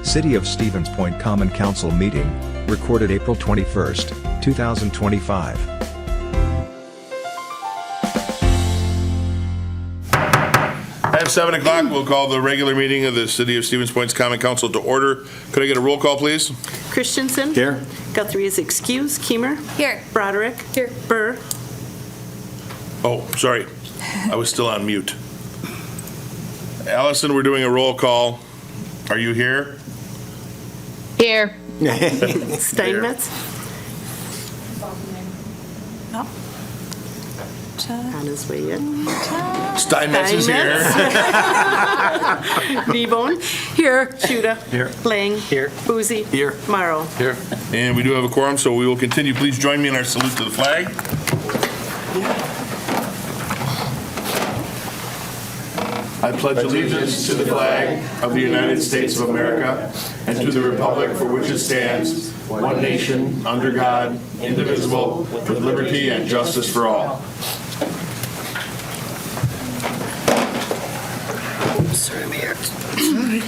City of Stevens Point Common Council meeting, recorded April 21st, 2025. At 7 o'clock, we'll call the regular meeting of the City of Stevens Point's Common Council to order. Could I get a roll call, please? Christensen. Here. Guthrie is excused. Keemer. Here. Broderick. Here. Burr. Oh, sorry. I was still on mute. Allison, we're doing a roll call. Are you here? Here. Steinmetz. No. On his way in. Steinmetz is here. Kneebone. Here. Shuda. Here. Lang. Here. Boozy. Here. Morrow. Here. And we do have a quorum, so we will continue. Please join me in our salute to the flag. I pledge allegiance to the flag of the United States of America and to the republic for which it stands, one nation, under God, indivisible, with liberty and justice for all. Sorry, I'm here.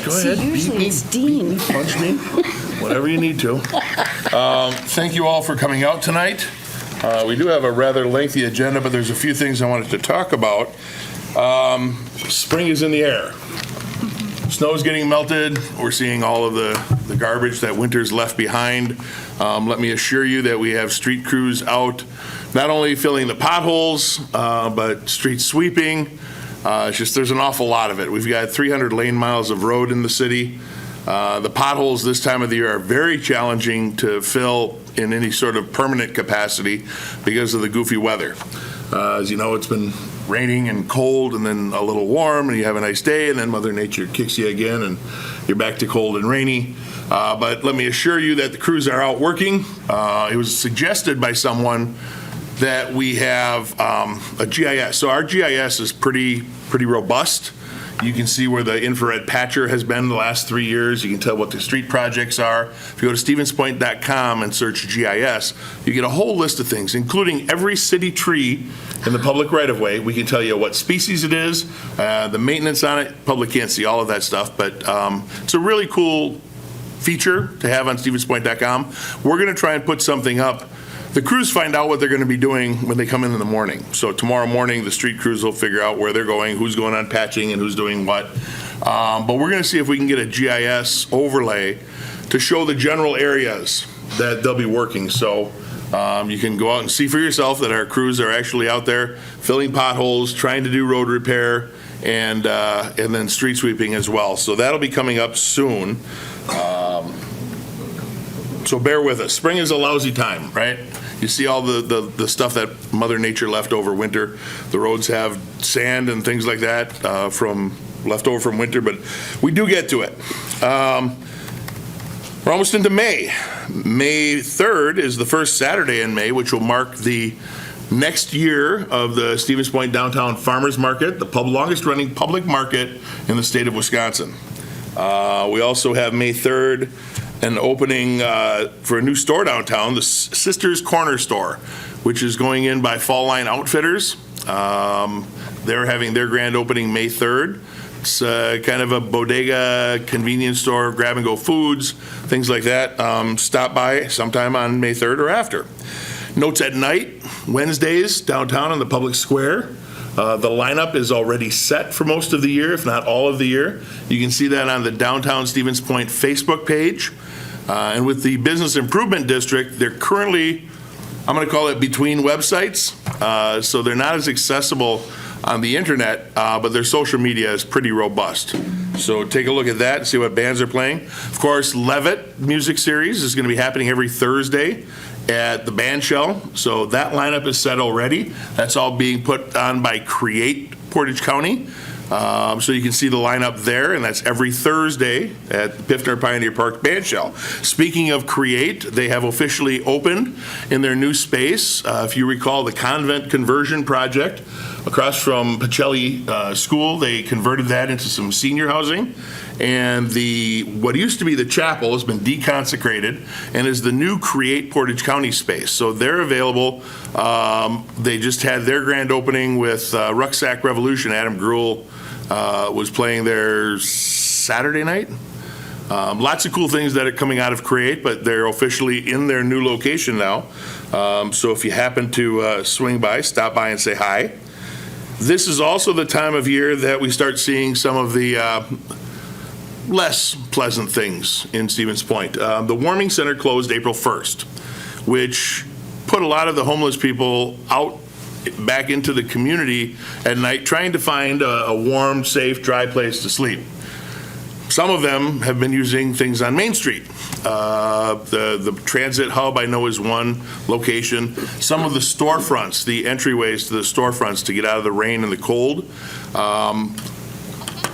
Go ahead. Usually it's Dean. Punch me, whatever you need to. Thank you all for coming out tonight. We do have a rather lengthy agenda, but there's a few things I wanted to talk about. Spring is in the air. Snow's getting melted. We're seeing all of the garbage that winter's left behind. Let me assure you that we have street crews out, not only filling the potholes, but street sweeping. It's just there's an awful lot of it. We've got 300 lane miles of road in the city. The potholes this time of the year are very challenging to fill in any sort of permanent capacity because of the goofy weather. As you know, it's been raining and cold and then a little warm, and you have a nice day, and then Mother Nature kicks you again and you're back to cold and rainy. But let me assure you that the crews are out working. It was suggested by someone that we have a GIS. So our GIS is pretty robust. You can see where the infrared patcher has been the last 3 years. You can tell what the street projects are. If you go to stevenspoint.com and search GIS, you get a whole list of things, including every city tree in the public right-of-way. We can tell you what species it is, the maintenance on it. Public can't see all of that stuff, but it's a really cool feature to have on stevenspoint.com. We're going to try and put something up. The crews find out what they're going to be doing when they come in the morning. So tomorrow morning, the street crews will figure out where they're going, who's going on patching, and who's doing what. But we're going to see if we can get a GIS overlay to show the general areas that they'll be working. So you can go out and see for yourself that our crews are actually out there filling potholes, trying to do road repair, and then street sweeping as well. So that'll be coming up soon. So bear with us. Spring is a lousy time, right? You see all the stuff that Mother Nature left over winter. The roads have sand and things like that from left over from winter, but we do get to it. We're almost into May. May 3rd is the first Saturday in May, which will mark the next year of the Stevens Point Downtown Farmers Market, the longest running public market in the state of Wisconsin. We also have May 3rd an opening for a new store downtown, the Sisters Corner Store, which is going in by Fall Line Outfitters. They're having their grand opening May 3rd. It's kind of a bodega convenience store, grab-and-go foods, things like that. Stop by sometime on May 3rd or after. Notes at night, Wednesdays, downtown on the public square. The lineup is already set for most of the year, if not all of the year. You can see that on the Downtown Stevens Point Facebook page. And with the Business Improvement District, they're currently, I'm going to call it between websites. So they're not as accessible on the internet, but their social media is pretty robust. So take a look at that and see what bands are playing. Of course, Levitt Music Series is going to be happening every Thursday at the band shell. So that lineup is set already. That's all being put on by Create Portage County. So you can see the lineup there, and that's every Thursday at the Piffner Pioneer Park band shell. Speaking of Create, they have officially opened in their new space. If you recall the convent conversion project across from Pacelli School, they converted that into some senior housing. And what used to be the chapel has been deconsecrated and is the new Create Portage County space. So they're available. They just had their grand opening with Rucksack Revolution. Adam Gruhl was playing there Saturday night. Lots of cool things that are coming out of Create, but they're officially in their new location now. So if you happen to swing by, stop by and say hi. This is also the time of year that we start seeing some of the less pleasant things in Stevens Point. The warming center closed April 1st, which put a lot of the homeless people out back into the community at night trying to find a warm, safe, dry place to sleep. Some of them have been using things on Main Street. The transit hub, I know, is one location. Some of the storefronts, the entryways to the storefronts to get out of the rain and the cold.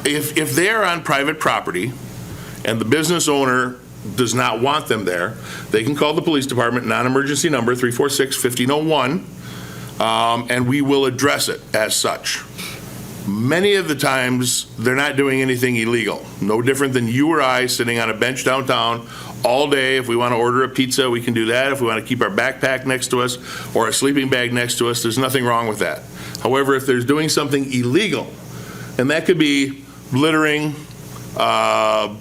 If they're on private property and the business owner does not want them there, they can call the police department, non-emergency number 346-1501, and we will address it as such. Many of the times, they're not doing anything illegal. No different than you or I sitting on a bench downtown all day. If we want to order a pizza, we can do that. If we want to keep our backpack next to us or a sleeping bag next to us, there's nothing wrong with that. However, if there's doing something illegal, and that could be littering, I've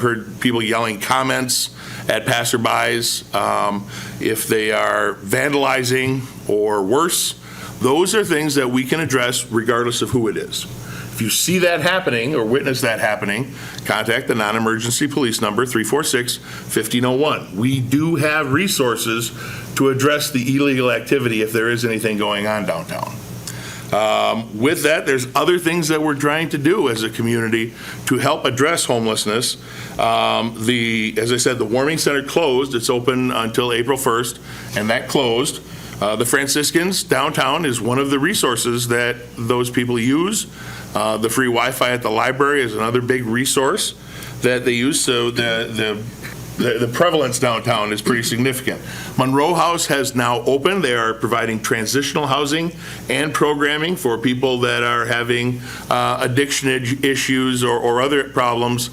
heard people yelling comments at passerbys, if they are vandalizing or worse, those are things that we can address regardless of who it is. If you see that happening or witness that happening, contact the non-emergency police number 346-1501. We do have resources to address the illegal activity if there is anything going on downtown. With that, there's other things that we're trying to do as a community to help address homelessness. As I said, the warming center closed. It's open until April 1st, and that closed. The Franciscans downtown is one of the resources that those people use. The free Wi-Fi at the library is another big resource that they use. So the prevalence downtown is pretty significant. Monroe House has now opened. They are providing transitional housing and programming for people that are having addiction issues or other problems.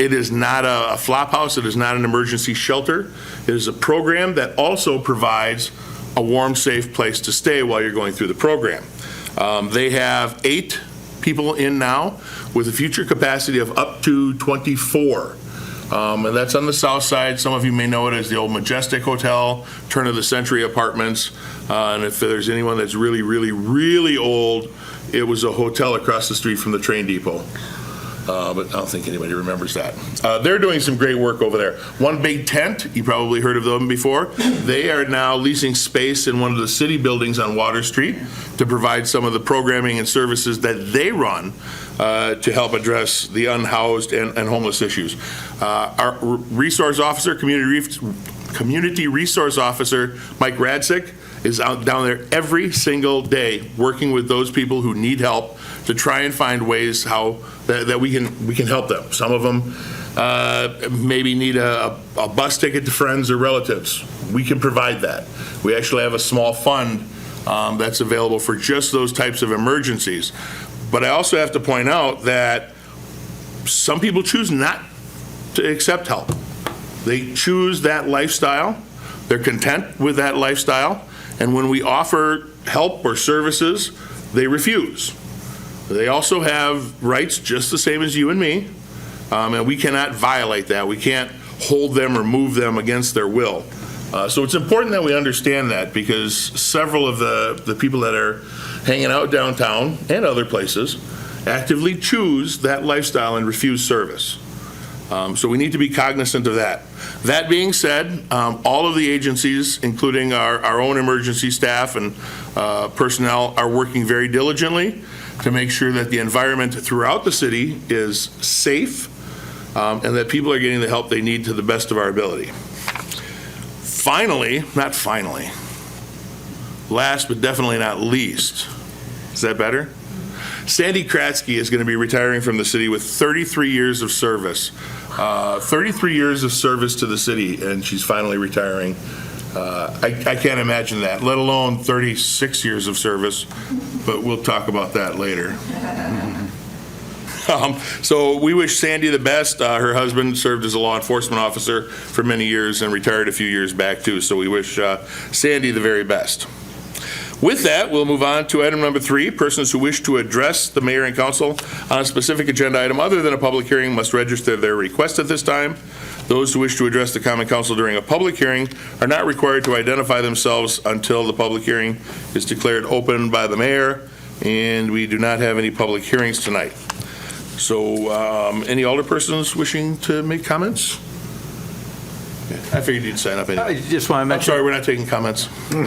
It is not a flop house. It is not an emergency shelter. It is a program that also provides a warm, safe place to stay while you're going through the program. They have 8 people in now with a future capacity of up to 24. And that's on the south side. Some of you may know it as the old Majestic Hotel, turn of the century apartments. And if there's anyone that's really, really, really old, it was a hotel across the street from the train depot. But I don't think anybody remembers that. They're doing some great work over there. One Big Tent, you probably heard of them before. They are now leasing space in one of the city buildings on Water Street to provide some of the programming and services that they run to help address the unhoused and homeless issues. Our resource officer, community resource officer, Mike Radsick, is out down there every single day working with those people who need help to try and find ways how that we can help them. Some of them maybe need a bus ticket to friends or relatives. We can provide that. We actually have a small fund that's available for just those types of emergencies. But I also have to point out that some people choose not to accept help. They choose that lifestyle. They're content with that lifestyle. And when we offer help or services, they refuse. They also have rights just the same as you and me, and we cannot violate that. We can't hold them or move them against their will. So it's important that we understand that, because several of the people that are hanging out downtown and other places actively choose that lifestyle and refuse service. So we need to be cognizant of that. That being said, all of the agencies, including our own emergency staff and personnel, are working very diligently to make sure that the environment throughout the city is safe and that people are getting the help they need to the best of our ability. Last but definitely not least, is that better? Sandy Kratzky is going to be retiring from the city with 33 years of service. 33 years of service to the city, and she's finally retiring. I can't imagine that, let alone 36 years of service, but we'll talk about that later. So we wish Sandy the best. Her husband served as a law enforcement officer for many years and retired a few years back too, so we wish Sandy the very best. With that, we'll move on to item number 3. Persons who wish to address the mayor and council on a specific agenda item other than a public hearing must register their request at this time. Those who wish to address the common council during a public hearing are not required to identify themselves until the public hearing is declared open by the mayor, and we do not have any public hearings tonight. So, any alderpersons wishing to make comments? I figured you'd sign up anyway. I just want to I'm mention. sorry, we're not taking comments. I'm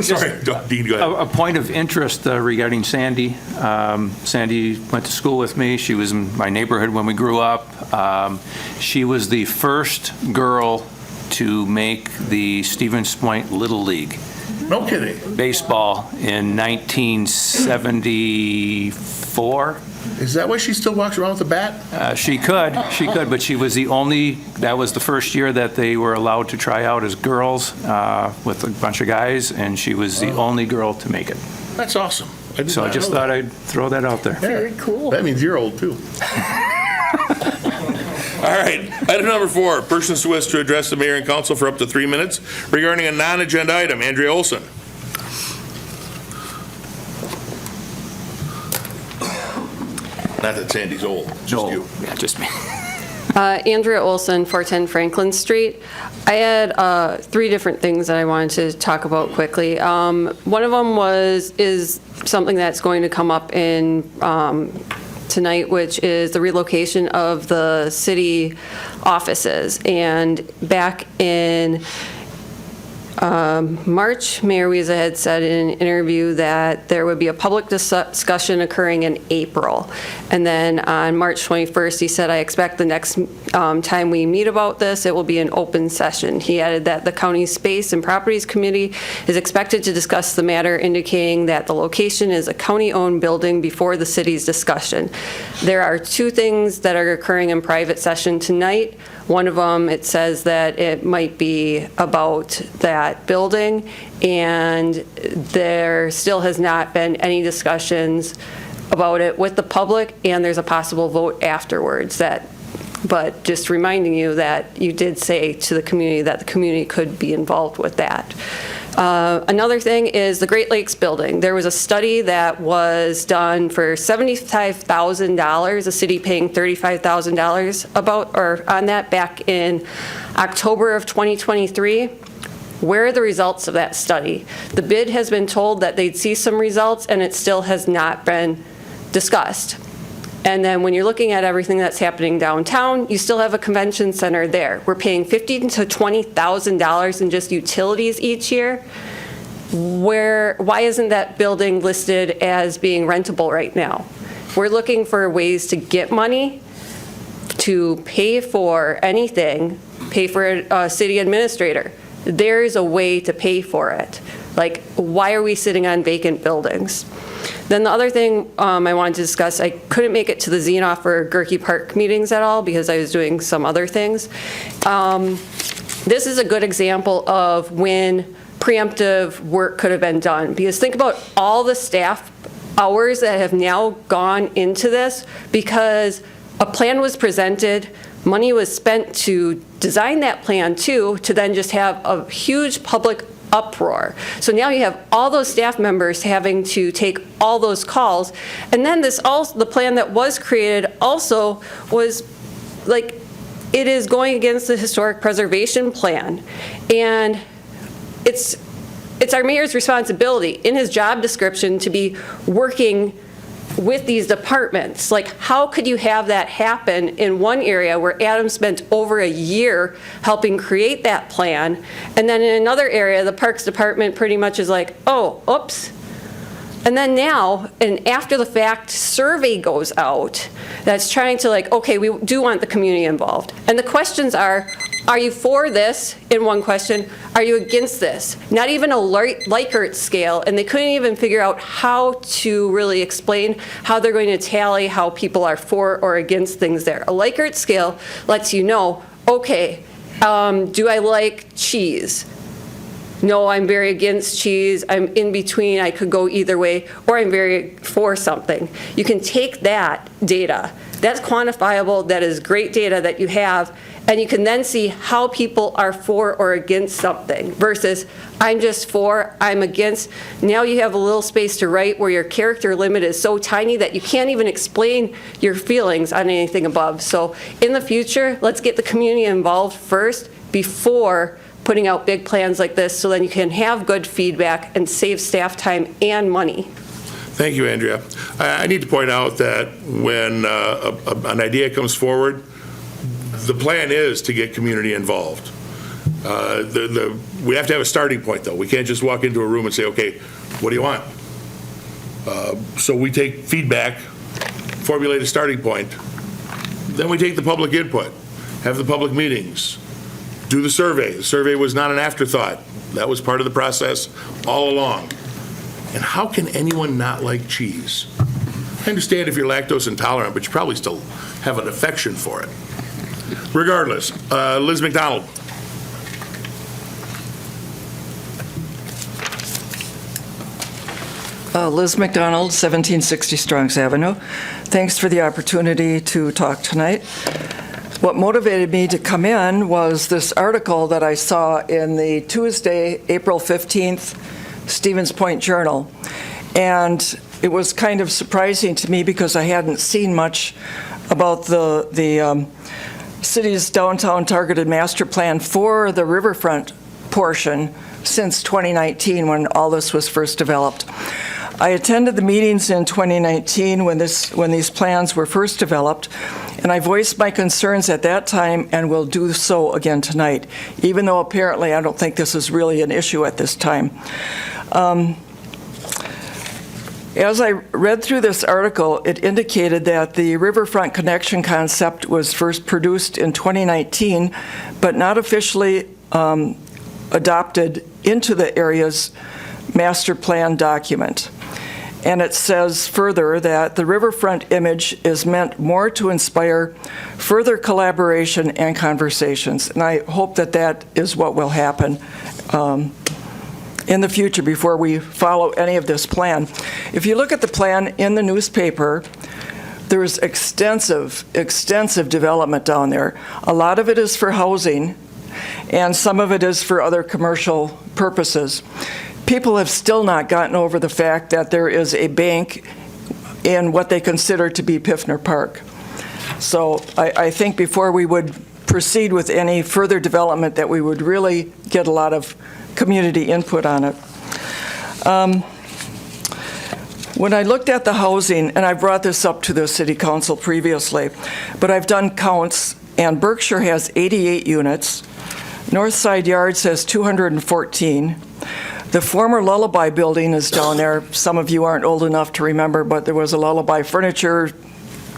sorry, Dean, go ahead. A point of interest regarding Sandy. Sandy went to school with me. She was in my neighborhood when we grew up. She was the first girl to make the Stevens Point Little League No kidding. baseball in 1974. Is that why she still walks around with a bat? She could, but she was the only, that was the first year that they were allowed to try out as girls with a bunch of guys, and she was the only girl to make it. That's awesome. So I just thought I'd throw that out there. Very cool. That means you're old, too. All right, item number 4, persons who wish to address the mayor and council for up to 3 minutes regarding a non-agenda item. Andrea Olson. Not that Sandy's old, just you. Yeah, just me. Andrea Olson, 410 Franklin Street. I had 3 different things that I wanted to talk about quickly. One of them is something that's going to come up in tonight, which is the relocation of the city offices. And back in March, Mayor Wiesa had said in an interview that there would be a public discussion occurring in April. And then on March 21st, he said, I expect the next time we meet about this, it will be an open session. He added that the County Space and Properties Committee is expected to discuss the matter, indicating that the location is a county-owned building before the city's discussion. There are 2 things that are occurring in private session tonight. One of them, it says that it might be about that building, and there still has not been any discussions about it with the public, and there's a possible vote afterwards. But just reminding you that you did say to the community that the community could be involved with that. Another thing is the Great Lakes building. There was a study that was done for $75,000, the city paying $35,000 on that back in October of 2023. Where are the results of that study? The bid has been told that they'd see some results, and it still has not been discussed. And then when you're looking at everything that's happening downtown, you still have a convention center there. We're paying $50,000 to $20,000 in just utilities each year. Why isn't that building listed as being rentable right now? We're looking for ways to get money to pay for anything, pay for a city administrator. There's a way to pay for it. Like, why are we sitting on vacant buildings? Then the other thing I wanted to discuss, I couldn't make it to the Xenoff or Gerke Park meetings at all because I was doing some other things. This is a good example of when preemptive work could have been done, because think about all the staff hours that have now gone into this because a plan was presented, money was spent to design that plan too, to then just have a huge public uproar. So now you have all those staff members having to take all those calls, and then the plan that was created also was like, it is going against the historic preservation plan, and it's our mayor's responsibility in his job description to be working with these departments. Like, how could you have that happen in one area where Adam spent over a year helping create that plan, and then in another area, the Parks Department pretty much is like, oh, oops. And then now, an after the fact survey goes out that's trying to like, okay, we do want the community involved. And the questions are you for this in one question? Are you against this? Not even a Likert scale, and they couldn't even figure out how to really explain how they're going to tally how people are for or against things there. A Likert scale lets you know, okay, do I like cheese? no, I'm very against cheese, I'm in between, I could go either way, or I'm very for something. You can take that data, that's quantifiable, that is great data that you have, and you can then see how people are for or against something versus I'm just for, I'm against. Now you have a little space to write where your character limit is so tiny that you can't even explain your feelings on anything above. So in the future, let's get the community involved first before putting out big plans like this, so then you can have good feedback and save staff time and money. Thank you, Andrea. I need to point out that when an idea comes forward, the plan is to get community involved. We have to have a starting point, though. We can't just walk into a room and say, okay, what do you want? So we take feedback, formulate a starting point, then we take the public input, have the public meetings, do the survey. The survey was not an afterthought. That was part of the process all along. And how can anyone not like cheese? I understand if you're lactose intolerant, but you probably still have an affection for it. Regardless, Liz McDonald. Liz McDonald, 1760 Strongs Avenue. Thanks for the opportunity to talk tonight. What motivated me to come in was this article that I saw in the Tuesday, April 15th, Stevens Point Journal. And it was kind of surprising to me because I hadn't seen much about the city's downtown targeted master plan for the riverfront portion since 2019 when all this was first developed. I attended the meetings in 2019 when these plans were first developed, and I voiced my concerns at that time and will do so again tonight, even though apparently I don't think this is really an issue at this time. As I read through this article, it indicated that the riverfront connection concept was first produced in 2019, but not officially adopted into the area's master plan document. And it says further that the riverfront image is meant more to inspire further collaboration and conversations. And I hope that that is what will happen in the future before we follow any of this plan. If you look at the plan in the newspaper, there's extensive development down there. A lot of it is for housing, and some of it is for other commercial purposes. People have still not gotten over the fact that there is a bank in what they consider to be Piffner Park. So I think before we would proceed with any further development that we would really get a lot of community input on it. When I looked at the housing, and I brought this up to the City Council previously, but I've done counts, and Berkshire has 88 units. Northside Yards has 214. The former Lullaby building is down there. Some of you aren't old enough to remember, but there was a Lullaby furniture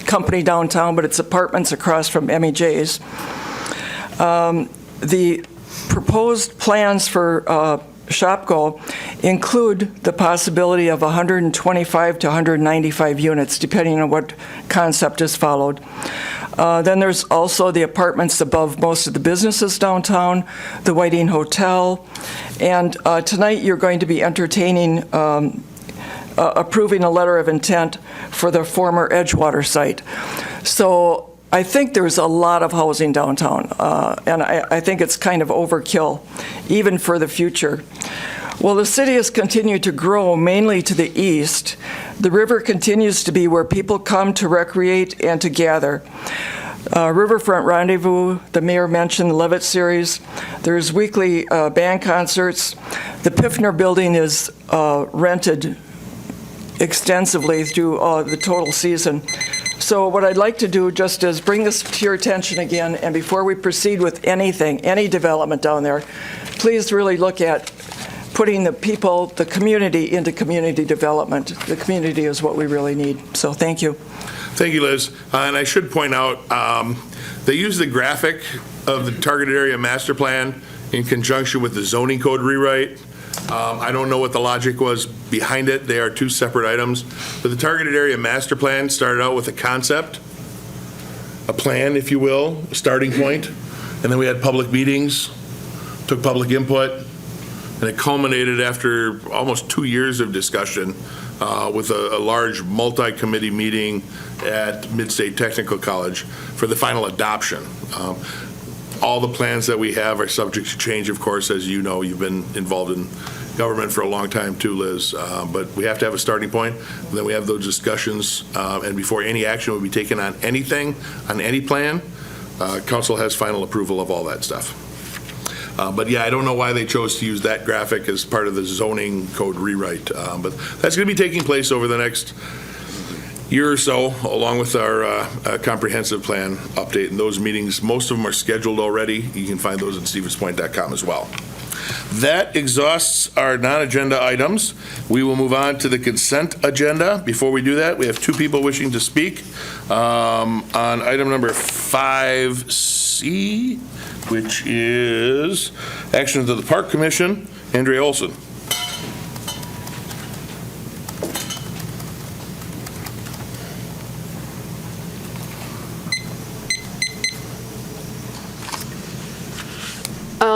company downtown, but it's apartments across from Emmy's. The proposed plans for Shopko include the possibility of 125 to 195 units, depending on what concept is followed. Then there's also the apartments above most of the businesses downtown, the Whiting Hotel, and tonight you're going to be entertaining, approving a letter of intent for the former Edgewater site. So I think there's a lot of housing downtown, and I think it's kind of overkill, even for the future. Well, the city has continued to grow mainly to the east. The river continues to be where people come to recreate and to gather. Riverfront Rendezvous, the mayor mentioned the Levitt series. There's weekly band concerts. The Piffner building is rented extensively through the total season. So what I'd like to do just is bring this to your attention again, and before we proceed with anything, any development down there, please really look at putting the people, the community, into community development. The community is what we really need. So thank you. Thank you, Liz. And I should point out, they use the graphic of the targeted area master plan in conjunction with the zoning code rewrite. I don't know what the logic was behind it. They are two separate items. But the targeted area master plan started out with a concept, a plan, if you will, a starting point, and then we had public meetings, took public input, And it culminated after almost 2 years of discussion with a large multi-committee meeting at Mid-State Technical College for the final adoption. All the plans that we have are subject to change, of course, as you know. You've been involved in government for a long time too, Liz. But we have to have a starting point, and then we have those discussions, and before any action will be taken on anything, on any plan, council has final approval of all that stuff. But yeah, I don't know why they chose to use that graphic as part of the zoning code rewrite, but that's going to be taking place over the next year or so, along with our comprehensive plan update. And those meetings, most of them are scheduled already. You can find those at stevenspoint.com as well. That exhausts our non-agenda items. We will move on to the consent agenda. Before we do that, we have 2 people wishing to speak on item number 5C, which is actions of the Park Commission. Andrea Olson.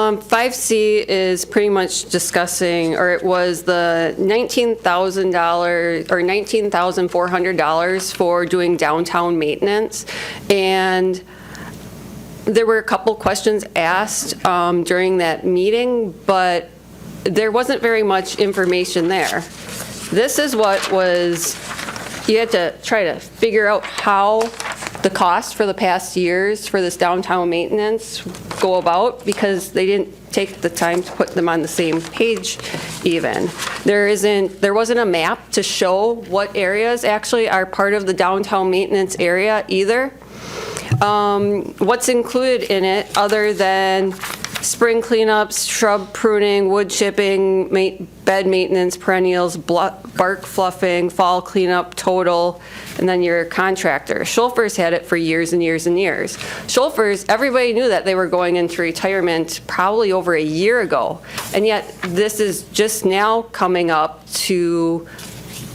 $5C is pretty much discussing, or it was the $19,000 or $19,400 for doing downtown maintenance. And there were a couple questions asked during that meeting, but there wasn't very much information there. This is what was, you had to try to figure out how the cost for the past years for this downtown maintenance go about, because they didn't take the time to put them on the same page even. There wasn't a map to show what areas actually are part of the downtown maintenance area either. What's included in it other than spring cleanups, shrub pruning, wood chipping, bed maintenance, perennials, bark fluffing, fall cleanup total, and then your contractor. Schulfer's had it for years and years and years. Schulfer's, everybody knew that they were going into retirement probably over a year ago, and yet this is just now coming up to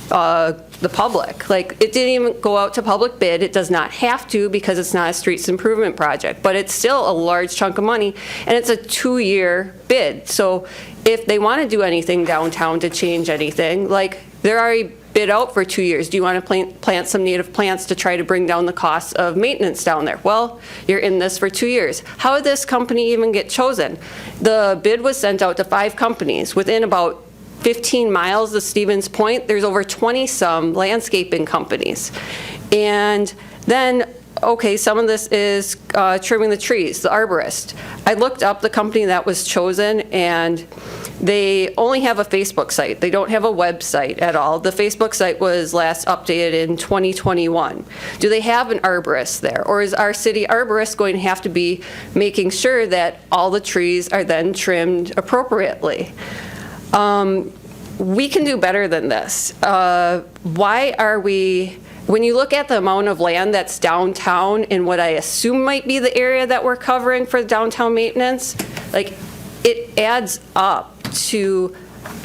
the public. Like, it didn't even go out to public bid. It does not have to, because it's not a streets improvement project, but it's still a large chunk of money, and it's a 2-year bid. So if they want to do anything downtown to change anything, like, they're already bid out for 2 years. Do you want to plant some native plants to try to bring down the cost of maintenance down there? Well, you're in this for 2 years. How did this company even get chosen? The bid was sent out to 5 companies. Within about 15 miles of Stevens Point, there's over 20-some landscaping companies. And then, okay, some of this is trimming the trees, the arborist. I looked up the company that was chosen, and they only have a Facebook site. They don't have a website at all. The Facebook site was last updated in 2021. Do they have an arborist there? Or is our city arborist going to have to be making sure that all the trees are then trimmed appropriately? We can do better than this. Why are we, when you look at the amount of land that's downtown in what I assume might be the area that we're covering for downtown maintenance, like, it adds up to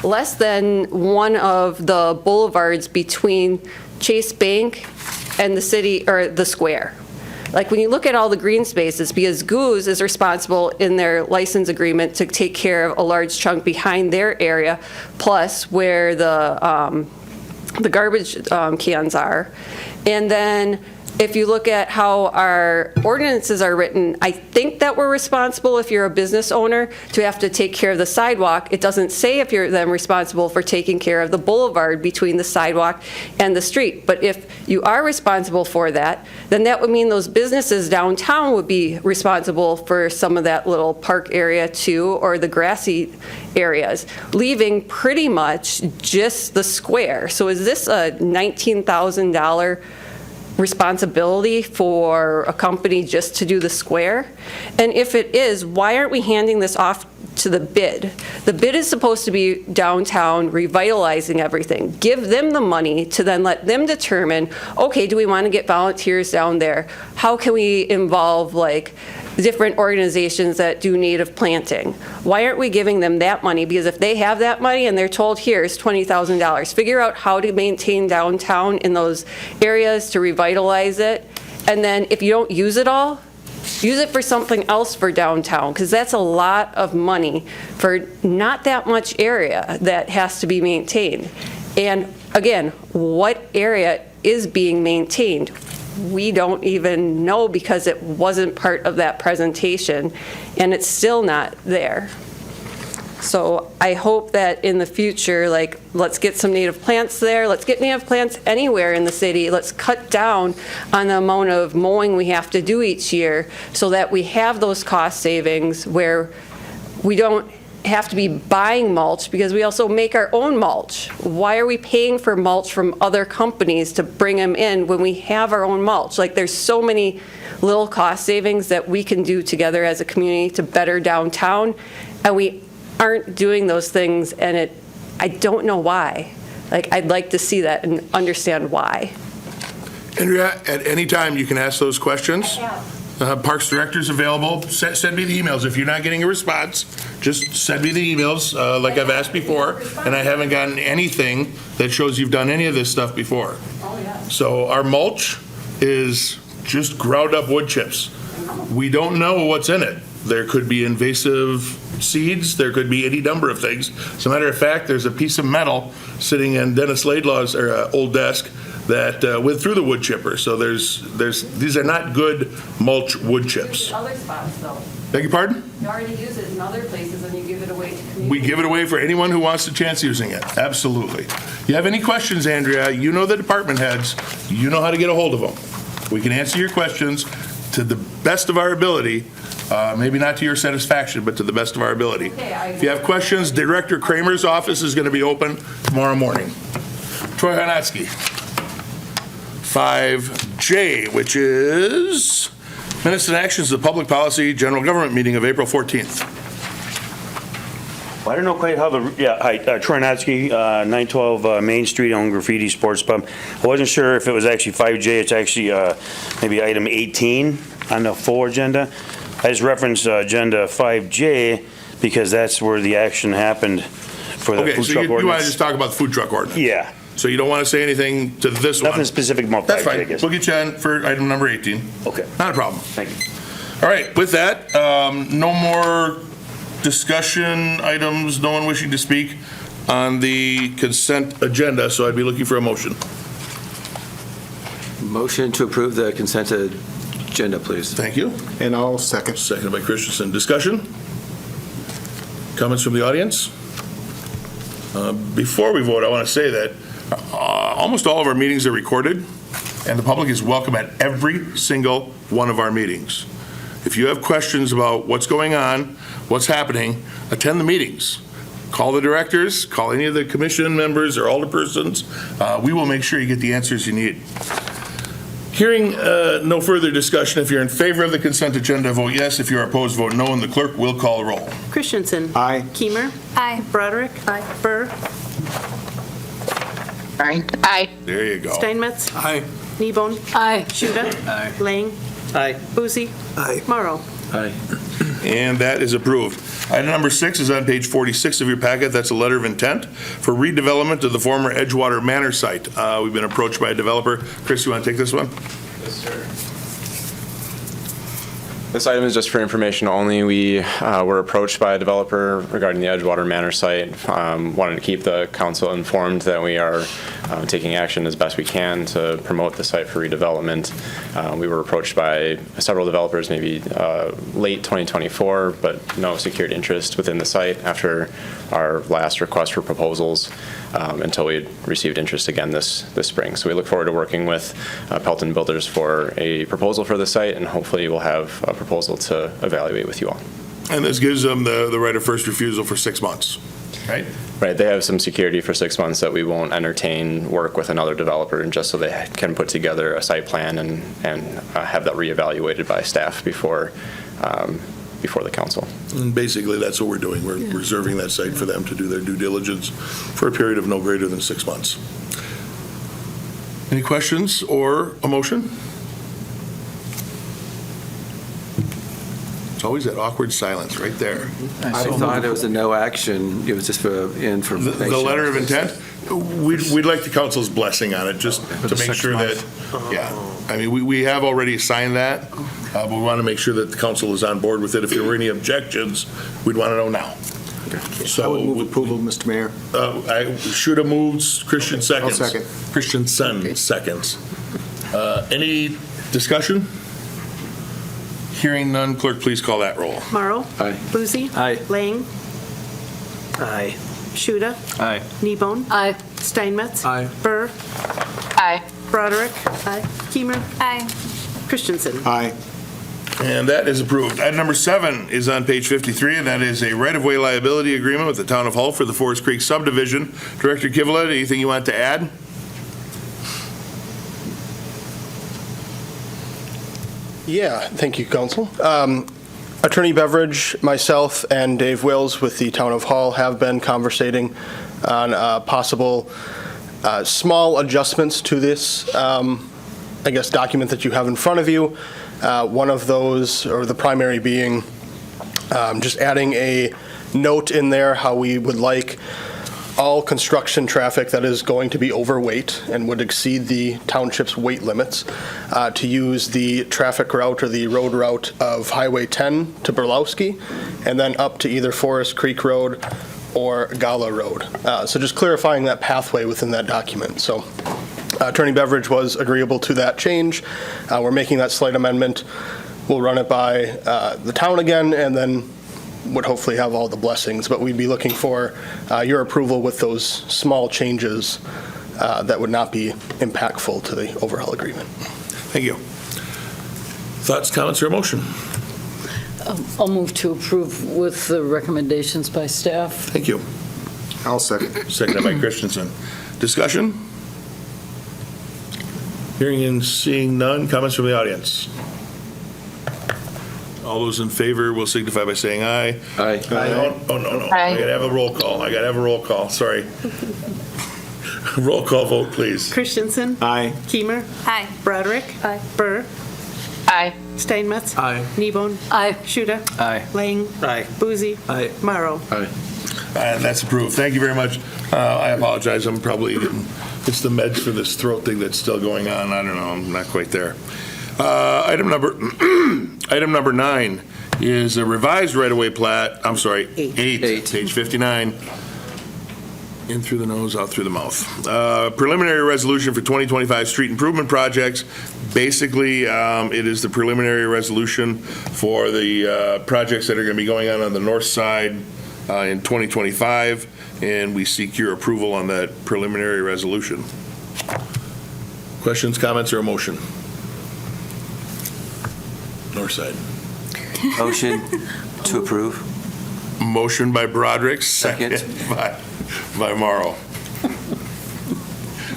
less than one of the boulevards between Chase Bank and the city, or the square. Like, when you look at all the green spaces, because Goose is responsible in their license agreement to take care of a large chunk behind their area, plus where the garbage cans are. And then if you look at how our ordinances are written, I think that we're responsible, if you're a business owner, to have to take care of the sidewalk. It doesn't say if you're then responsible for taking care of the boulevard between the sidewalk and the street. But if you are responsible for that, then that would mean those businesses downtown would be responsible for some of that little park area too, or the grassy areas, leaving pretty much just the square. So is this a $19,000 responsibility for a company just to do the square? And if it is, why aren't we handing this off to the bid? The bid is supposed to be downtown, revitalizing everything. Give them the money to then let them determine, okay, do we want to get volunteers down there? How can we involve, like, different organizations that do native planting? Why aren't we giving them that money? Because if they have that money and they're told, here's $20,000, figure out how to maintain downtown in those areas to revitalize it. And then if you don't use it all, use it for something else for downtown, because that's a lot of money for not that much area that has to be maintained. And again, what area is being maintained? We don't even know because it wasn't part of that presentation, and it's still not there. So I hope that in the future, like, let's get some native plants there. Let's get native plants anywhere in the city. Let's cut down on the amount of mowing we have to do each year so that we have those cost savings where we don't have to be buying mulch, because we also make our own mulch. Why are we paying for mulch from other companies to bring them in when we have our own mulch? Like, there's so many little cost savings that we can do together as a community to better downtown, and we aren't doing those things, and I don't know why. Like, I'd like to see that and understand why. Andrea, at any time, you can ask those questions. Parks Director's available. Send me the emails. If you're not getting a response, just send me the emails, like I've asked before, and I haven't gotten anything that shows you've done any of this stuff before. Oh, yeah. So our mulch is just ground up wood chips. We don't know what's in it. There could be invasive seeds, there could be any number of things. As a matter of fact, there's a piece of metal sitting in Dennis Laidlaw's old desk that went through the wood chipper. So these are not good mulch wood chips. Other spots, though. Beg your pardon? You already use it in other places, and you give it away to community. We give it away for anyone who wants a chance using it. Absolutely. You have any questions, Andrea? You know the department heads. You know how to get a hold of them. We can answer your questions to the best of our ability. Maybe not to your satisfaction, but to the best of our ability. If you have questions, Director Kramer's office is going to be open tomorrow morning. Troy Hanatsky. 5J, which is minutes and actions of the Public Policy General Government meeting of April 14th. Well, I don't know quite how hi, Troy Hanatsky, 912 Main Street on Graffiti Sports Pub. I wasn't sure if it was actually 5J. It's actually maybe item 18 on the full agenda. I just referenced agenda 5J because that's where the action happened for the food truck ordinance. You want to just talk about the food truck ordinance? Yeah. So you don't want to say anything to this one? Nothing specific about 5J, That's I fine. guess. We'll get you on for item number 18. Okay. Not a problem. Thank you. All right, with that, no more discussion items, no one wishing to speak on the consent agenda, so I'd be looking for a motion. Motion to approve the consent agenda, please. Thank you. And I'll second. Seconded by Christensen. Discussion? Comments from the audience? Before we vote, I want to say that almost all of our meetings are recorded, and the public is welcome at every single one of our meetings. If you have questions about what's going on, what's happening, attend the meetings. Call the directors, call any of the commission members or alderpersons. We will make sure you get the answers you need. Hearing no further discussion, if you're in favor of the consent agenda, vote yes. If you're opposed, vote no, and the clerk will call the roll. Christensen. Aye. Keemer. Aye. Broderick. Aye. Burr. Aye. Aye. There you go. Steinmetz. Aye. Kneebone. Aye. Shuda. Aye. Lang. Aye. Boozy. Aye. Morrow. Aye. And that is approved. Item number 6 is on page 46 of your packet. That's a letter of intent for redevelopment of the former Edgewater Manor site. We've been approached by a developer. Chris, you want to take this one? Yes, sir. This item is just for information only. We were approached by a developer regarding the Edgewater Manor site. Wanted to keep the council informed that we are taking action as best we can to promote the site for redevelopment. We were approached by several developers, maybe late 2024, but no secured interest within the site after our last request for proposals until we received interest again this spring. So we look forward to working with Pelton Builders for a proposal for the site, and hopefully we'll have a proposal to evaluate with you all. And this gives them the right of first refusal for 6 months, right? Right, they have some security for 6 months that we won't entertain work with another developer, and just so they can put together a site plan and have that reevaluated by staff before the council. And basically, that's what we're doing. We're reserving that site for them to do their due diligence for a period of no greater than 6 months. Any questions or a motion? It's always that awkward silence right there. I thought it was a no action. It was just for information. The letter of intent, we'd like the council's blessing on it, just to make sure that, yeah. I mean, we have already signed that, But we want to make sure that the council is on board with it. If there were any objections, we'd want to know now. So I would move approval, Mr. Mayor. Should have moved, Christian seconds. I'll second. Christensen seconds. Any discussion? Hearing none, clerk, please call that roll. Morrow. Aye. Boozy. Aye. Lang. Aye. Shuda. Aye. Kneebone. Aye. Steinmetz. Aye. Burr. Aye. Broderick. Aye. Keimer. Aye. Christensen. Aye. And that is approved. Item number 7 is on page 53, and that is a right-of-way liability agreement with the town of Hull for the Forest Creek subdivision. Director Kivelett, anything you want to add? Yeah, thank you, Council. Attorney Beveridge, myself, and Dave Wills with the Town of Hull have been conversating on possible small adjustments to this, document that you have in front of you. One of those, or the primary being, just adding a note in there how we would like all construction traffic that is going to be overweight and would exceed the township's weight limits to use the traffic route or the road route of Highway 10 to Burlowski and then up to either Forest Creek Road or Gala Road. So just clarifying that pathway within that document. So Attorney Beveridge was agreeable to that change. We're making that slight amendment. We'll run it by the town again and then would hopefully have all the blessings, but we'd be looking for your approval with those small changes that would not be impactful to the overall agreement. Thank you. Thoughts, comments, or a motion? I'll move to approve with the recommendations by staff. Thank you. I'll second. Seconded by Christensen. Discussion? Hearing and seeing none. Comments from the audience? All those in favor will signify by saying aye. Aye. Oh, no. Aye. I gotta have a roll call. Sorry. Roll call vote, please. Christensen. Aye. Keimer. Aye. Broderick. Aye. Burr. Aye. Steinmetz. Aye. Kneebone. Aye. Shuda. Aye. Lang. Aye. Boozy. Aye. Morrow. Aye. And that's approved. Thank you very much. I apologize. I'm probably it's the meds for this throat thing that's still going on. I don't know. I'm not quite there. Item number 9 is a revised right-of-way plat. I'm sorry, 8, page 59. In through the nose, out through the mouth. Preliminary resolution for 2025 street improvement projects. Basically, it is the preliminary resolution for the projects that are going to be going on the north side in 2025, and we seek your approval on that preliminary resolution. Questions, comments, or a motion? North side. Motion to approve. Motion by Broderick, Second. by Morrow.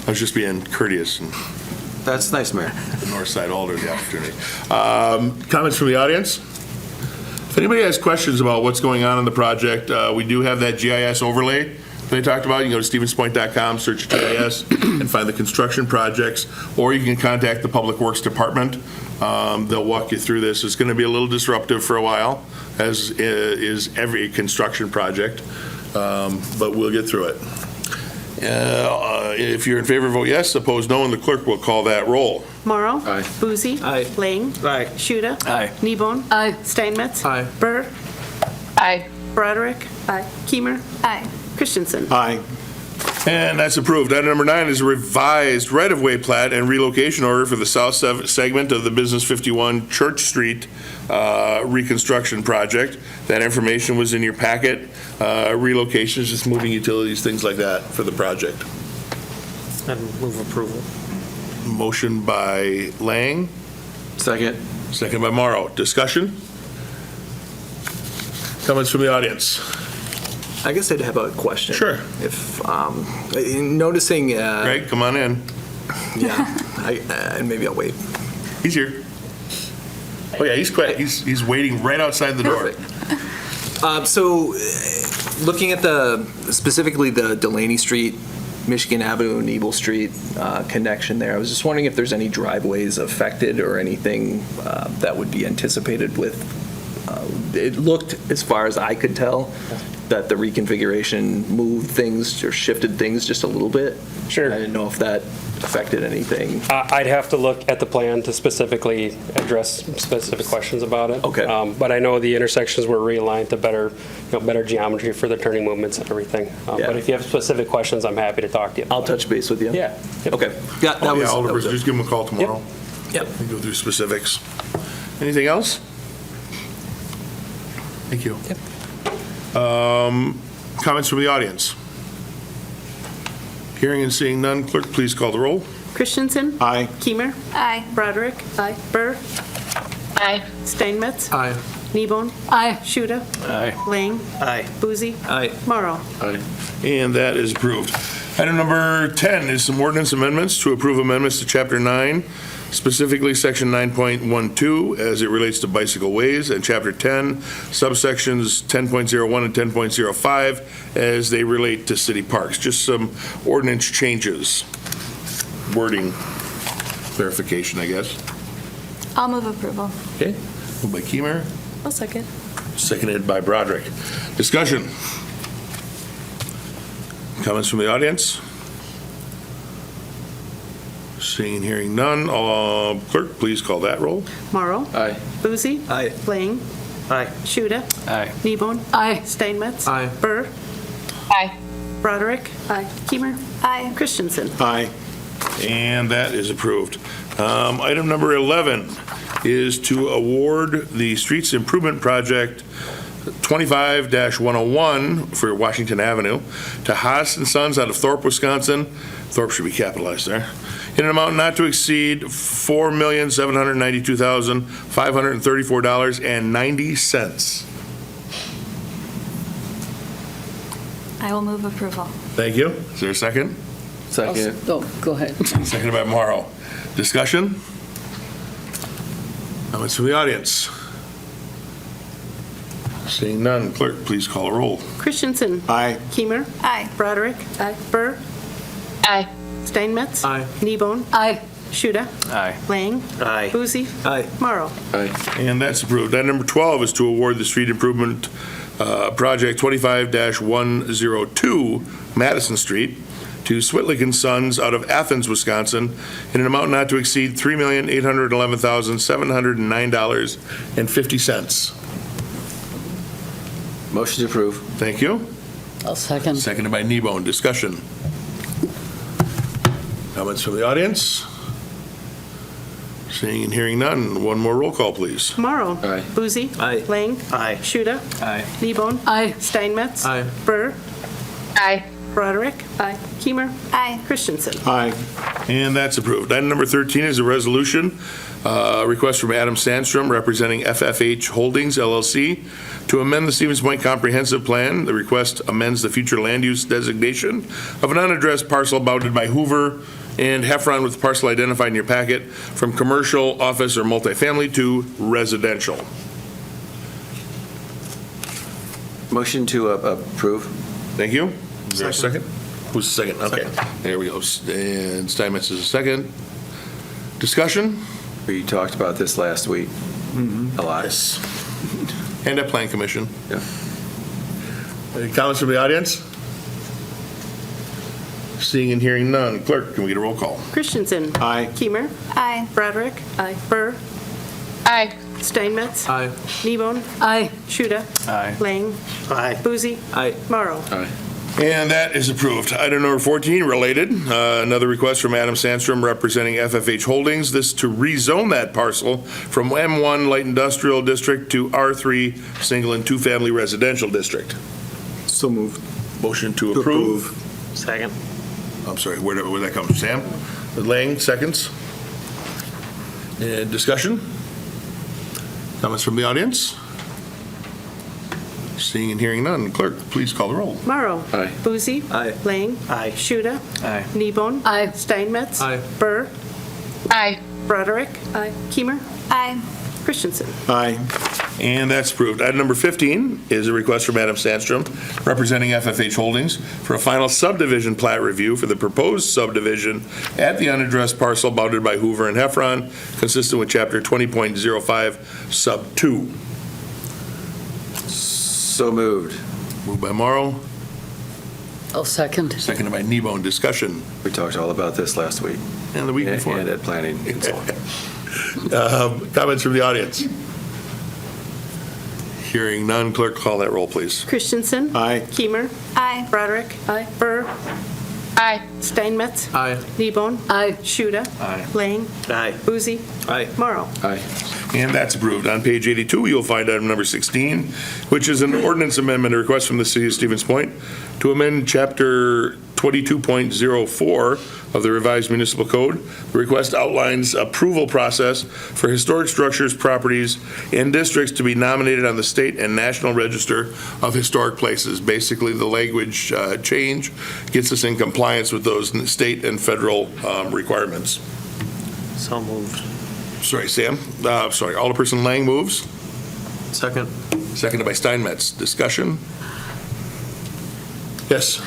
I was just being courteous and That's nice, Mayor. the north side altered the opportunity. Comments from the audience? If anybody has questions about what's going on in the project, we do have that GIS overlay that I talked about. You can go to stevenspoint.com, search GIS, and find the construction projects, or you can contact the Public Works Department. They'll walk you through this. It's going to be a little disruptive for a while, as is every construction project, but we'll get through it. If you're in favor, vote yes. Opposed, no, and the clerk will call that roll. Morrow. Aye. Boozy. Aye. Lang. Aye. Shuda. Aye. Kneebone. Aye. Steinmetz. Aye. Burr. Aye. Broderick. Aye. Keimer. Aye. Christensen. Aye. And that's approved. Item number 9 is a revised right-of-way plat and relocation order for the south segment of the Business 51 Church Street reconstruction project. That information was in your packet. Relocation is just moving utilities, things like that for the project. I'd move approval. Motion by Lang, Second. second by Morrow. Discussion? Comments from the audience? I guess I'd have a question. Sure. If, noticing... Greg, come on in. Yeah, maybe I'll wait. He's here. Oh, yeah, he's quick. He's waiting right outside the door. Perfect. So, looking at specifically the Delaney Street, Michigan Avenue, Nebel Street connection there, I was just wondering if there's any driveways affected or anything that would be anticipated with, it looked, as far as I could tell, that the reconfiguration moved things or shifted things just a little bit. Sure. I didn't know if that affected anything. I'd have to look at the plan to specifically address specific questions about it. Okay. But I know the intersections were realigned to better geometry for the turning movements and everything. Yeah. But if you have specific questions, I'm happy to talk to you. I'll touch base with you. Yeah. Yep. Okay. Yeah, that was. Oliver, that was it. just give him a call tomorrow. Yep. And go through specifics. Anything else? Thank you. Comments from the audience? Hearing and seeing none, clerk, please call the roll. Christensen. Aye. Keimer. Aye. Broderick. Aye. Burr. Aye. Steinmetz. Aye. Kneebone. Aye. Shuda. Aye. Lang. Aye. Boozy. Aye. Morrow. And that is approved. Item number 10 is some ordinance amendments to approve amendments to Chapter 9, specifically Section 9.12 as it relates to bicycle ways, and Chapter 10, subsections 10.01 and 10.05 as they relate to city parks. Just some ordinance changes, wording clarification, I guess. I'll move approval. Okay. Moved by Keimer, I'll second. seconded by Broderick. Discussion. Comments from the audience? Seeing and hearing none, clerk, please call that roll. Morrow. Aye. Boozy. Aye. Lang. Aye. Shuda. Aye. Kneebone. Aye. Steinmetz. Aye. Burr. Aye. Broderick. Aye. Keimer. Aye. Christensen. Aye. And that is approved. Item number 11 is to award the Streets Improvement Project 25-101 for Washington Avenue to Haas Sons out of Thorp, Wisconsin. Thorp should be capitalized there. In an amount not to exceed $4,792,534.90. I will move approval. Thank you. Is there a second? Second. Oh, go ahead. Seconded by Morrow. Discussion? Comments from the audience? Seeing none, clerk, please call a roll. Christensen. Aye. Keimer. Aye. Broderick. Aye. Burr. Aye. Steinmetz. Aye. Kneebone. Aye. Shuda. Aye. Lang. Aye. Boozy. Aye. Morrow. And that's approved. Item number 12 is to award the street improvement project 25-102 Madison Street to Switlick Sons out of Athens, Wisconsin, in an amount not to exceed $3,811,709.50. Motion to approve. Thank you. I'll second. Seconded by Kneebone. Discussion. Comments from the audience? Seeing and hearing none, one more roll call, please. Morrow. Aye. Boozy. Aye. Lang. Aye. Shuda. Aye. Kneebone. Aye. Steinmetz. Aye. Burr. Aye. Broderick. Aye. Keimer. Aye. Christensen. Aye. And that's approved. Item number 13 is a resolution, request from Adam Sandstrom representing FFH Holdings LLC to amend the Stevens Point Comprehensive Plan. The request amends the future land use designation of an unaddressed parcel bounded by Hoover and Heffron with the parcel identified in your packet from commercial, office, or multifamily to residential. Motion to approve. Thank you. Is there a second? Who's the second? Okay, there we go. And Steinmetz is a second. Discussion? We talked about this last week. A lot. Yes. And at Plan Commission. Yeah. Any comments from the audience? Seeing and hearing none. Clerk, can we get a roll call? Christensen. Aye. Keimer. Aye. Broderick. Aye. Burr. Aye. Steinmetz. Aye. Kneebone. Aye. Shuda. Aye. Lang. Aye. Boozy. Aye. Morrow. And that is approved. Item number 14, related, another request from Adam Sandstrom representing FFH Holdings. This to rezone that parcel from M1 Light Industrial District to R3 Single and Two Family Residential District. So moved. Motion to approve. Second. I'm sorry, where'd that come from? Sam? Lang, seconds. And discussion? Comments from the audience? Seeing and hearing none. Clerk, please call the roll. Morrow. Aye. Boozy. Aye. Lang. Aye. Shuda. Aye. Kneebone. Aye. Steinmetz. Aye. Burr. Aye. Broderick. Aye. Keimer. Aye. Christensen. Aye. And that's approved. Item number 15 is a request from Adam Sandstrom, representing FFH Holdings, for a final subdivision plat review for the proposed subdivision at the unaddressed parcel bounded by Hoover and Heffron, consistent with Chapter 20.05, Sub 2. So moved. Moved by Morrow, I'll second. seconded by Nebo. Discussion. We talked all about this last week. And the week before. And at planning. and so on. Comments from the audience? Hearing none, clerk, call that roll, please. Christensen. Aye. Keimer. Aye. Broderick. Aye. Burr. Aye. Steinmetz. Aye. Nebone. Aye. Shuda. Aye. Lang. Aye. Boozy. Aye. Morrow. Aye. And that's approved. On page 82, you'll find item number 16, which is an ordinance amendment, a request from the city of Stevens Point to amend chapter 22.04 of the Revised Municipal Code. The request outlines approval process for historic structures, properties, and districts to be nominated on the state and national register of historic places. Basically, the language change gets us in compliance with those state and federal requirements. So moved. Sorry, Sam. Alderperson Lang moves. Second. Seconded by Steinmetz. Discussion? Yes.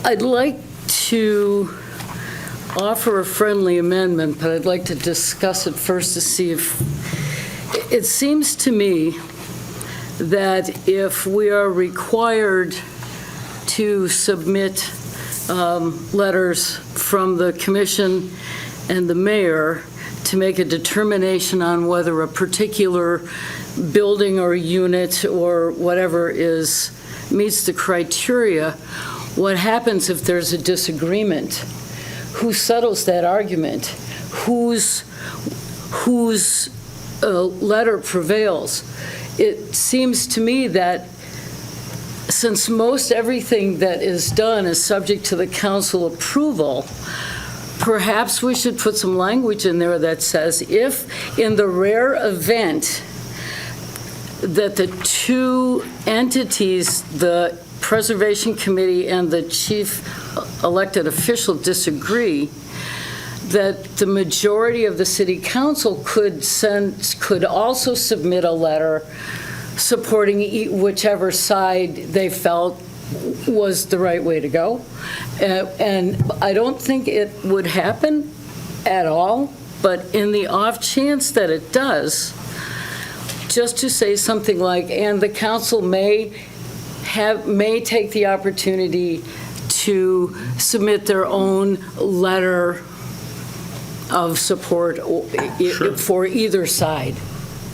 I'd like to offer a friendly amendment, but I'd like to discuss it first to see if, it seems to me that if we are required to submit letters from the commission and the mayor to make a determination on whether a particular building or unit or whatever meets the criteria, what happens if there's a disagreement? Who settles that argument? Whose letter prevails? It seems to me that since most everything that is done is subject to the council approval, perhaps we should put some language in there that says if in the rare event that the two entities, the Preservation Committee and the chief elected official disagree, that the majority of the city council could also submit a letter supporting whichever side they felt was the right way to go. And I don't think it would happen at all, but in the off chance that it does, just to say something like, and the council may take the opportunity to submit their own letter of support for either side.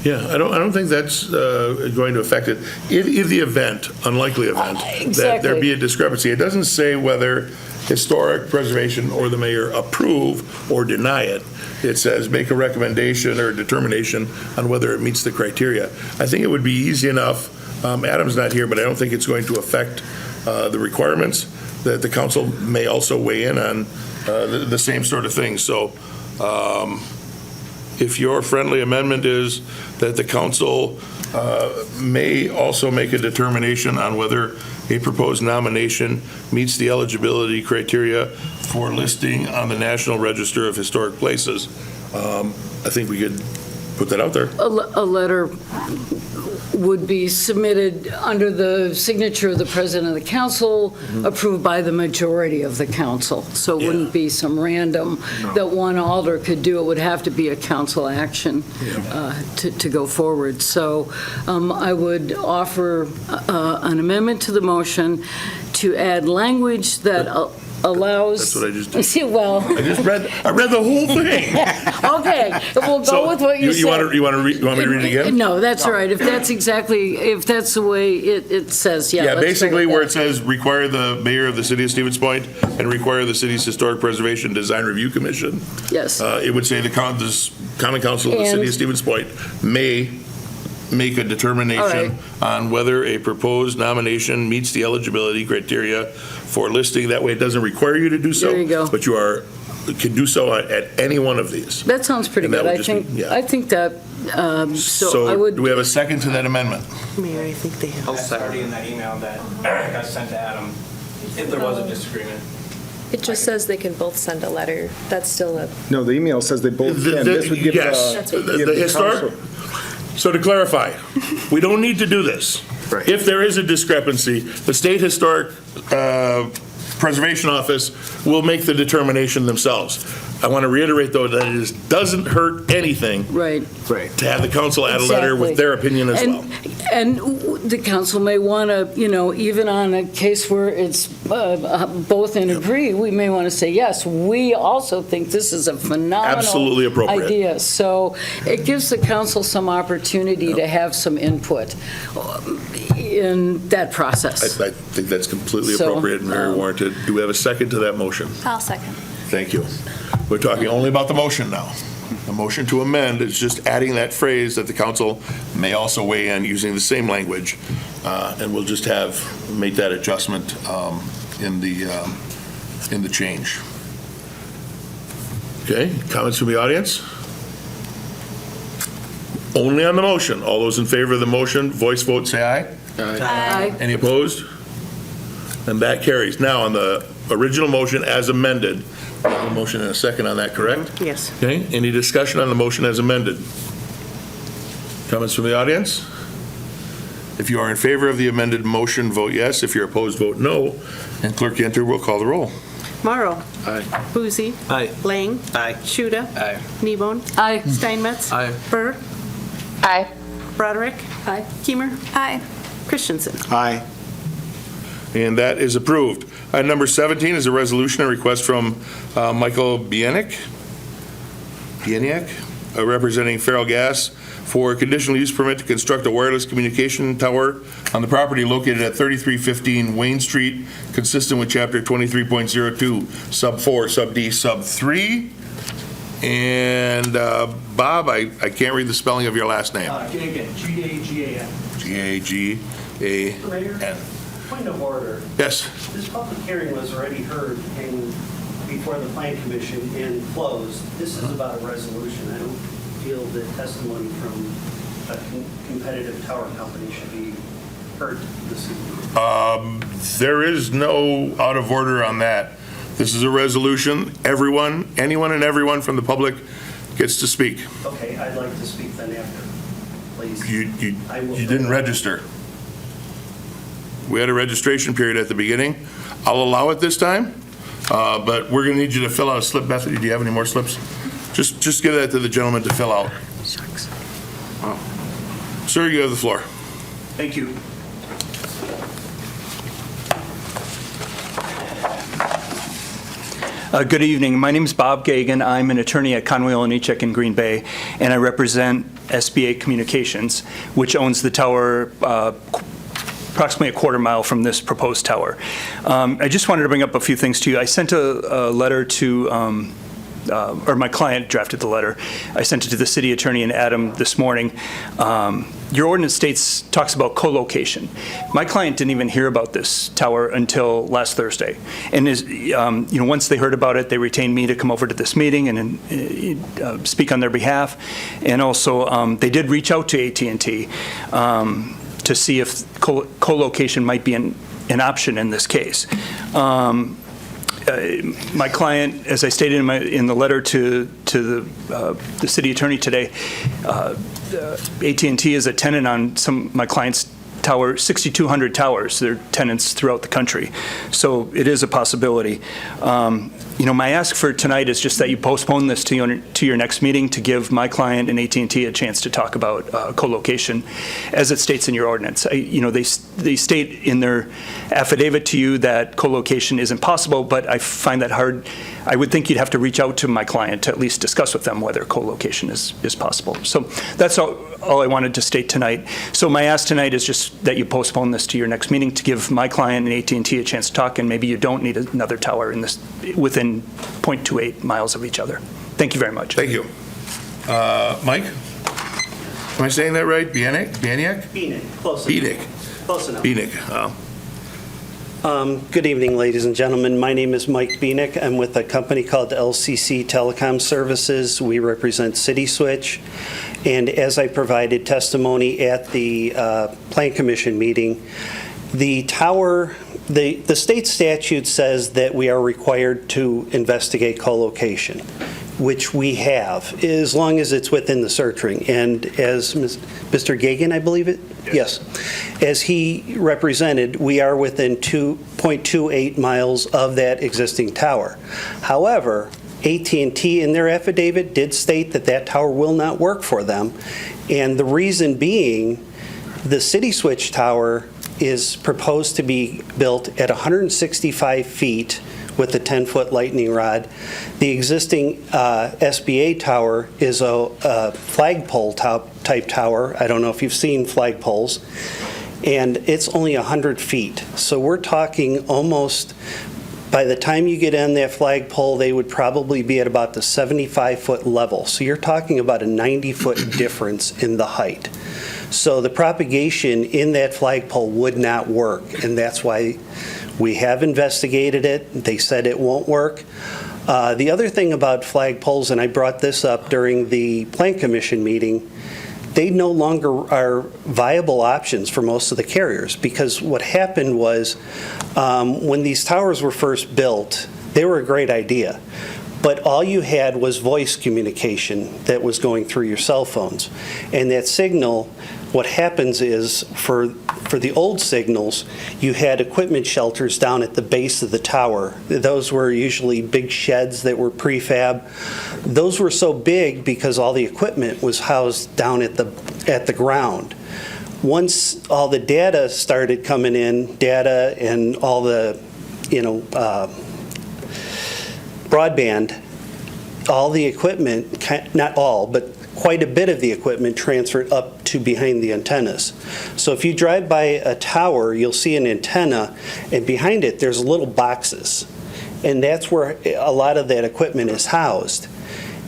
Yeah, I don't think that's going to affect it. If the event, unlikely event, that there be a discrepancy, it doesn't say whether historic preservation or the mayor approve or deny it. It says make a recommendation or determination on whether it meets the criteria. I think it would be easy enough. Adam's not here, but I don't think it's going to affect the requirements. That the council may also weigh in on the same sort of thing. So if your friendly amendment is that the council may also make a determination on whether a proposed nomination meets the eligibility criteria for listing on the National Register of Historic Places, I think we could put that out there. A letter would be submitted under the signature of the president of the council, approved by the majority of the council. So it wouldn't be some random that one alder could do. It would have to be a council action to go forward. So I would offer an amendment to the motion to add language that allows. That's what I just did. See, well. I read the whole thing. Okay, we'll go with what you said. You want me to read it again? No, that's all right. If that's the way it says, yeah. Yeah, let's go basically with where that. it says require the mayor of the city of Stevens Point and require the city's Historic Preservation Design Review Commission. Yes. It would say the common council of the city of Stevens Point may make a determination on whether a proposed nomination meets the eligibility criteria for listing. That way it doesn't require you to do so. There you go. But you can do so at any one of these. That sounds pretty And that good. would just be- I think that, so I would. Do we have a second to that amendment? Mayor, I think they have. That's already in that email that got sent to Adam, if there was a disagreement. It just says they can both send a letter. That's still a. No, the email says they both can. This would give Yes, give the historic. council- So to clarify, we don't need to do this. Right. If there is a discrepancy, the State Historic Preservation Office will make the determination themselves. I want to reiterate, though, that it doesn't hurt anything Right. to have the council add a letter with their opinion as well. And the council may want to, even on a case where it's both in agree, we may want to say, yes, we also think this is a phenomenal Absolutely appropriate. idea. So it gives the council some opportunity to have some input in that process. I think that's completely So, appropriate and very warranted. Do we have a second to that motion? I'll second. Thank you. We're talking only about the motion now. The motion to amend is just adding that phrase that the council may also weigh in using the same language, and we'll just make that adjustment in the change. Okay, comments from the audience? Only on the motion. All those in favor of the motion, voice vote, say aye. Aye. Any opposed? And that carries. Now, on the original motion as amended, we have a motion and a second on that, correct? Yes. Okay, any discussion on the motion as amended? Comments from the audience? If you are in favor of the amended motion, vote yes. If you're opposed, vote no. And Clerk Yenter will call the roll. Morrow. Aye. Boozy. Aye. Lang. Aye. Shuda. Aye. Nebone. Aye. Steinmetz. Aye. Burr. Aye. Broderick. Aye. Keemer. Aye. Christensen. Aye. And that is approved. Item number 17 is a resolution, a request from Michael Bieniek, representing Feral Gas, for a conditional use permit to construct a wireless communication tower on the property located at 3315 Wayne Street, consistent with Chapter 23.02, Sub 4, Sub D, Sub 3. And Bob, I can't read the spelling of your last name. Gagan, G-A-G-A-N. G-A-G-A-N. Point of order. Yes. This public hearing was already heard before the Plan Commission and closed. This is about a resolution. I don't feel that testimony from a competitive tower company should be heard this evening. There is no out of order on that. This is a resolution. Anyone and everyone from the public gets to speak. Okay, I'd like to speak then after, please. You didn't register. We had a registration period at the beginning. I'll allow it this time, but we're going to need you to fill out a slip. Bethany, do you have any more slips? Just give that to the gentleman to fill out. Shucks. Sir, you have the floor. Thank you. Good evening. My name is Bob Gagan. I'm an attorney at Conway Olenichek in Green Bay, and I represent SBA Communications, which owns the tower approximately a quarter mile from this proposed tower. I just wanted to bring up a few things to you. I sent a letter to, or my client drafted the letter. I sent it to the city attorney and Adam this morning. Your ordinance talks about co-location. My client didn't even hear about this tower until last Thursday. And once they heard about it, they retained me to come over to this meeting and speak on their behalf. And also, they did reach out to AT&T to see if co-location might be an option in this case. My client, as I stated in the letter to the city attorney today, AT&T is a tenant on my client's tower, 6,200 towers. They're tenants throughout the country. So it is a possibility. My ask for tonight is just that you postpone this to your next meeting to give my client and AT&T a chance to talk about co-location, as it states in your ordinance. They state in their affidavit to you that co-location isn't possible, but I find that hard. I would think you'd have to reach out to my client to at least discuss with them whether co-location is possible. So that's all I wanted to state tonight. So my ask tonight is just that you postpone this to your next meeting to give my client and AT&T a chance to talk, and maybe you don't need another tower within 0.28 miles of each other. Thank you very much. Thank you. Mike? Am I saying that right? Bieniek? Bieniek, close enough. Bieniek. Close enough. Bieniek. Good evening, ladies and gentlemen. My name is Mike Bieniek. I'm with a company called LCC Telecom Services. We represent City Switch. And as I provided testimony at the Plan Commission meeting, the tower, the state statute says that we are required to investigate co-location, which we have, as long as it's within the search ring. And as Mr. Gagan, I believe it? Yes. As he represented, we are within 2.28 miles of that existing tower. However, AT&T in their affidavit did state that that tower will not work for them. And the reason being, the City Switch tower is proposed to be built at 165 feet with a 10-foot lightning rod. The existing SBA tower is a flagpole type tower. I don't know if you've seen flagpoles. And it's only 100 feet. So we're talking almost, by the time you get on that flagpole, they would probably be at about the 75-foot level. So you're talking about a 90-foot difference in the height. So the propagation in that flagpole would not work, and that's why we have investigated it. They said it won't work. The other thing about flagpoles, and I brought this up during the Plan Commission meeting, they no longer are viable options for most of the carriers, because what happened was when these towers were first built, they were a great idea. But all you had was voice communication that was going through your cell phones. And that signal, what happens is, for the old signals, you had equipment shelters down at the base of the tower. Those were usually big sheds that were prefab. Those were so big because all the equipment was housed down at the ground. Once all the data started coming in, data and all the, broadband, all the equipment, not all, but quite a bit of the equipment transferred up to behind the antennas. So if you drive by a tower, you'll see an antenna, and behind it there's little boxes. And that's where a lot of that equipment is housed.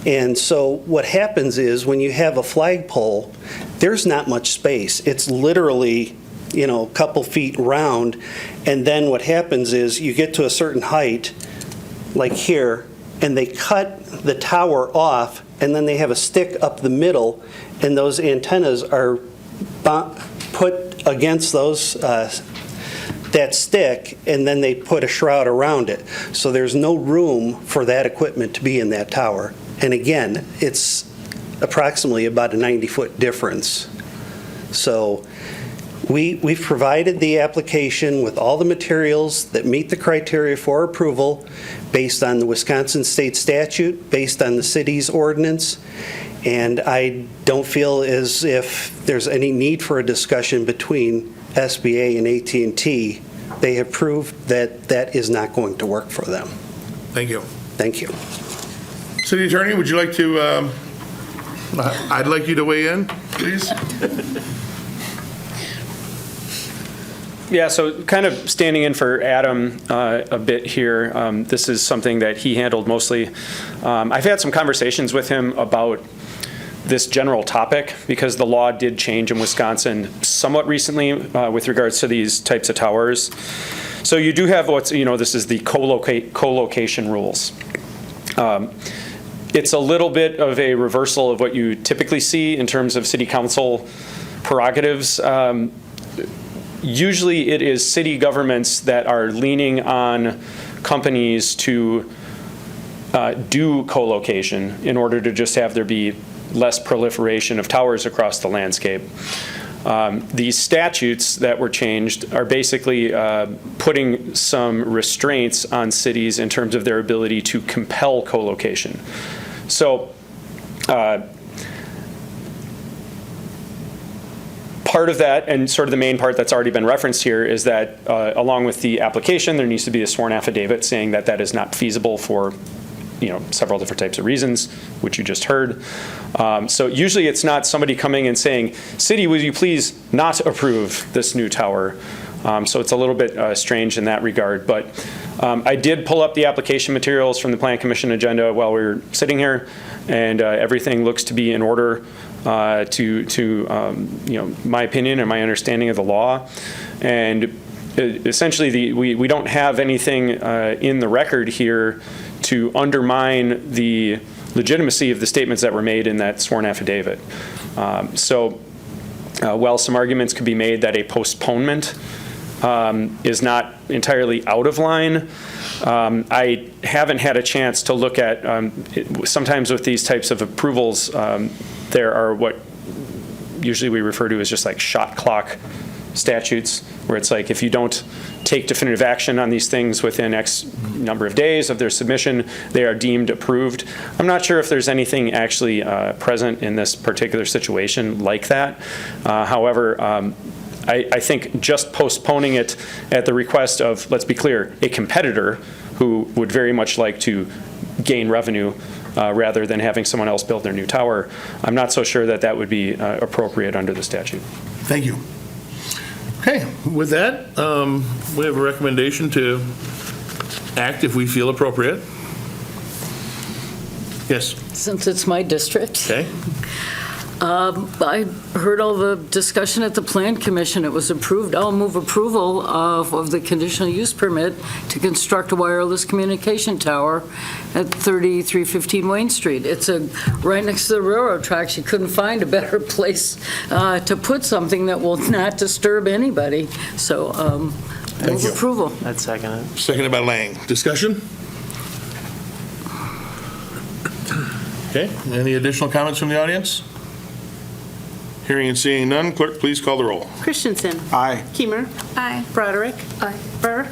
And so what happens is, when you have a flagpole, there's not much space. It's literally, a couple feet round. And then what happens is, you get to a certain height, like here, and they cut the tower off, and then they have a stick up the middle, and those antennas are put against those that stick, and then they put a shroud around it. So there's no room for that equipment to be in that tower. And again, it's approximately about a 90-foot difference. So we've provided the application with all the materials that meet the criteria for approval based on the Wisconsin State Statute, based on the city's ordinance, and I don't feel as if there's any need for a discussion between SBA and AT&T. They have proved that that is not going to work for them. Thank you. Thank you. City Attorney, would you like to, I'd like you to weigh in, please. Yeah, so kind of standing in for Adam a bit here. This is something that he handled mostly. I've had some conversations with him about this general topic, because the law did change in Wisconsin somewhat recently with regards to these types of towers. So you do have this is the co-location rules. It's a little bit of a reversal of what you typically see in terms of city council prerogatives. Usually it is city governments that are leaning on companies to do co-location in order to just have there be less proliferation of towers across the landscape. These statutes that were changed are basically putting some restraints on cities in terms of their ability to compel co-location. So part of that, and sort of the main part that's already been referenced here, is that along with the application, there needs to be a sworn affidavit saying that that is not feasible for several different types of reasons, which you just heard. So usually it's not somebody coming and saying, city, would you please not approve this new tower? So it's a little bit strange in that regard. But I did pull up the application materials from the Plan Commission agenda while we were sitting here, and everything looks to be in order to my opinion and my understanding of the law. And essentially we don't have anything in the record here to undermine the legitimacy of the statements that were made in that sworn affidavit. So while some arguments could be made that a postponement is not entirely out of line, I haven't had a chance to look at, sometimes with these types of approvals, there are what usually we refer to as just like shot clock statutes, where it's like, if you don't take definitive action on these things within X number of days of their submission, they are deemed approved. I'm not sure if there's anything actually present in this particular situation like that. However, I think just postponing it at the request of, let's be clear, a competitor who would very much like to gain revenue rather than having someone else build their new tower, I'm not so sure that that would be appropriate under the statute. Thank you. Okay, with that, we have a recommendation to act if we feel appropriate. Yes. Since it's my district. Okay. I heard all the discussion at the Plan Commission. It was approved. I'll move approval of the conditional use permit to construct a wireless communication tower at 3315 Wayne Street. It's right next to the railroad tracks. You couldn't find a better place to put something that will not disturb anybody. So move approval. I'd second it. Seconded by Lang. Discussion? Okay, any additional comments from the audience? Hearing and seeing none, clerk, please call the roll. Christensen. Aye. Kimmer. Aye. Broderick. Aye. Burr.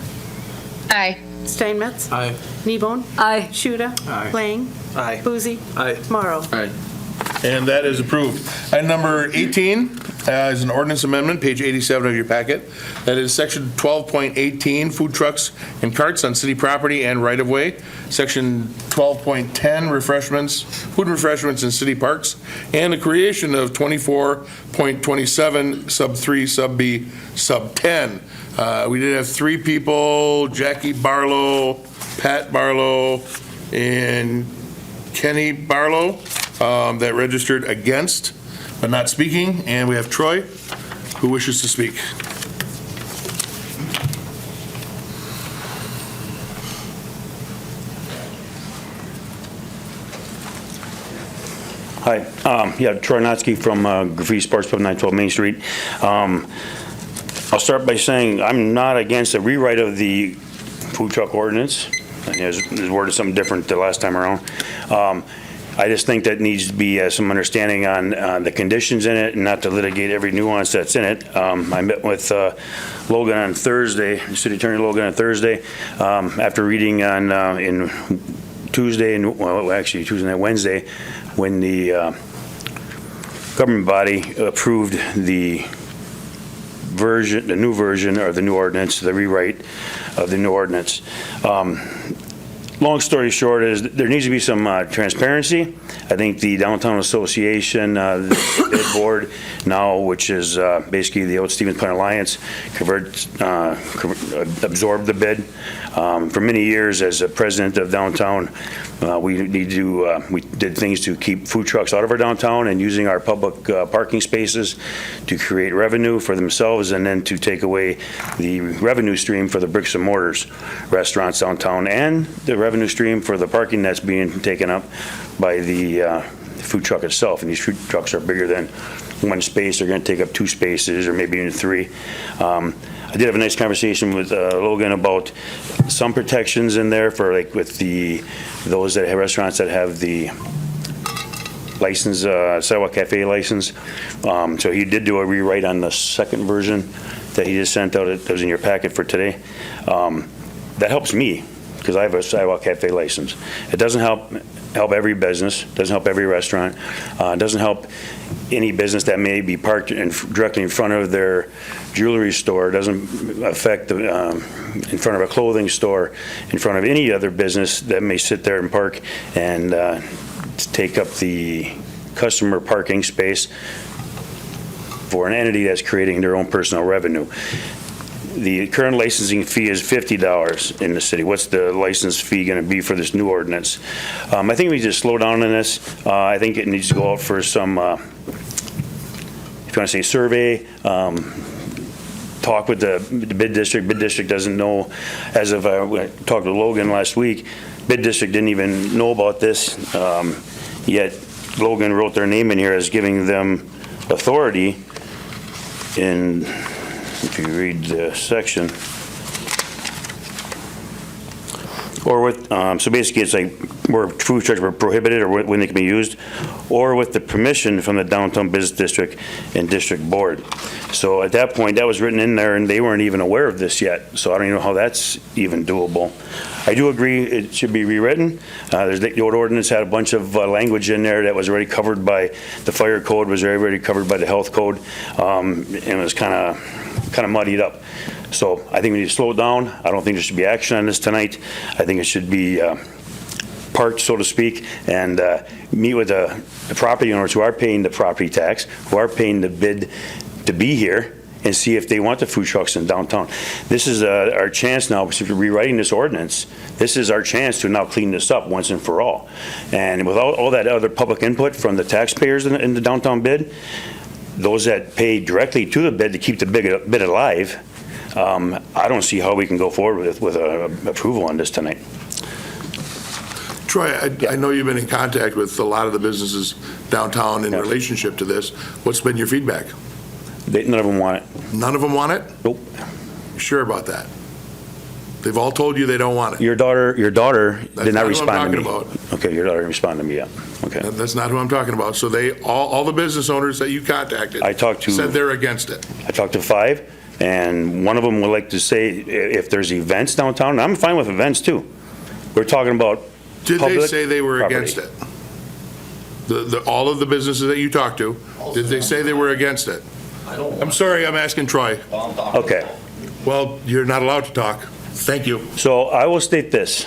Aye. Steinmetz. Aye. Kneebone. Aye. Shuda. Aye. Lang. Aye. Boozy. Aye. Morrow. Aye. And that is approved. Item number 18 is an ordinance amendment, page 87 of your packet. That is section 12.18, food trucks and carts on city property and right-of-way. Section 12.10, refreshments, food and refreshments in city parks. And the creation of 24.27, sub 3, sub B, sub 10. We did have 3 people, Jackie Barlow, Pat Barlow, and Kenny Barlow, that registered against, but not speaking. And we have Troy, who wishes to speak. Hi, Troy Notsky from Graffiti Sports Pub, 912 Main Street. I'll start by saying I'm not against a rewrite of the food truck ordinance. His worded something different the last time around. I just think that needs to be some understanding on the conditions in it and not to litigate every nuance that's in it. I met with Logan on Thursday, City Attorney Logan on Thursday, after reading on in Tuesday, and well, actually Tuesday night, Wednesday, when the government body approved the new version or the new ordinance, the rewrite of the new ordinance. Long story short is there needs to be some transparency. I think the Downtown Association, the bid board now, which is basically the old Stevens Point Alliance, absorbed the bid. For many years as a president of downtown, we did things to keep food trucks out of our downtown and using our public parking spaces to create revenue for themselves and then to take away the revenue stream for the bricks and mortars restaurants downtown and the revenue stream for the parking that's being taken up by the food truck itself. And these food trucks are bigger than one space. They're going to take up 2 spaces or maybe even 3. I did have a nice conversation with Logan about some protections in there for like with those that have restaurants that have the license, sidewalk cafe license. So he did do a rewrite on the second version that he just sent out. That was in your packet for today. That helps me because I have a sidewalk cafe license. It doesn't help every business, doesn't help every restaurant, doesn't help any business that may be parked directly in front of their jewelry store, doesn't affect in front of a clothing store, in front of any other business that may sit there and park and take up the customer parking space for an entity that's creating their own personal revenue. The current licensing fee is $50 in the city. What's the license fee going to be for this new ordinance? I think we need to slow down on this. I think it needs to go out for some, if you want to say survey, talk with the bid district. Bid district doesn't know, as of I talked to Logan last week, bid district didn't even know about this, yet Logan wrote their name in here as giving them authority in, if you read the section, or with, so basically it's like where food trucks were prohibited or when they can be used, or with the permission from the Downtown Business District and District Board. So at that point, that was written in there and they weren't even aware of this yet. So I don't even know how that's even doable. I do agree it should be rewritten. The old ordinance had a bunch of language in there that was already covered by the fire code, was already covered by the health code, and it was kind of muddied up. So I think we need to slow it down. I don't think there should be action on this tonight. I think it should be parked, so to speak, and meet with the property owners who are paying the property tax, who are paying the bid to be here, and see if they want the food trucks in downtown. This is our chance now, because if you're rewriting this ordinance, this is our chance to now clean this up once and for all. And without all that other public input from the taxpayers in the downtown bid, those that pay directly to the bid to keep the bid alive, I don't see how we can go forward with approval on this tonight. Troy, I know you've been in contact with a lot of the businesses downtown in relationship to this. What's been your feedback? None of them want it. None of them want it? Nope. You sure about that? They've all told you they don't want it. Your daughter did not respond to me. That's not who I'm talking about. Okay, your daughter didn't respond to me yet. Okay. That's not who I'm talking about. So they, all the business owners that you contacted said they're against it. I talked to 5, and one of them would like to say if there's events downtown, and I'm fine with events too. We're talking about Did they say they were property. against it? All of the businesses that you talked to, did they say they were against it? I'm sorry, I'm asking Troy. Okay. Well, you're not allowed to talk. Thank you. So I will state this.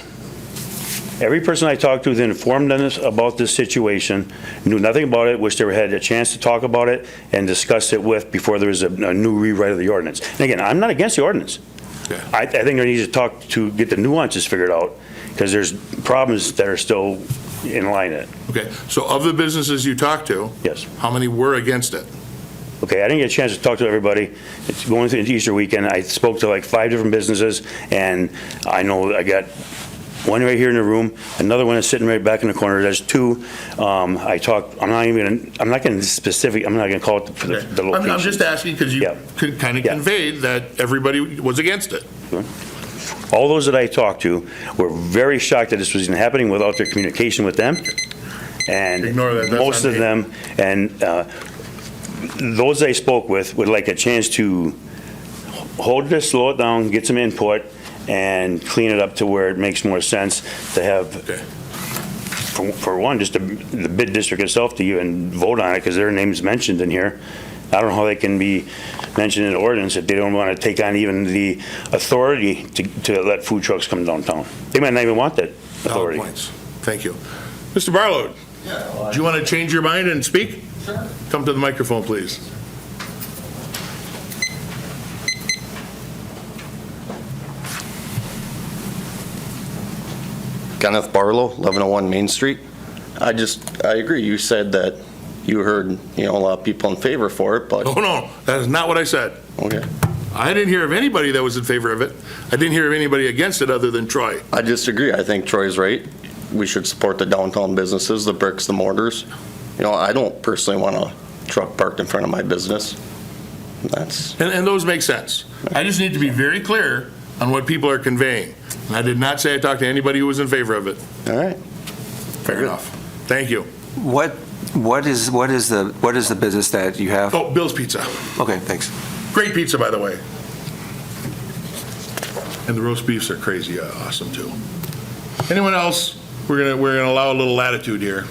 Every person I talked to that informed us about this situation knew nothing about it, wish they had a chance to talk about it and discuss it with before there was a new rewrite of the ordinance. And again, I'm not against the ordinance. Okay. I think there needs to talk to get the nuances figured out, because there's problems that are still in line in it. Okay, so of the businesses you talked to, yes, how many were against it? Okay, I didn't get a chance to talk to everybody. It's going through Easter weekend. I spoke to like 5 different businesses, and I know I got one right here in the room, another one is sitting right back in the corner. There's 2. I talked. I'm not going to specific. I'm not going to call it the location. I'm just asking because you could kind of conveyed that everybody was against it. All those that I talked to were very shocked that this was even happening without their communication with them, and ignore that. Most of them and. Those I spoke with would like a chance to hold this, slow it down, get some input, and clean it up to where it makes more sense to have, for one, just the bid district itself to even vote on it, because their name's mentioned in here. I don't know how they can be mentioned in the ordinance if they don't want to take on even the authority to let food trucks come downtown. They might not even want that authority. Points. Thank you. Mr. Barlow, do you want to change your mind and speak? Sure. Come to the microphone, please. Kenneth Barlow, 1101 Main Street. I agree. You said that you heard, a lot of people in favor for it, but... Oh, no, that is not what I said. Okay. I didn't hear of anybody that was in favor of it. I didn't hear of anybody against it other than Troy. I disagree. I think Troy's right. We should support the downtown businesses, the bricks, the mortars. I don't personally want a truck parked in front of my business. And those make sense. I just need to be very clear on what people are conveying. And I did not say I talked to anybody who was in favor of it. All right. Fair enough. Thank you. What is the business that you have? Oh, Bill's Pizza. Okay, thanks. Great pizza, by the way. And the roast beefs are crazy awesome too. Anyone else? We're gonna allow a little latitude here.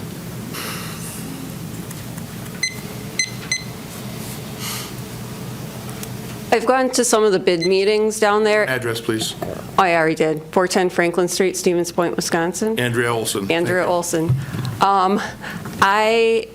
I've gone to some of the bid meetings down there. Address, please. I already did. 410 Franklin Street, Stevens Point, Wisconsin. Andrea Olson. Andrea Olson. I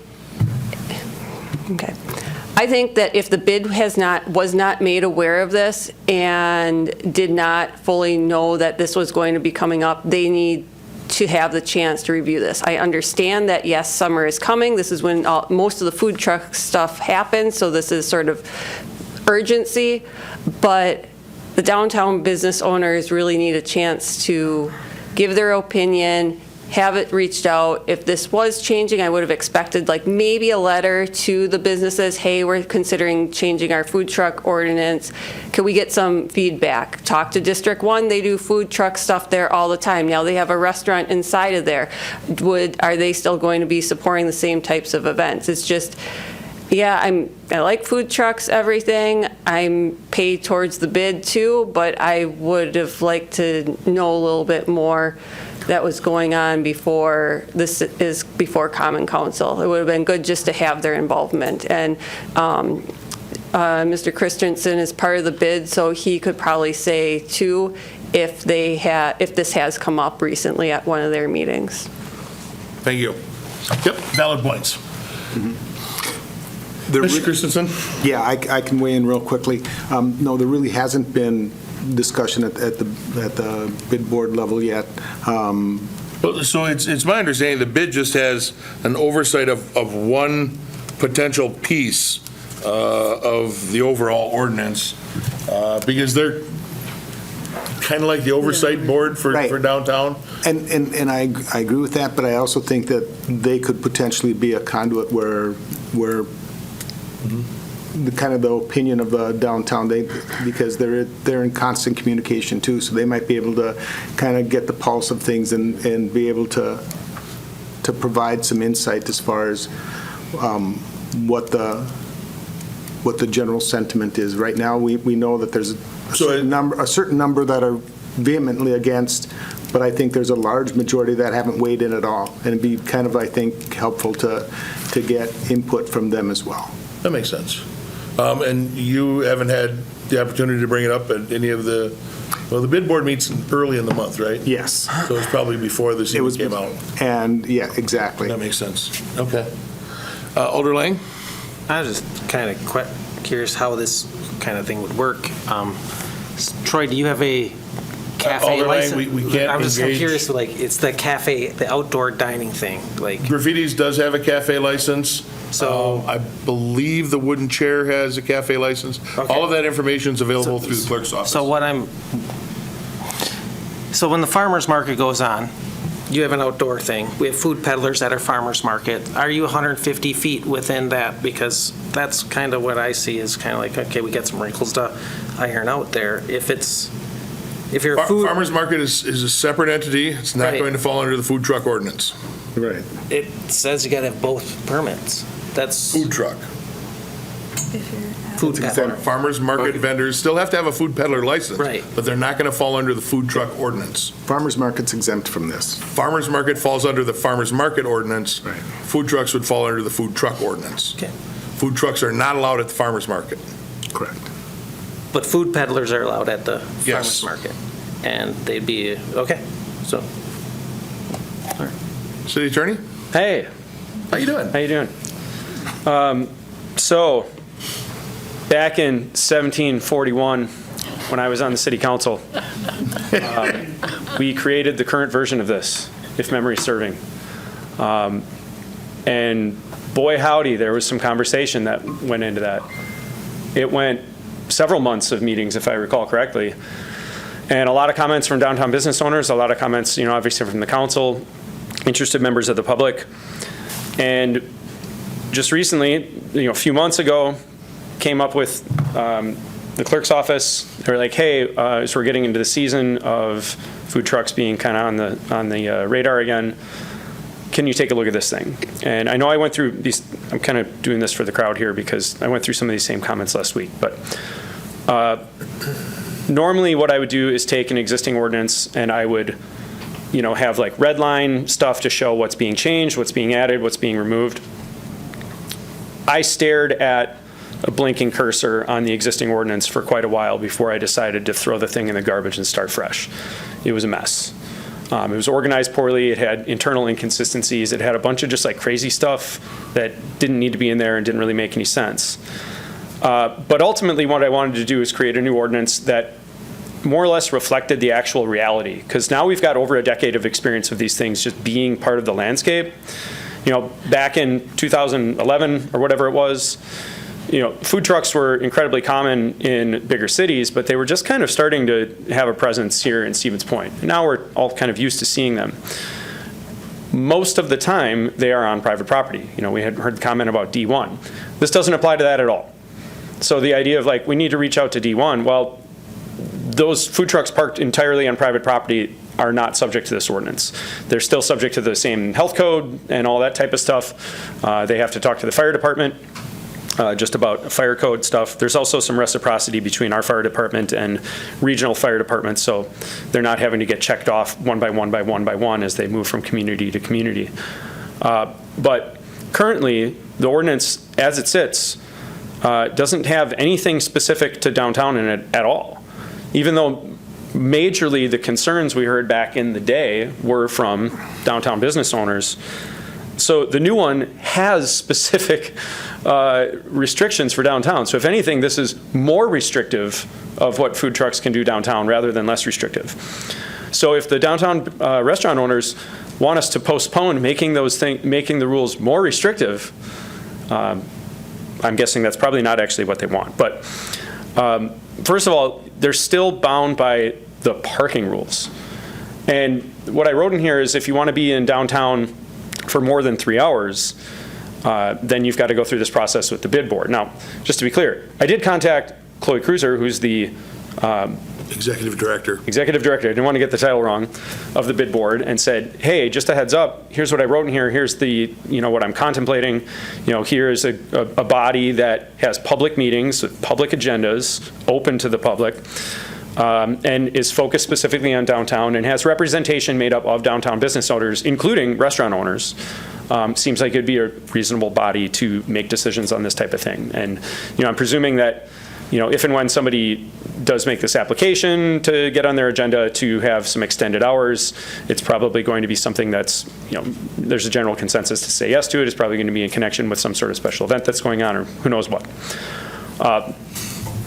think that if the bid was not made aware of this and did not fully know that this was going to be coming up, they need to have the chance to review this. I understand that, yes, summer is coming. This is when most of the food truck stuff happens, so this is sort of urgency, but the downtown business owners really need a chance to give their opinion have it reached out. If this was changing, I would have expected like maybe a letter to the businesses, hey, we're considering changing our food truck ordinance. Can we get some feedback? Talk to District 1, they do food truck stuff there all the time. Now they have a restaurant inside of there. Are they still going to be supporting the same types of events? It's just, yeah, I like food trucks, everything. I'm paid towards the bid too, but I would have liked to know a little bit more that was going on before Common Council. It would have been good just to have their involvement. And Mr. Christensen is part of the bid, so he could probably say too if this has come up recently at one of their meetings. Thank you. Yep, valid points. Mr. Christensen? Yeah, I can weigh in real quickly. No, there really hasn't been discussion at the bid board level yet. So it's my understanding the bid just has an oversight of one potential piece of the overall ordinance, because they're kind of like the oversight board for downtown. And I agree with that, but I also think that they could potentially be a conduit where the kind of the opinion of the downtown, because they're in constant communication too, so they might be able to kind of get the pulse of things and be able to provide some insight as far as what the general sentiment is. Right now, we know that there's a certain number that are vehemently against, but I think there's a large majority that haven't weighed in at all, and it'd be kind of, I think, helpful to get input from them as well. That makes sense. And you haven't had the opportunity to bring it up at any of the bid board meets early in the month, right? Yes. So it's probably before this even came out. And, yeah, exactly. That makes sense. Okay. Alder Lang? I was just kind of curious how this kind of thing would work. Troy, do you have a cafe license? We can't I'm just kind of engage. curious, like, it's the cafe, the outdoor dining thing, like. Graffiti's does have a cafe license. So I believe the Wooden Chair has a cafe license. Okay. All of that information is available through the clerk's office. So when the farmer's market goes on, you have an outdoor thing. We have food peddlers at our farmer's market. Are you 150 feet within that? Because that's kind of what I see is kind of like, okay, we got some wrinkles to iron out there. If you're a food. Farmer's market is a separate entity. It's not going to fall under the food truck ordinance. Right. It says you got to have both permits. That's food truck. Food peddler. Farmers market vendors still have to have a food peddler license. Right. But they're not going to fall under the food truck ordinance. Farmers market's exempt from this. Farmers market falls under the farmers market ordinance. Right. Food trucks would fall under the food truck ordinance. Okay. Food trucks are not allowed at the farmers market. Correct. But food peddlers are allowed at the Yes. farmer's market. And they'd be, okay, so. City Attorney? Hey. How you doing? How you doing? So, back in 1741, when I was on the city council, we created the current version of this, if memory's serving. And boy howdy, there was some conversation that went into that. It went several months of meetings, if I recall correctly. And a lot of comments from downtown business owners, a lot of comments, obviously from the council, interested members of the public. And just recently, a few months ago, came up with the clerk's office. They were like, hey, as we're getting into the season of food trucks being kind of on the radar again, can you take a look at this thing? And I know I went through these, I'm kind of doing this for the crowd here because I went through some of these same comments last week. But normally what I would do is take an existing ordinance and I would have like red line stuff to show what's being changed, what's being added, what's being removed. I stared at a blinking cursor on the existing ordinance for quite a while before I decided to throw the thing in the garbage and start fresh. It was a mess. It was organized poorly. It had internal inconsistencies. It had a bunch of just like crazy stuff that didn't need to be in there and didn't really make any sense. But ultimately what I wanted to do is create a new ordinance that more or less reflected the actual reality, because now we've got over a decade of experience of these things just being part of the landscape. Back in 2011 or whatever it was, food trucks were incredibly common in bigger cities, but they were just kind of starting to have a presence here in Stevens Point. And now we're all kind of used to seeing them. most of the time, they are on private property. We had heard the comment about D1. This doesn't apply to that at all. So the idea of like, we need to reach out to D1, well, those food trucks parked entirely on private property are not subject to this ordinance. They're still subject to the same health code and all that type of stuff. They have to talk to the fire department just about fire code stuff. There's also some reciprocity between our fire department and regional fire departments, so they're not having to get checked off one by one by one by one as they move from community to community. But currently, the ordinance as it sits doesn't have anything specific to downtown in it at all, even though majorly the concerns we heard back in the day were from downtown business owners. So the new one has specific restrictions for downtown. So if anything, this is more restrictive of what food trucks can do downtown rather than less restrictive. So if the downtown restaurant owners want us to postpone making the rules more restrictive, I'm guessing that's probably not actually what they want. But first of all, they're still bound by the parking rules. And what I wrote in here is if you want to be in downtown for more than 3 hours, then you've got to go through this process with the bid board. Now, just to be clear, I did contact Chloe Cruiser, who's the Executive Director. Executive Director. I didn't want to get the title wrong of the bid board, and said, hey, just a heads up, here's what I wrote in here, here's the, what I'm contemplating. Here's a body that has public meetings, public agendas, open to the public, and is focused specifically on downtown and has representation made up of downtown business owners, including restaurant owners. Seems like it'd be a reasonable body to make decisions on this type of thing. And, I'm presuming that, if and when somebody does make this application to get on their agenda to have some extended hours, it's probably going to be something that's, there's a general consensus to say yes to it. It's probably going to be in connection with some sort of special event that's going on or who knows what.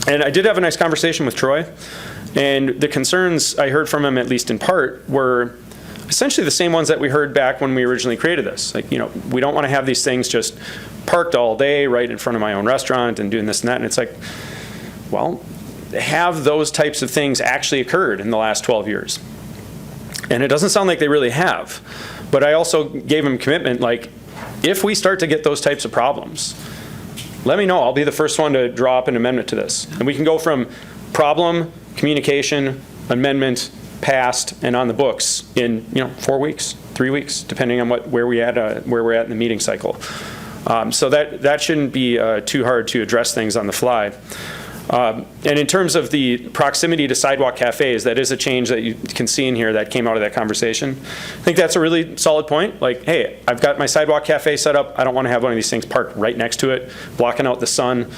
And I did have a nice conversation with Troy, and the concerns I heard from him, at least in part, were essentially the same ones that we heard back when we originally created this. Like, we don't want to have these things just parked all day right in front of my own restaurant and doing this and that. And it's like, well, have those types of things actually occurred in the last 12 years? And it doesn't sound like they really have. But I also gave him commitment, like, if we start to get those types of problems, let me know. I'll be the first one to draw up an amendment to this. And we can go from problem, communication, amendment, passed, and on the books in 4 weeks, 3 weeks, depending on where we're at in the meeting cycle. So that shouldn't be too hard to address things on the fly. And in terms of the proximity to sidewalk cafes, that is a change that you can see in here that came out of that conversation. I think that's a really solid point. Like, hey, I've got my sidewalk cafe set up. I don't want to have one of these things parked right next to it, blocking out the sun.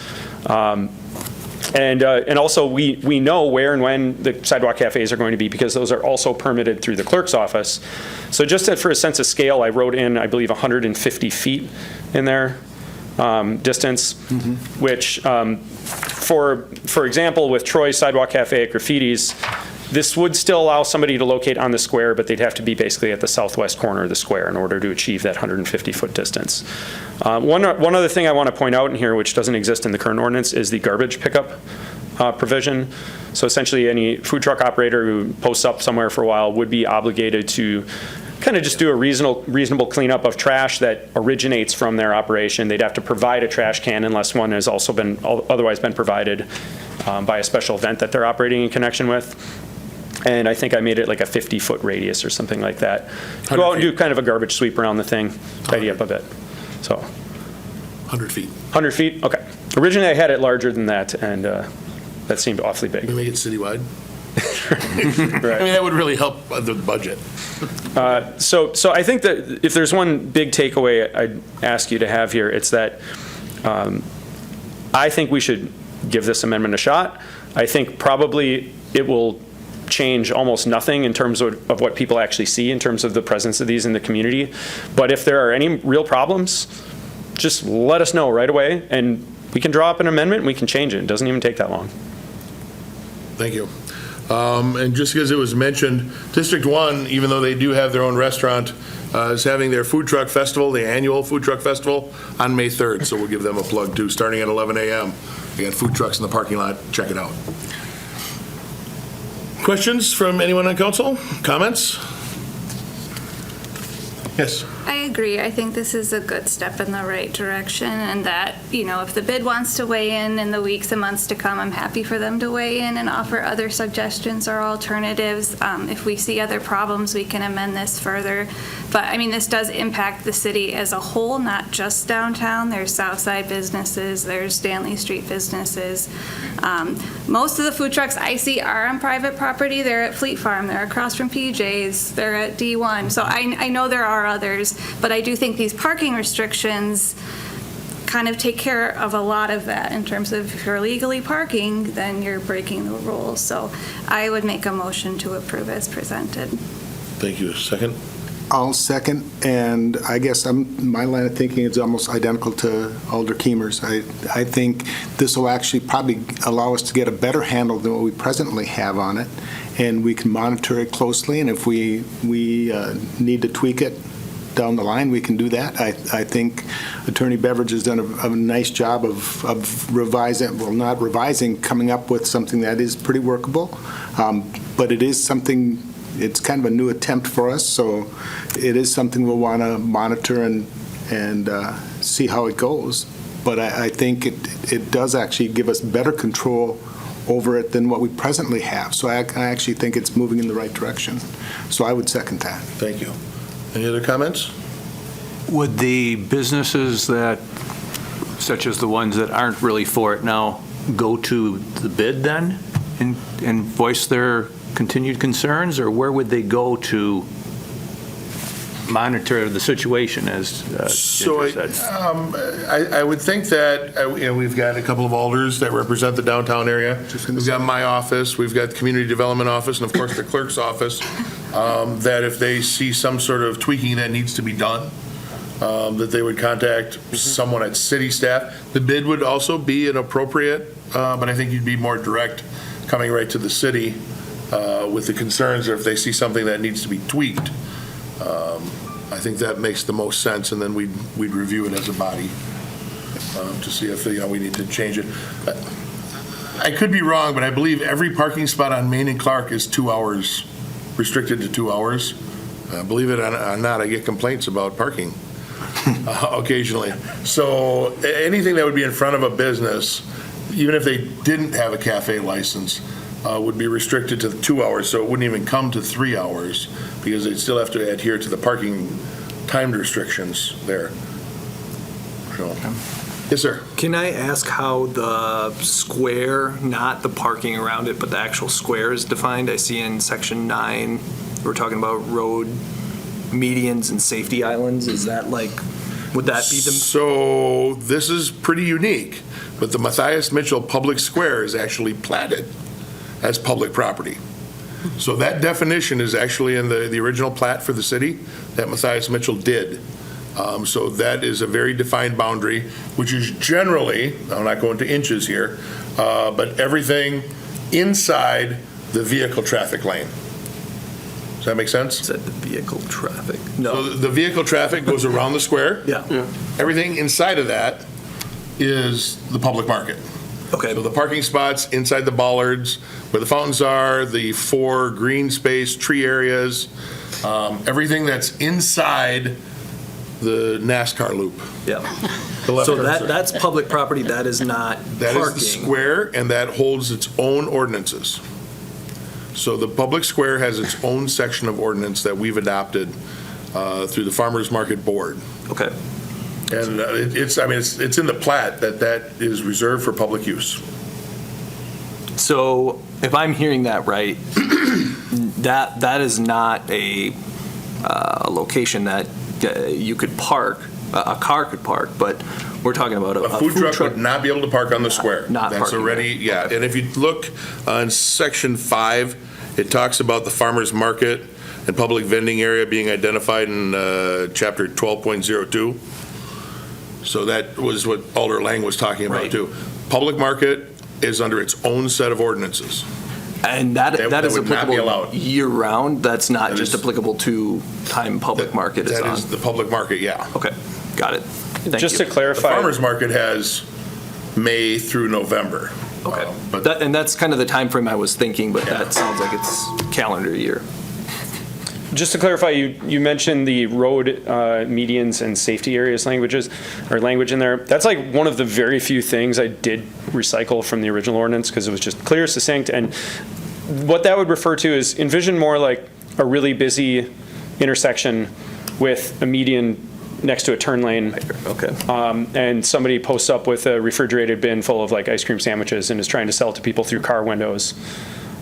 And also we know where and when the sidewalk cafes are going to be, because those are also permitted through the clerk's office. So just for a sense of scale, I wrote in, I believe, 150 feet in there. Distance, which, for example, with Troy's Sidewalk Cafe at Graffitis, this would still allow somebody to locate on the square, but they'd have to be basically at the southwest corner of the square in order to achieve that 150-foot distance. One other thing I want to point out in here, which doesn't exist in the current ordinance, is the garbage pickup provision. So essentially, any food truck operator who posts up somewhere for a while would be obligated to kind of just do a reasonable cleanup of trash that originates from their operation. They'd have to provide a trash can unless one has also otherwise been provided by a special event that they're operating in connection with. And I think I made it like a 50-foot radius or something like that. Go out and do kind of a garbage sweep around the thing, tidy up a bit. So 100 feet. 100 feet? Okay. Originally I had it larger than that, and that seemed awfully big. Can we make it citywide? Right. I mean, that would really help the budget. So I think that if there's one big takeaway I'd ask you to have here, it's that I think we should give this amendment a shot. I think probably it will change almost nothing in terms of what people actually see in terms of the presence of these in the community. But if there are any real problems, just let us know right away, and we can draw up an amendment and we can change it. It doesn't even take that long. Thank you. And just because it was mentioned, District 1, even though they do have their own restaurant, is having their food truck festival, the annual food truck festival, on May 3rd. So we'll give them a plug too, starting at 11 a.m. We got food trucks in the parking lot. Check it out. Questions from anyone on council? Comments? Yes. I agree. I think this is a good step in the right direction, and that, if the bid wants to weigh in the weeks and months to come, I'm happy for them to weigh in and offer other suggestions or alternatives. If we see other problems, we can amend this further. But, this does impact the city as a whole, not just downtown. There's Southside businesses, there's Stanley Street businesses. Most of the food trucks I see are on private property. They're at Fleet Farm, they're across from PJ's, they're at D1. So I know there are others, but I do think these parking restrictions kind of take care of a lot of that in terms of if you're illegally parking, then you're breaking the rules. So I would make a motion to approve as presented. Thank you. Second? I'll second, and I guess my line of thinking is almost identical to Alder Keemer's. I think this will actually probably allow us to get a better handle than what we presently have on it, and we can monitor it closely, and if we need to tweak it down the line, we can do that. I think Attorney Beveridge has done a nice job of revising, well, not revising, coming up with something that is pretty workable, but it is something. It's kind of a new attempt for us, so it is something we'll want to monitor and see how it goes. But I think it does actually give us better control over it than what we presently have. So I actually think it's moving in the right direction. So I would second that. Thank you. Any other comments? Would the businesses such as the ones that aren't really for it now, go to the bid then and voice their continued concerns, or where would they go to monitor the situation, as Ginger said? I would think that we've got a couple of alders that represent the downtown area. We've got my office, we've got the community development office, and of course the clerk's office, that if they see some sort of tweaking that needs to be done, that they would contact someone at city staff. The bid would also be an appropriate, but I think you'd be more direct coming right to the city with the concerns, or if they see something that needs to be tweaked. I think that makes the most sense, and then we'd review it as a body to see if we need to change it. I could be wrong, but I believe every parking spot on Main and Clark is 2 hours, restricted to 2 hours. Believe it or not, I get complaints about parking occasionally. So anything that would be in front of a business, even if they didn't have a cafe license, would be restricted to 2 hours, so it wouldn't even come to 3 hours, because they'd still have to adhere to the parking timed restrictions there. So, yes, sir. Can I ask how the square, not the parking around it, but the actual square is defined? I see in section 9, we're talking about road medians and safety islands. Is that would that be the? So this is pretty unique, but the Matthias Mitchell Public Square is actually platted as public property. So that definition is actually in the original plat for the city that Matthias Mitchell did. So that is a very defined boundary, which is generally, I'm not going to inches here, but everything inside the vehicle traffic lane. Does that make sense? Is that the vehicle traffic? No. So the vehicle traffic goes around the square. Yeah. Everything inside of that is the public market. Okay. So the parking spots inside the bollards, where the fountains are, the 4 green space tree areas, everything that's inside the NASCAR loop. Yeah. So that's public property, that is not parking. That is the square, and that holds its own ordinances. So the public square has its own section of ordinance that we've adopted through the Farmers Market Board. Okay. And it's in the plat that is reserved for public use. So if I'm hearing that right, that is not a location that you could park, a car could park, but we're talking about a food truck would not be able to park on the square. That's parking already, yeah. And if you look on section 5, it talks about the farmer's market and public vending area being identified in chapter 12.02. So that was what Alder Lang was talking about too. Public market is under its own set of ordinances. And that is would not be applicable allowed. year-round? That's not just applicable to time public market is on? That is the public market, yeah. Okay, got it. Thank Just you. to clarify. The farmer's market has May through November. Okay, and that's kind of the time frame I was thinking, but that sounds like it's calendar year. Just to clarify, you mentioned the road medians and safety areas language in there. That's like one of the very few things I did recycle from the original ordinance because it was just clear, succinct, and what that would refer to is envision more like a really busy intersection with a median next to a turn lane. Okay. And somebody posts up with a refrigerated bin full of like ice cream sandwiches and is trying to sell it to people through car windows.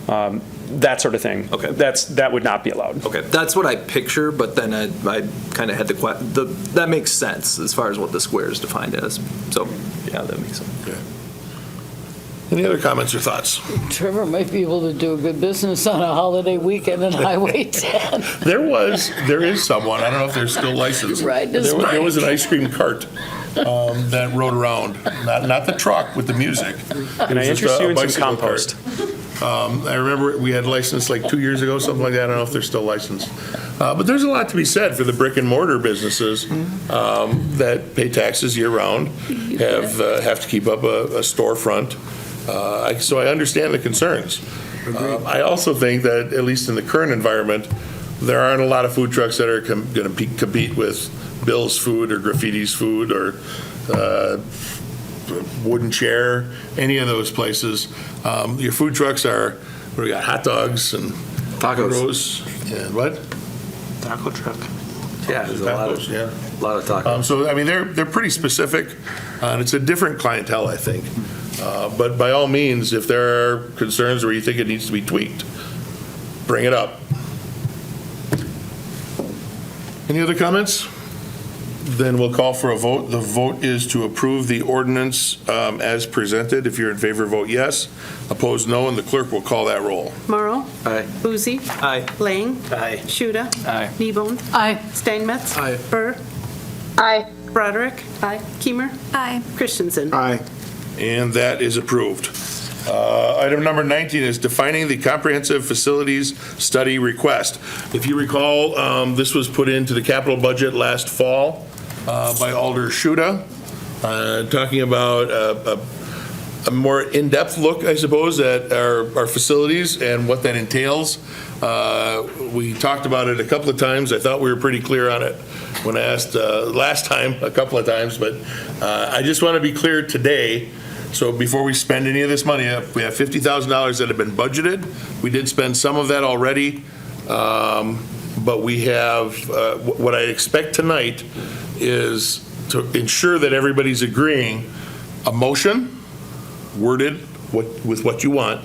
That sort of thing. Okay. That would not be allowed. Okay, that's what I picture, but then I kind of had that makes sense as far as what the square is defined as. So, yeah, that makes sense. Okay. Any other comments or thoughts? Trevor might be able to do a good business on a holiday weekend in Highway 10. There is someone, I don't know if they're still licensed. Right, this There was an ice cream cart that rode around, not the truck with the music. Can I interest you in some compost? I remember we had licensed like 2 years ago, something like that. I don't know if they're still licensed. But there's a lot to be said for the brick and mortar businesses that pay taxes year round, have to keep up a storefront. So I understand the concerns. I also think that, at least in the current environment, there aren't a lot of food trucks that are going to compete with Bill's Food or Graffiti's Food or Wooden Chair, any of those places. Your food trucks are, we got hot dogs and tacos and what? Taco truck. Yeah, there's a lot of tacos. So I mean, they're pretty specific, and it's a different clientele, I think. But by all means, if there are concerns where you think it needs to be tweaked, bring it up. Any other comments? Then we'll call for a vote. The vote is to approve the ordinance as presented. If you're in favor, vote yes. Opposed, no, and the clerk will call that roll. Morrow. Aye. Boozy. Aye. Lang. Aye. Shuda. Aye. Kneebone. Aye. Steinmetz. Aye. Burr. Aye. Broderick. Aye. Keemer. Aye. Christensen. Aye. And that is approved. Item number 19 is defining the comprehensive facilities study request. If you recall, this was put into the capital budget last fall by Alder Shuda, talking about a more in-depth look, I suppose, at our facilities and what that entails. We talked about it a couple of times. I thought we were pretty clear on it when I asked last time a couple of times, but I just want to be clear today. So before we spend any of this money, we have $50,000 that have been budgeted. We did spend some of that already, but we have, what I expect tonight is to ensure that everybody's agreeing a motion worded with what you want,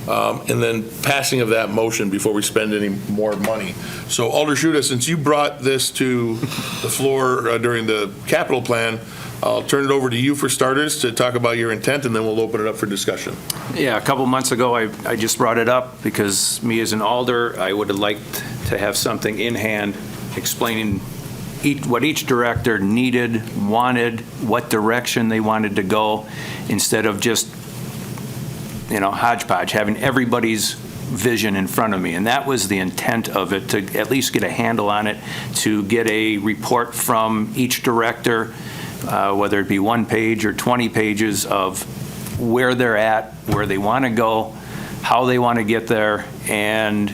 and then passing of that motion before we spend any more money. So Alder Shuda, since you brought this to the floor during the capital plan, I'll turn it over to you for starters to talk about your intent, and then we'll open it up for discussion. Yeah, a couple months ago, I just brought it up because me as an alder, I would have liked to have something in hand explaining what each director needed, wanted, what direction they wanted to go, instead of just, hodgepodge, having everybody's vision in front of me. And that was the intent of it, to at least get a handle on it, to get a report from each director, whether it be 1 page or 20 pages of where they're at, where they want to go, how they want to get there, and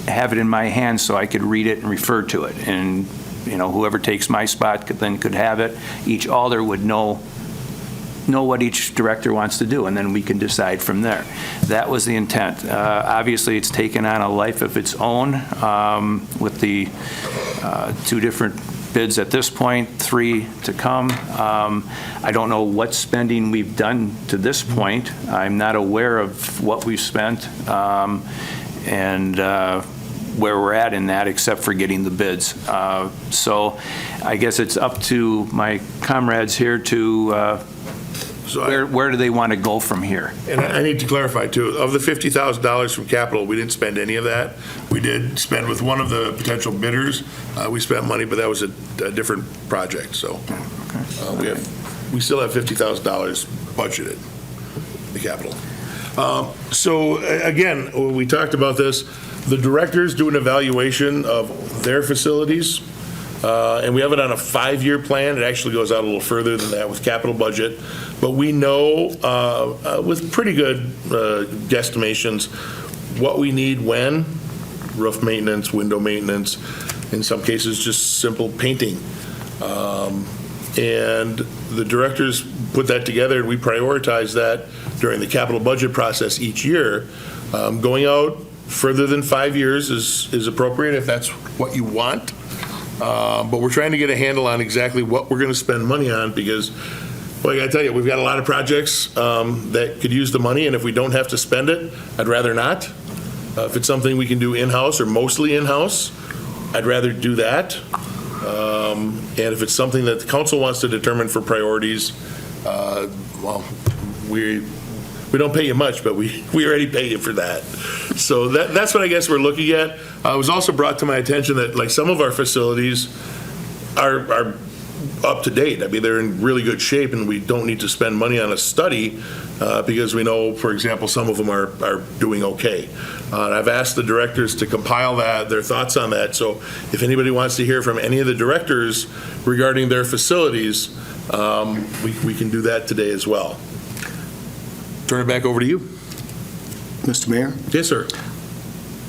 have it in my hands so I could read it and refer to it. And, whoever takes my spot could have it. Each alder would know what each director wants to do, and then we can decide from there. That was the intent. Obviously, it's taken on a life of its own with the 2 different bids at this point, 3 to come. I don't know what spending we've done to this point. I'm not aware of what we've spent and where we're at in that, except for getting the bids. So I guess it's up to my comrades here to where do they want to go from here? And I need to clarify, too, of the $50,000 from capital, we didn't spend any of that. We did spend with one of the potential bidders. We spent money, but that was a different project. So we still have $50,000 budgeted, the capital. So again, when we talked about this, the directors do an evaluation of their facilities, and we have it on a 5-year plan. It actually goes out a little further than that with capital budget. But we know with pretty good guesstimations what we need when, roof maintenance, window maintenance, in some cases, just simple painting. And the directors put that together, and we prioritize that during the capital budget process each year. Going out further than 5 years is appropriate if that's what you want. But we're trying to get a handle on exactly what we're going to spend money on, because, well, I got to tell you, we've got a lot of projects that could use the money, and if we don't have to spend it, I'd rather not. If it's something we can do in-house or mostly in-house, I'd rather do that. And if it's something that the council wants to determine for priorities, well, we don't pay you much, but we already pay you for that. So that's what I guess we're looking at. It was also brought to my attention that, like, some of our facilities are up to date. I mean, they're in really good shape, and we don't need to spend money on a study because we know, for example, some of them are doing okay. And I've asked the directors to compile their thoughts on that. So if anybody wants to hear from any of the directors regarding their facilities, we can do that today as well. Turn it back over to you. Mr. Mayor? Yes, sir.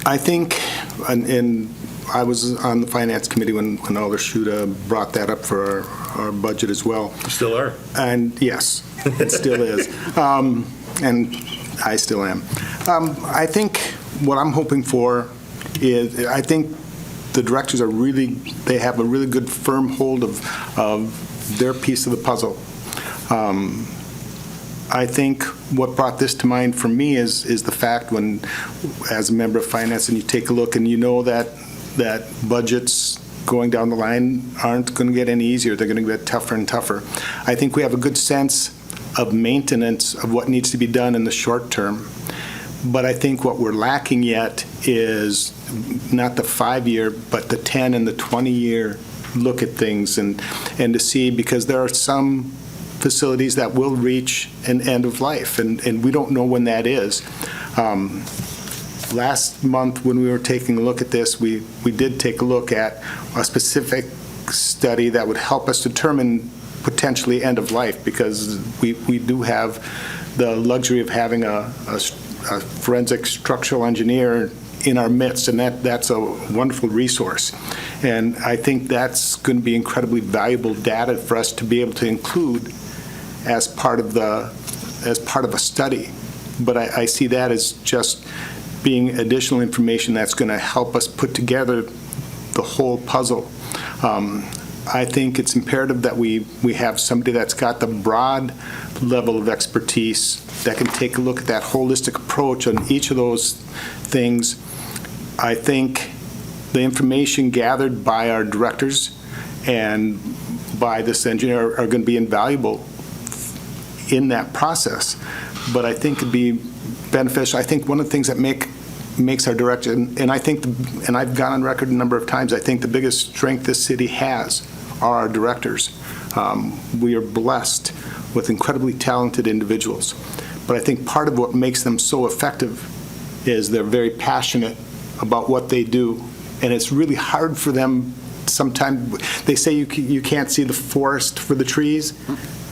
I think, and I was on the Finance Committee when Alder Schuda brought that up for our budget as well. You still are. And yes, it still is. And I still am. I think what I'm hoping for is, I think the directors they have a really good firm hold of their piece of the puzzle. I think what brought this to mind for me is the fact when, as a member of finance, and you take a look and you know that budgets going down the line aren't going to get any easier. They're going to get tougher and tougher. I think we have a good sense of maintenance of what needs to be done in the short term. But I think what we're lacking yet is not the 5-year, but the 10 and the 20-year look at things and to see, because there are some facilities that will reach an end of life, and we don't know when that is. Last month, when we were taking a look at this, we did take a look at a specific study that would help us determine potentially end of life, because we do have the luxury of having a forensic structural engineer in our midst, and that's a wonderful resource. And I think that's going to be incredibly valuable data for us to be able to include as part of a study. But I see that as just being additional information that's going to help us put together the whole puzzle. I think it's imperative that we have somebody that's got the broad level of expertise that can take a look at that holistic approach on each of those things. I think the information gathered by our directors and by this engineer are going to be invaluable in that process. But I think it'd be beneficial. I think one of the things that makes our director, and I think, and I've gone on record a number of times, I think the biggest strength this city has are our directors. We are blessed with incredibly talented individuals. But I think part of what makes them so effective is they're very passionate about what they do. And it's really hard for them sometimes. They say you can't see the forest for the trees.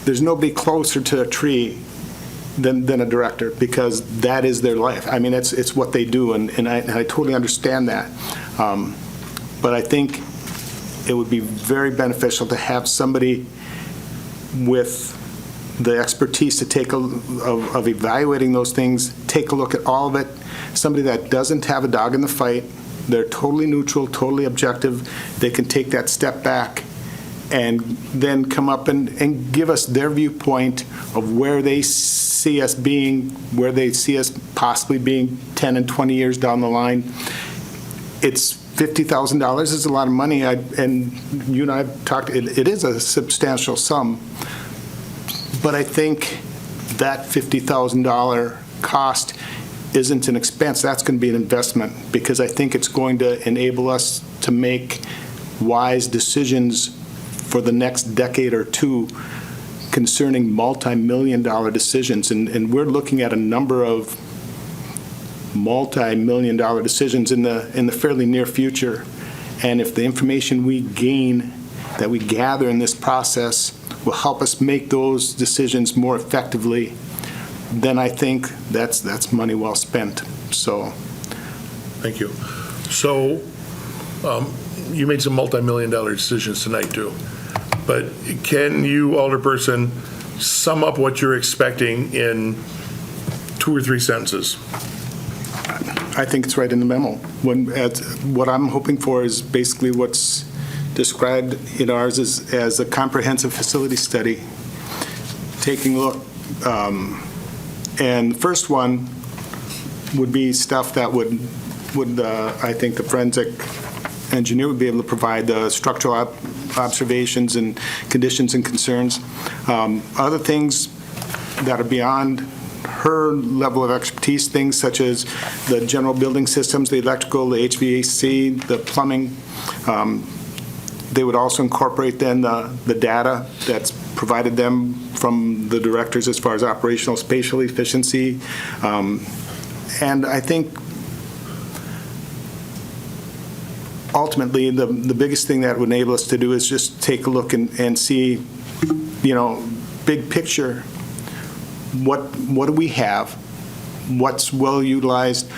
There's nobody closer to a tree than a director, because that is their life. I mean, it's what they do, and I totally understand that. But I think it would be very beneficial to have somebody with the expertise to take of evaluating those things, take a look at all of it, somebody that doesn't have a dog in the fight. They're totally neutral, totally objective. They can take that step back and then come up and give us their viewpoint of where they see us being, where they see us possibly being 10 and 20 years down the line. It's $50,000 is a lot of money, and you and I have talked, it is a substantial sum. But I think that $50,000 cost isn't an expense. That's going to be an investment, because I think it's going to enable us to make wise decisions for the next decade or two concerning multi-million-dollar decisions. And we're looking at a number of multi-million-dollar decisions in the fairly near future. And if the information we gain, that we gather in this process, will help us make those decisions more effectively, then I think that's money well spent. So, thank you. So you made some multi-million-dollar decisions tonight, too. But can you, Alderperson, sum up what you're expecting in 2 or 3 sentences? I think it's right in the memo. What I'm hoping for is basically what's described in ours as a comprehensive facility study, taking a look. And the first one would be stuff that would I think the forensic engineer would be able to provide, the structural observations and conditions and concerns. Other things that are beyond her level of expertise, things such as the general building systems, the electrical, the HVAC, the plumbing. They would also incorporate then the data that's provided them from the directors as far as operational spatial efficiency. And I think ultimately the biggest thing that would enable us to do is just take a look and see, big picture, what do we have, what's well utilized,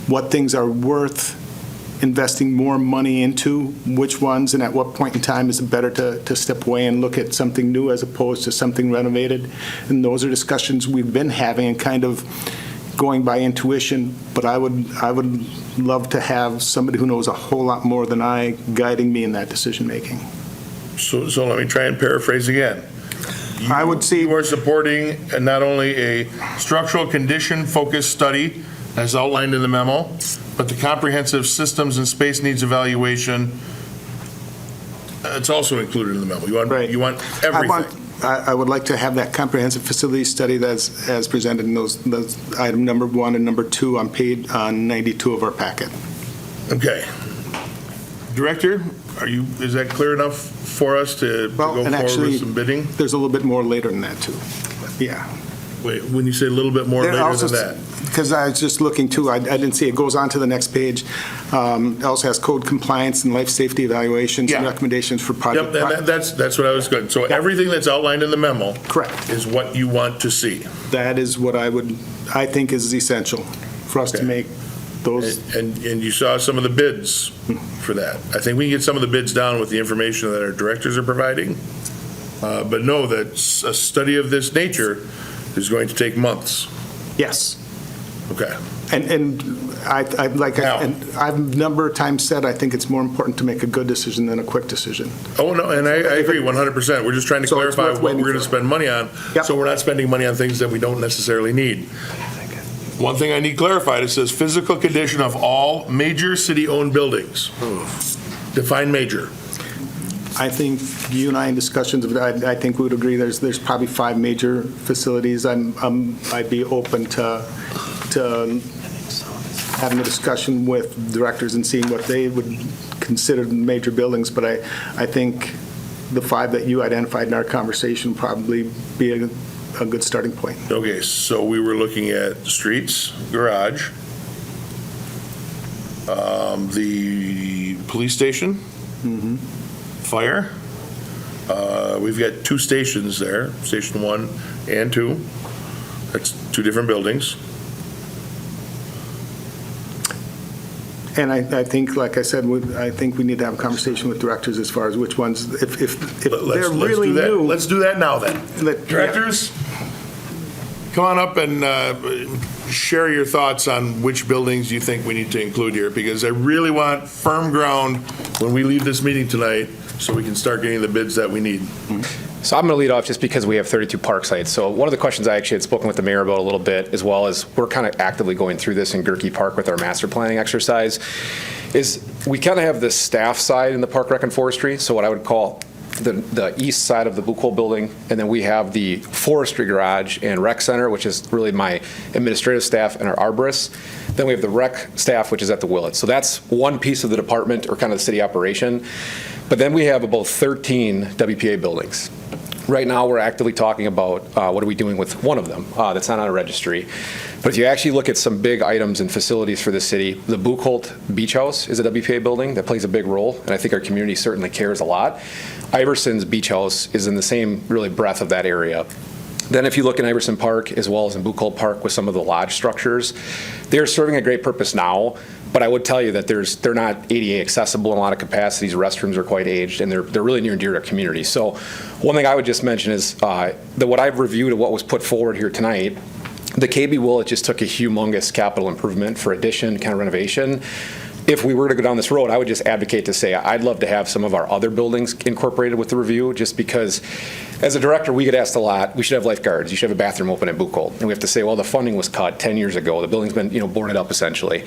what things are worth investing more money into, which ones, and at what point in time is it better to step away and look at something new as opposed to something renovated. And those are discussions we've been having and kind of going by intuition, but I would love to have somebody who knows a whole lot more than I guiding me in that decision making. So let me try and paraphrase again. I would see you are supporting not only a structural condition focused study as outlined in the memo, but the comprehensive systems and space needs evaluation. It's also included in the memo. You want everything. I would like to have that comprehensive facility study that's as presented in those item number 1 and number 2 on page 92 of our packet. Okay. Director, is that clear enough for us to go forward with some bidding? There's a little bit more later than that too. Yeah. Wait, when you say a little bit more later than that? Because I was just looking too, I didn't see, it goes on to the next page. It also has code compliance and life safety evaluations and recommendations for project. Yep, and that's what I was going. So everything that's outlined in the memo, correct, is what you want to see. That is what I think is essential for us to make those. And you saw some of the bids for that. I think we can get some of the bids down with the information that our directors are providing. But know that a study of this nature is going to take months. Yes. Okay. And I've a number of times said I think it's more important to make a good decision than a quick decision. Oh, no, and I agree 100%. We're just trying to clarify what we're going to spend money on, so we're not spending money on things that we don't necessarily need. One thing I need clarified, it says physical condition of all major city-owned buildings. Define major. I think you and I in discussions, I think we would agree there's probably 5 major facilities. I'd be open to having a discussion with directors and seeing what they would consider major buildings, but I think the 5 that you identified in our conversation probably be a good starting point. Okay, so we were looking at streets, garage, the police station, fire. We've got 2 stations there, Station 1 and 2. That's 2 different buildings. And I think, like I said, I think we need to have a conversation with directors as far as which ones, if they're really new. Let's do that now then. Directors, come on up and share your thoughts on which buildings you think we need to include here, because I really want firm ground when we leave this meeting tonight so we can start getting the bids that we need. So I'm going to lead off just because we have 32 park sites. So one of the questions I actually had spoken with the mayor about a little bit, as well as we're kind of actively going through this in Gerke Park with our master planning exercise, is we kind of have the staff side in the Park Rec and Forestry. So what I would call the east side of the Blue Coal building, and then we have the forestry garage and rec center, which is really my administrative staff and our arborists. Then we have the rec staff, which is at the Willett. So that's one piece of the department or kind of the city operation. But then we have about 13 WPA buildings. Right now, we're actively talking about what are we doing with one of them that's not on a registry. But if you actually look at some big items and facilities for the city, the Buchholz Beach House is a WPA building that plays a big role, and I think our community certainly cares a lot. Iverson's Beach House is in the same really breadth of that area. Then if you look in Iverson Park as well as in Buchholz Park with some of the lodge structures, they're serving a great purpose now, But I would tell you that they're not ADA accessible in a lot of capacities. Restrooms are quite aged, and they're really near and dear to our community. So one thing I would just mention is that what I've reviewed of what was put forward here tonight, the KB Willet just took a humongous capital improvement for addition, kind of renovation. If we were to go down this road, I would just advocate to say I'd love to have some of our other buildings incorporated with the review, just because as a director, we get asked a lot, we should have lifeguards, you should have a bathroom open at Buchholz. And we have to say, well, the funding was cut 10 years ago. The building's been, boarded up essentially.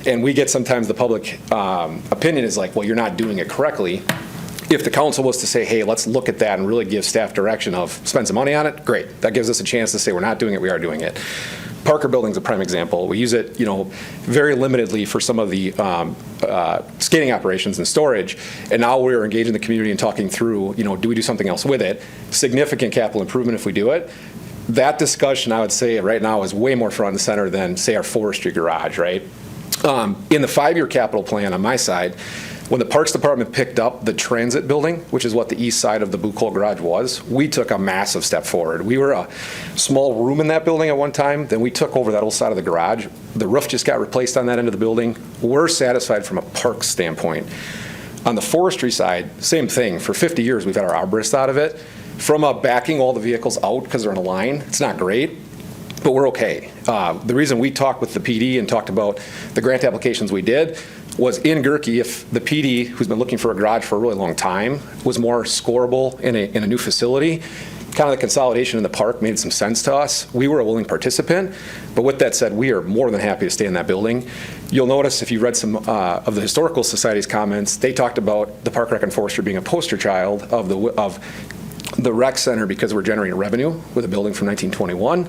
And we get sometimes the public opinion is like, well, you're not doing it correctly. If the council was to say, hey, let's look at that and really give staff direction of spend some money on it, great. That gives us a chance to say we're not doing it, we are doing it. Parker Building's a prime example. We use it, very limitedly for some of the skating operations and storage. And now we're engaging the community and talking through, do we do something else with it? Significant capital improvement if we do it. That discussion, I would say right now, is way more front and center than, say, our forestry garage, right? In the 5-year capital plan on my side, when the Parks Department picked up the transit building, which is what the east side of the Buchholz garage was, we took a massive step forward. We were a small room in that building at one time, then we took over that whole side of the garage. The roof just got replaced on that end of the building. We're satisfied from a park standpoint. On the forestry side, same thing. For 50 years, we've had our arborist out of it. From backing all the vehicles out because they're in a line, it's not great, but we're okay. The reason we talked with the PD and talked about the grant applications we did was in Gerke, if the PD, who's been looking for a garage for a really long time, was more scorable in a new facility, kind of the consolidation in the park made some sense to us. We were a willing participant, but with that said, we are more than happy to stay in that building. You'll notice if you read some of the Historical Society's comments, they talked about the Park Rec and Forestry being a poster child of the rec center because we're generating revenue with a building from 1921.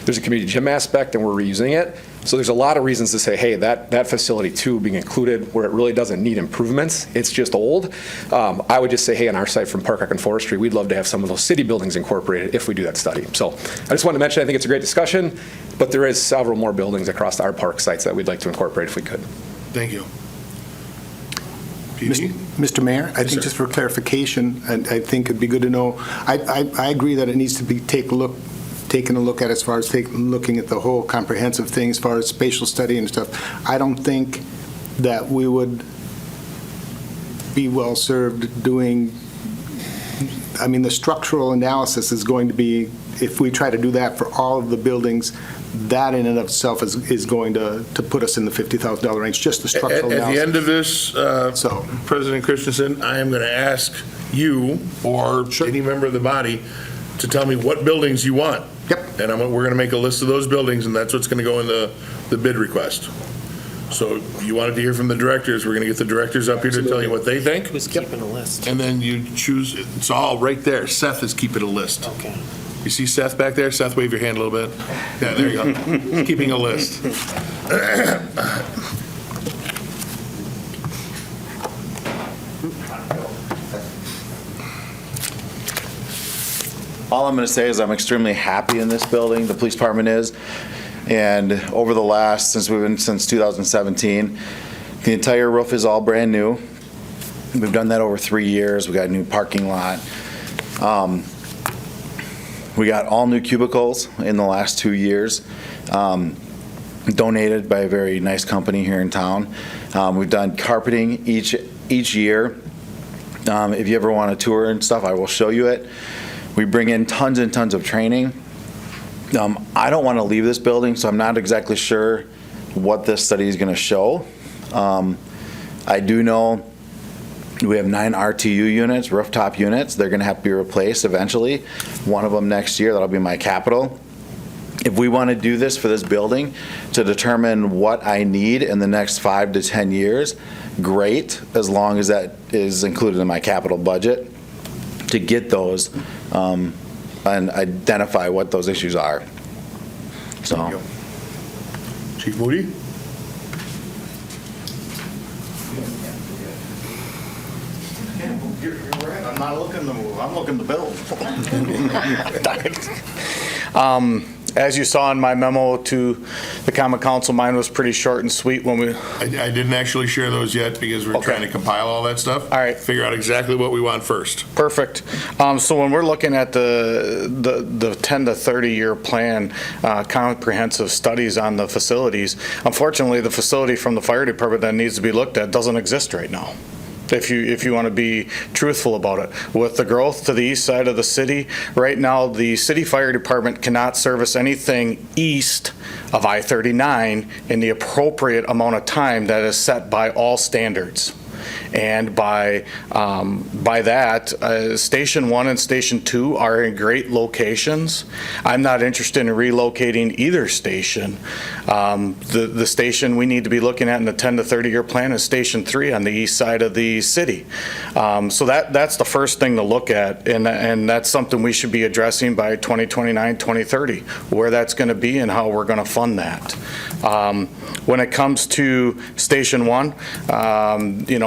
There's a community gym aspect and we're reusing it. So there's a lot of reasons to say, hey, that facility too being included where it really doesn't need improvements, it's just old. I would just say, hey, on our side from Park Rec and Forestry, we'd love to have some of those city buildings incorporated if we do that study. So I just wanted to mention, I think it's a great discussion, but there is several more buildings across our park sites that we'd like to incorporate if we could. Thank you. Mr. Mayor, I think just for clarification, I think it'd be good to know, I agree that it needs to be taken a look at as far as looking at the whole comprehensive thing as far as spatial study and stuff. I don't think that we would be well served doing, the structural analysis is going to be, if we try to do that for all of the buildings, that in and of itself is going to put us in the $50,000 range, just the structural analysis. At the end of this, President Christensen, I am going to ask you or any member of the body to tell me what buildings you want. Yep. And we're going to make a list of those buildings, and that's what's going to go in the bid request. So you wanted to hear from the directors. We're going to get the directors up here to tell you what they think. Who's keeping a list? And then you choose, it's all right there. Seth is keeping a list. Okay. You see Seth back there? Seth, wave your hand a little bit. Yeah, there you go. He's keeping a list. All I'm going to say is I'm extremely happy in this building, the police department is. And over the last, since 2017, the entire roof is all brand new. We've done that over 3 years. We got a new parking lot. We got all new cubicles in the last 2 years, donated by a very nice company here in town. We've done carpeting each year. If you ever want a tour and stuff, I will show you it. We bring in tons and tons of training. I don't want to leave this building, so I'm not exactly sure what this study is going to show. I do know we have 9 RTU units, rooftop units. They're going to have to be replaced eventually. One of them next year, that'll be my capital. If we want to do this for this building to determine what I need in the next 5 to 10 years, great, as long as that is included in my capital budget to get those and identify what those issues are. So, Chief Moody? You're right. I'm not looking to move. I'm looking to build. As you saw in my memo to the Common Council, mine was pretty short and sweet when we... I didn't actually share those yet because we're trying to compile all that stuff. All right. Figure out exactly what we want first. Perfect. So when we're looking at the 10 to 30-year plan, comprehensive studies on the facilities, unfortunately, the facility from the fire department that needs to be looked at doesn't exist right now. If you want to be truthful about it. With the growth to the east side of the city, right now the city fire department cannot service anything east of I-39 in the appropriate amount of time that is set by all standards. And by that, Station 1 and Station 2 are in great locations. I'm not interested in relocating either station. The station we need to be looking at in the 10 to 30-year plan is Station 3 on the east side of the city. So that's the first thing to look at, and that's something we should be addressing by 2029, 2030, where that's going to be and how we're going to fund that. When it comes to Station 1,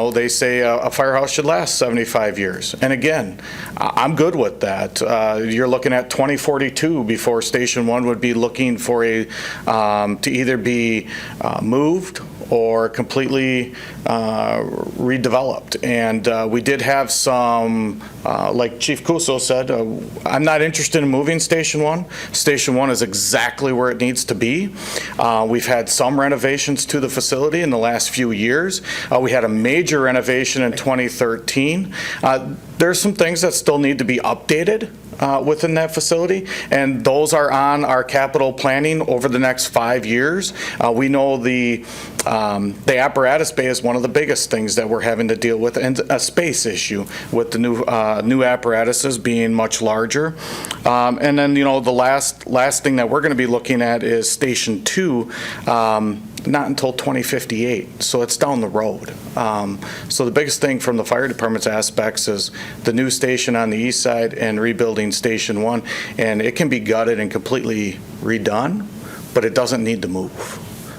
they say a firehouse should last 75 years. And again, I'm good with that. You're looking at 2042 before Station 1 would be looking for to either be moved or completely redeveloped. And we did have some, like Chief Cuso said, I'm not interested in moving Station 1. Station 1 is exactly where it needs to be. We've had some renovations to the facility in the last few years. We had a major renovation in 2013. There's some things that still need to be updated within that facility, and those are on our capital planning over the next 5 years. We know the apparatus bay is one of the biggest things that we're having to deal with, and a space issue with the new apparatuses being much larger. And then, the last thing that we're going to be looking at is Station 2, not until 2058, so it's down the road. So the biggest thing from the fire department's aspects is the new station on the east side and rebuilding Station 1, and it can be gutted and completely redone, but it doesn't need to move.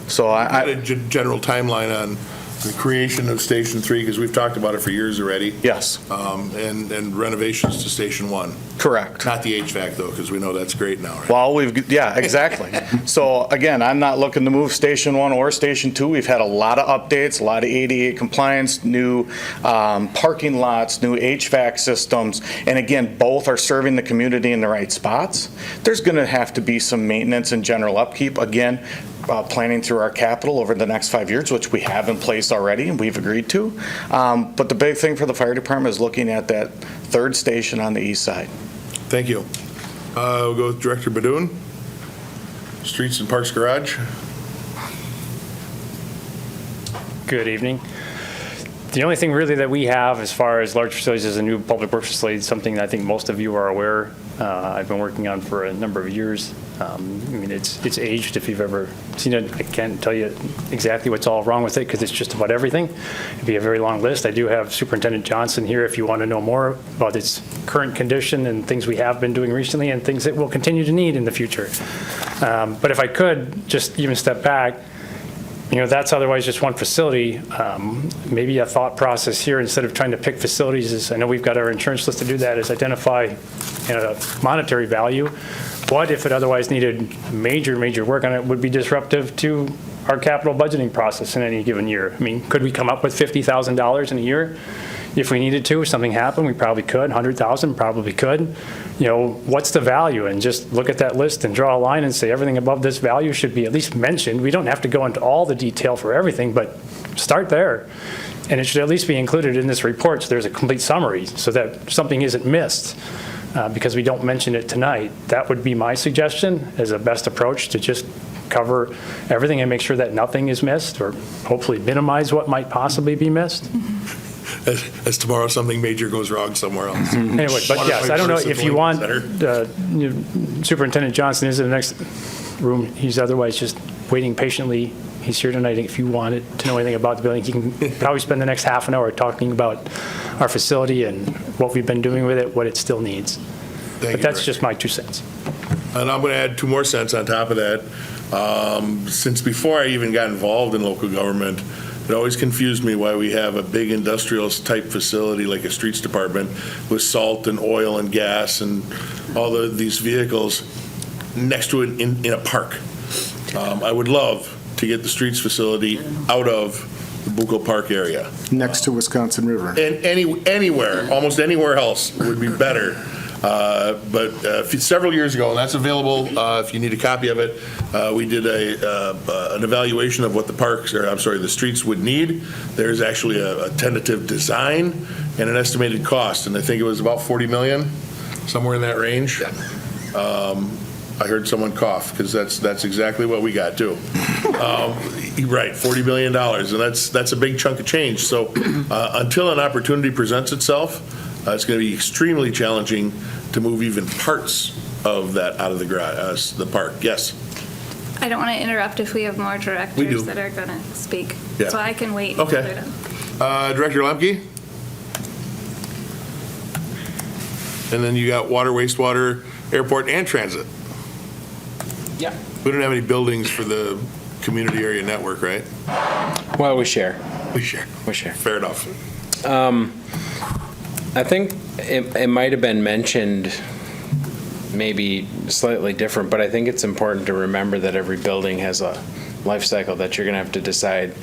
So I a general timeline on the creation of Station 3, because we've talked about it for years already. Yes. And renovations to Station 1. Correct. Not the HVAC, though, because we know that's great now, right? Well, yeah, exactly. So again, I'm not looking to move Station 1 or Station 2. We've had a lot of updates, a lot of ADA compliance, new parking lots, new HVAC systems, and again, both are serving the community in the right spots. There's going to have to be some maintenance and general upkeep. Again, planning through our capital over the next 5 years, which we have in place already and we've agreed to. But the big thing for the fire department is looking at that third station on the east side. Thank you. We'll go with Director Badoun. Streets and Parks Garage. Good evening. The only thing really that we have as far as large facilities is a new public works facility, something that I think most of you are aware. I've been working on for a number of years. It's aged if you've ever seen it. I can't tell you exactly what's all wrong with it because it's just about everything. It'd be a very long list. I do have Superintendent Johnson here if you want to know more about its current condition and things we have been doing recently and things that we'll continue to need in the future. But if I could just even step back, that's otherwise just one facility. Maybe a thought process here, instead of trying to pick facilities, is I know we've got our insurance list to do that, is identify a monetary value. What if it otherwise needed major work on it would be disruptive to our capital budgeting process in any given year? Could we come up with $50,000 in a year? If we needed to, if something happened, we probably could. 100,000 probably could. What's the value? And just look at that list and draw a line and say everything above this value should be at least mentioned. We don't have to go into all the detail for everything, but start there. And it should at least be included in this report so there's a complete summary so that something isn't missed because we don't mention it tonight. That would be my suggestion as a best approach, to just cover everything and make sure that nothing is missed, or hopefully minimize what might possibly be missed. As tomorrow something major goes wrong somewhere else. Anyway, but yes, I don't know if you want, Superintendent Johnson is in the next room. He's otherwise just waiting patiently. He's here tonight. If you wanted to know anything about the building, he can probably spend the next half an hour talking about our facility and what we've been doing with it, what it still needs. But that's just my 2 cents. And I'm going to add 2 more cents on top of that. Since before I even got involved in local government, it always confused me why we have a big industrial type facility like a streets department with salt and oil and gas and all these vehicles. next to it in a park. I would love to get the streets facility out of the Bucco Park area. Next to Wisconsin River. And anywhere, almost anywhere else would be better. But several years ago, and that's available if you need a copy of it, we did an evaluation of what the streets would need. There's actually a tentative design and an estimated cost, and I think it was about 40 million, somewhere in that range. I heard someone cough, because that's exactly what we got, too. Right, $40 million, and that's a big chunk of change. So until an opportunity presents itself, it's going to be extremely challenging to move even parts of that out of the park. Yes? I don't want to interrupt if we have more We do. directors that are going to speak. Yeah. So I can wait. Okay. until they're done. Director Lemke? And then you got water, wastewater, airport, and transit. Yeah. We don't have any buildings for the community area network, right? Well, we share. We share. Fair enough. I think it might have been mentioned, maybe slightly different, but I think it's important to remember that every building has a life cycle that you're going to have to decide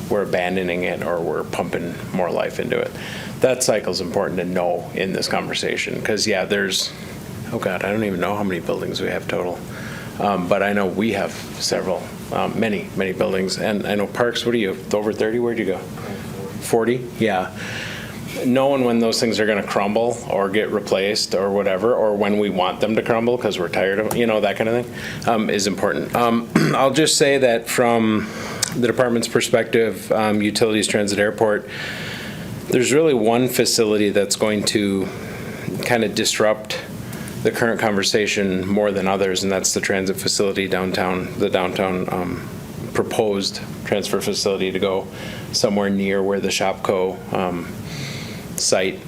we're abandoning it or we're pumping more life into it. That cycle is important to know in this conversation, because, yeah, there's, oh God, I don't even know how many buildings we have total. But I know we have several, many buildings. And I know parks, what are you, over 30? Where'd you go? 40? Yeah. Knowing when those things are going to crumble or get replaced or whatever, or when we want them to crumble because we're tired of, that kind of thing, is important. I'll just say that from the department's perspective, utilities, transit, airport, there's really one facility that's going to kind of disrupt the current conversation more than others, and that's the transit facility downtown, the downtown proposed transfer facility to go somewhere near where the Shopco site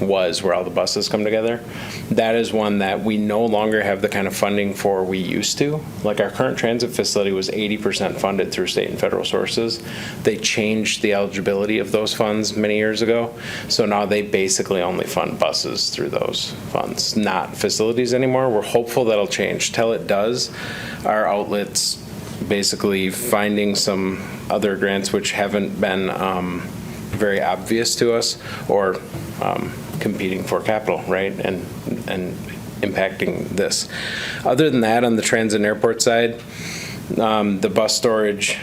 was, where all the buses come together. That is one that we no longer have the kind of funding for we used to. Like, our current transit facility was 80% funded through state and federal sources. They changed the eligibility of those funds many years ago, so now they basically only fund buses through those funds, not facilities anymore. We're hopeful that'll change. Till it does, our outlets basically finding some other grants which haven't been very obvious to us, or competing for capital, right, and impacting this. Other than that, on the transit and airport side, the bus storage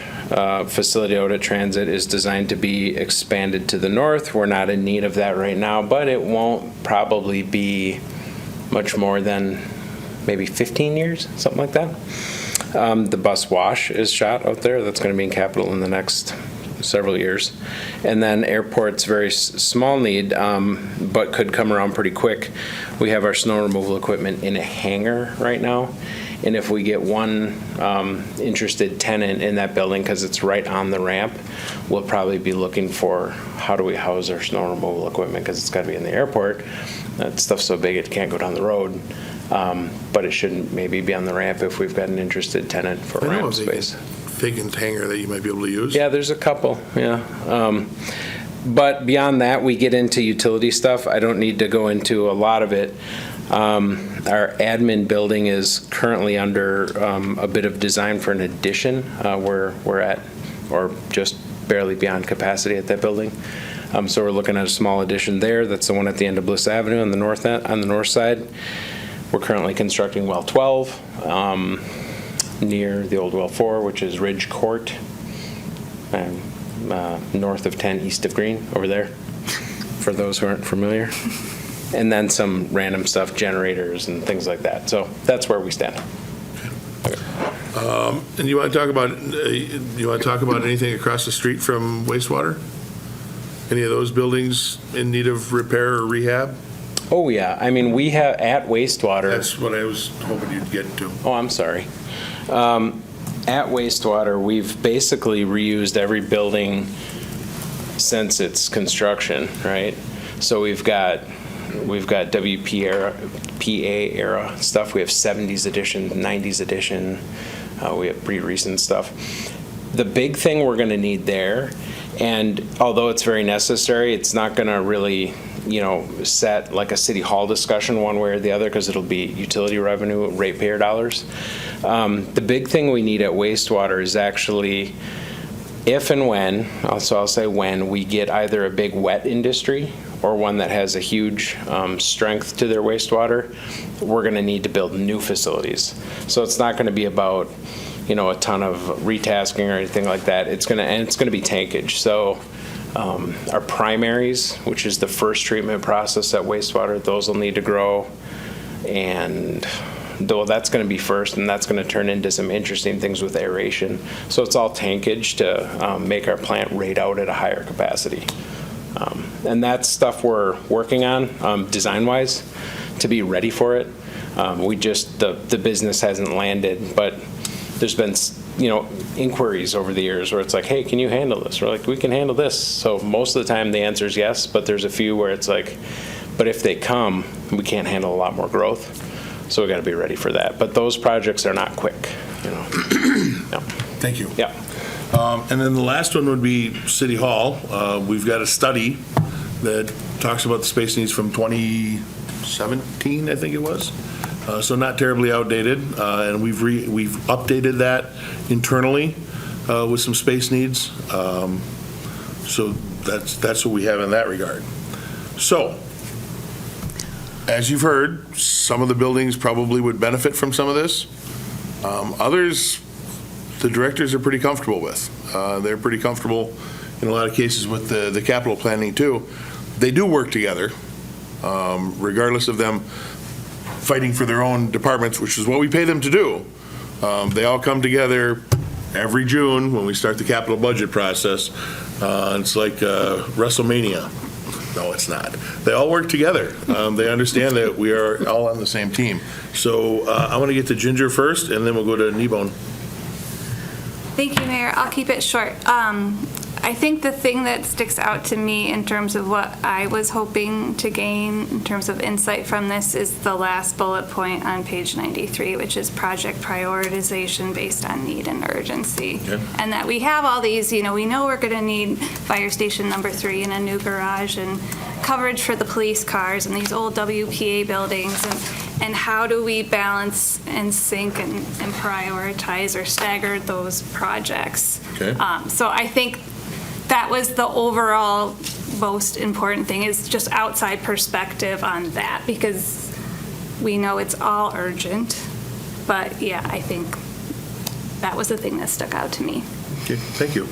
facility out at Transit is designed to be expanded to the north. We're not in need of that right now, but it won't probably be much more than maybe 15 years, something like that. The bus wash is shot out there. That's going to be in capital in the next several years. And then airport's very small need, but could come around pretty quick. We have our snow removal equipment in a hangar right now. And if we get one interested tenant in that building, because it's right on the ramp, we'll probably be looking for how do we house our snow removal equipment, because it's got to be in the airport. That stuff's so big it can't go down the road. But it shouldn't maybe be on the ramp if we've got an interested tenant for ramp space. Vacant hangar that you might be able to use? Yeah, there's a couple, yeah. But beyond that, we get into utility stuff. I don't need to go into a lot of it. Our admin building is currently under a bit of design for an addition. We're at, or just barely beyond capacity at that building. So we're looking at a small addition there. That's the one at the end of Bliss Avenue on the north side. We're currently constructing well 12 near the old well 4, which is Ridge Court, and north of 10, east of Green, over there, for those who aren't familiar. And then some random stuff, generators and things like that. So that's where we stand. And you want to talk about anything across the street from wastewater? Any of those buildings in need of repair or rehab? Oh, yeah. I mean, we have at wastewater. That's what I was hoping you'd get to. Oh, I'm sorry. At wastewater, we've basically reused every building since its construction, right? So we've got WPA era stuff. We have 70s edition, 90s edition. We have pretty recent stuff. The big thing we're going to need there, and although it's very necessary, it's not going to really set like a city hall discussion one way or the other, because it'll be utility revenue, ratepayer dollars. The big thing we need at wastewater is actually if and when, so I'll say when, we get either a big wet industry or one that has a huge strength to their wastewater, we're going to need to build new facilities. So it's not going to be about, a ton of retasking or anything like that. It's going to be tankage. So our primaries, which is the first treatment process at wastewater, those will need to grow. And though that's going to be first, and that's going to turn into some interesting things with aeration. So it's all tankage to make our plant rate out at a higher capacity. And that's stuff we're working on design-wise to be ready for it. The business hasn't landed, but there's been, inquiries over the years where it's like, hey, can you handle this? We're like, we can handle this. So most of the time the answer is yes, but there's a few where it's like, but if they come, we can't handle a lot more growth. So we got to be ready for that. But those projects are not quick, No. Thank you. Yeah. And then the last one would be City Hall. We've got a study that talks about the space needs from 2017, I think it was. So not terribly outdated. And we've updated that internally with some space needs. So that's what we have in that regard. So, as you've heard, some of the buildings probably would benefit from some of this. Others, the directors are pretty comfortable with. They're pretty comfortable in a lot of cases with the capital planning too. They do work together, regardless of them fighting for their own departments, which is what we pay them to do. They all come together every June when we start the capital budget process. It's like WrestleMania. No, it's not. They all work together. They understand that we are all on the same team. So I want to get to Ginger first, and then we'll go to Kneebone. Thank you, Mayor. I'll keep it short. I think the thing that sticks out to me in terms of what I was hoping to gain in terms of insight from this is the last bullet point on page 93, which is project prioritization based on need and urgency. Okay. And that we have all these, we know we're going to need fire station number 3 and a new garage and coverage for the police cars and these old WPA buildings. And how do we balance and sync and prioritize or stagger those projects? Okay. So I think that was the overall most important thing, is just outside perspective on that, because we know it's all urgent. But yeah, I think that was the thing that stuck out to me. Okay, thank you.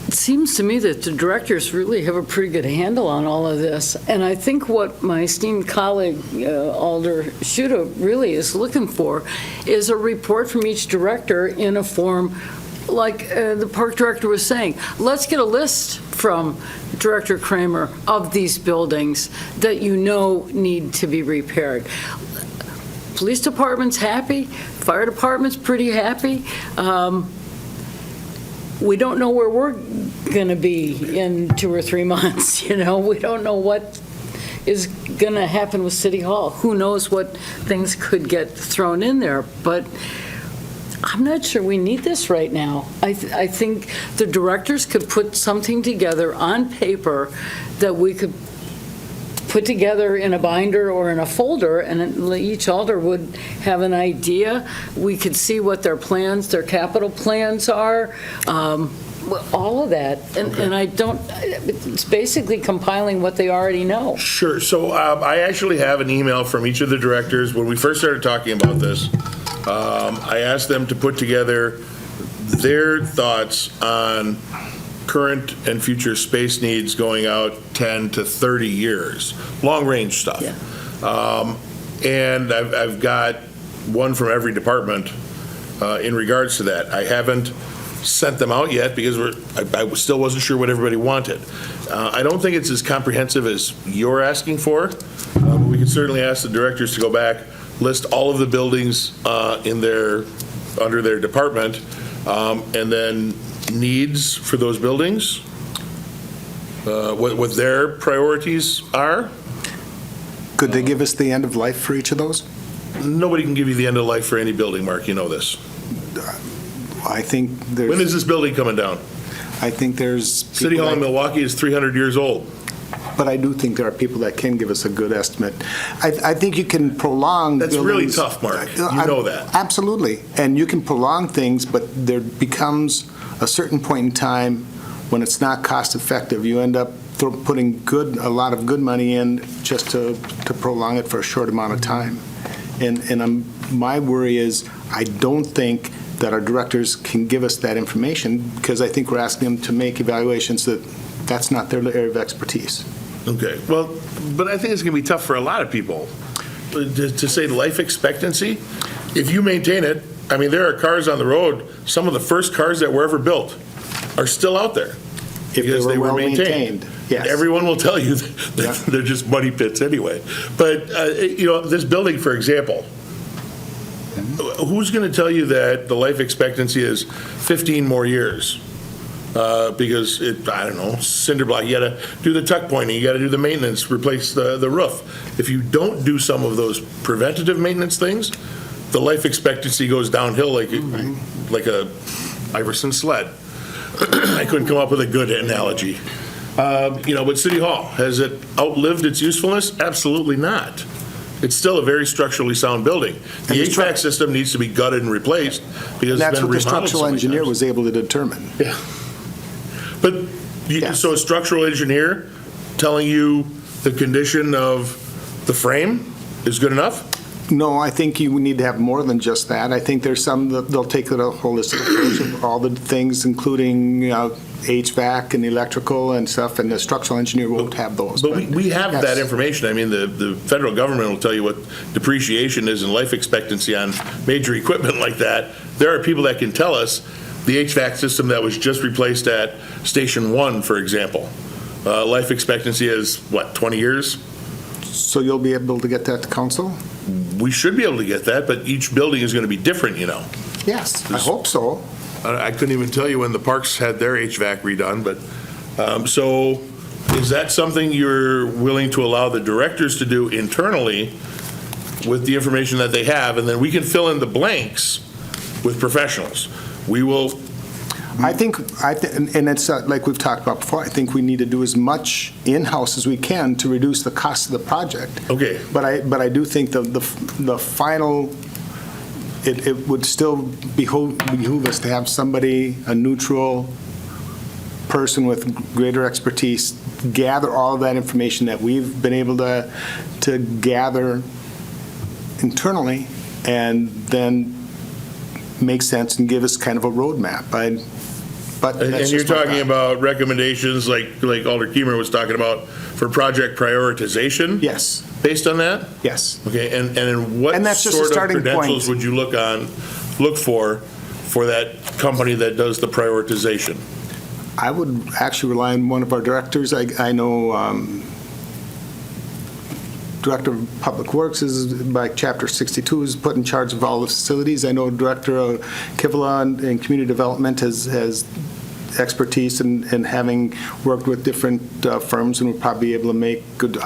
It seems to me that the directors really have a pretty good handle on all of this. And I think what my esteemed colleague, Alder Schuda, really is looking for is a report from each director in a form like the park director was saying. Let's get a list from Director Kramer of these buildings that need to be repaired. Police department's happy. Fire department's pretty happy. We don't know where we're going to be in 2 or 3 months. We don't know what is going to happen with City Hall. Who knows what things could get thrown in there. But I'm not sure we need this right now. I think the directors could put something together on paper that we could put together in a binder or in a folder, and each alder would have an idea. We could see what their plans, their capital plans are, all of that. And it's basically compiling what they already know. Sure. So I actually have an email from each of the directors. When we first started talking about this, I asked them to put together their thoughts on current and future space needs going out 10 to 30 years, long-range stuff. Yeah. And I've got one from every department in regards to that. I haven't sent them out yet because I still wasn't sure what everybody wanted. I don't think it's as comprehensive as you're asking for. We can certainly ask the directors to go back, list all of the buildings under their department, and then needs for those buildings, what their priorities are. Could they give us the end of life for each of those? Nobody can give you the end of life for any building, Mark. You know this. I think there's... When is this building coming down? I think there's... City Hall in Milwaukee is 300 years old. but I do think there are people that can give us a good estimate. I think you can prolong. That's really buildings. tough, Mark. You know that. Absolutely. And you can prolong things, but there becomes a certain point in time when it's not cost effective. You end up putting a lot of good money in just to prolong it for a short amount of time. And my worry is I don't think that our directors can give us that information because I think we're asking them to make evaluations that's not their area of expertise. Okay, well, but I think it's going to be tough for a lot of people to say life expectancy. If you maintain it, I mean, there are cars on the road, some of the first cars that were ever built are still out there. If because they were well maintained. maintained, yes. Everyone will tell you that they're just muddy pits anyway. But, this building, for example, who's going to tell you that the life expectancy is 15 more years? Because I don't know, cinder block, you got to do the tuck pointing, you got to do the maintenance, replace the roof. If you don't do some of those preventative maintenance things, the life expectancy goes downhill like a Iverson sled. I couldn't come up with a good analogy. But City Hall, has it outlived its usefulness? Absolutely not. It's still a very structurally sound building. The HVAC system needs to be gutted and replaced because That's it's been what the remodeled structural engineer was able to determine. Yeah. But, so a structural engineer telling you the condition of the frame is good enough? No, I think you need to have more than just that. I think there's some that they'll take a holistic approach of all the things, including HVAC and electrical and stuff, and the structural engineer won't have those. But we have that information. I mean, the federal government will tell you what depreciation is and life expectancy on major equipment like that. There are people that can tell us the HVAC system that was just replaced at Station 1, for example. Life expectancy is, 20 years? So you'll be able to get that to council? We should be able to get that, but each building is going to be different, Yes, I hope so. I couldn't even tell you when the parks had their HVAC redone, but, so is that something you're willing to allow the directors to do internally with the information that they have, and then we can fill in the blanks with professionals? We will. I think, and it's like we've talked about before, I think we need to do as much in-house as we can to reduce the cost of the project. Okay. But I do think the final, it would still behoove us to have somebody, a neutral person with greater expertise, gather all of that information that we've been able to gather internally, and then make sense and give us kind of a roadmap. And you're talking about recommendations like Alder Kiemer was talking about for project prioritization? Yes. Based on that? Yes. Okay, and what that's just a sort of starting credentials point. would you look for that company that does the prioritization? I would actually rely on one of our directors. I know Director of Public Works is, by Chapter 62, is put in charge of all the facilities. I know Director of Kivela in Community Development has expertise in having worked with different firms and would probably be able to make good,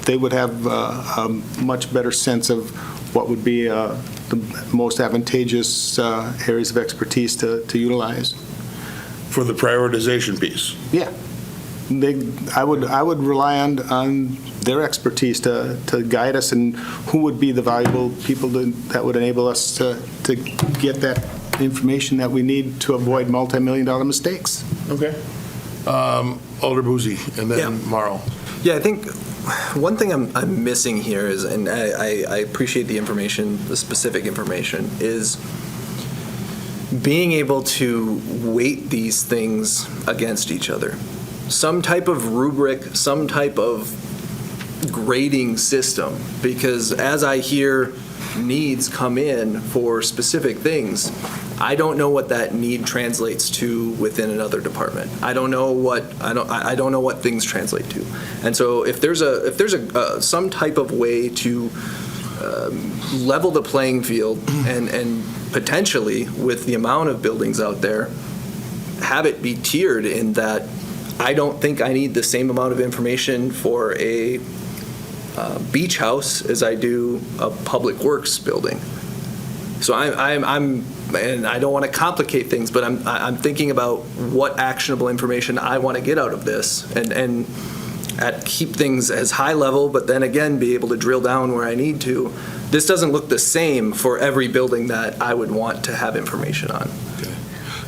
they would have a much better sense of what would be the most advantageous areas of expertise to utilize. For the prioritization piece? Yeah. I would rely on their expertise to guide us, and who would be the valuable people that would enable us to get that information that we need to avoid multi-million-dollar mistakes. Okay. Alder Boozy, and then Marl. Yeah, I think one thing I'm missing here is, and I appreciate the information, the specific information, is being able to weight these things against each other. Some type of rubric, some type of grading system, because as I hear needs come in for specific things, I don't know what that need translates to within another department. I don't know what things translate to. And so if there's some type of way to level the playing field and potentially with the amount of buildings out there, have it be tiered in that I don't think I need the same amount of information for a beach house as I do a public works building. So I'm and I don't want to complicate things, but I'm thinking about what actionable information I want to get out of this, and keep things as high level, but then again, be able to drill down where I need to. This doesn't look the same for every building that I would want to have information on.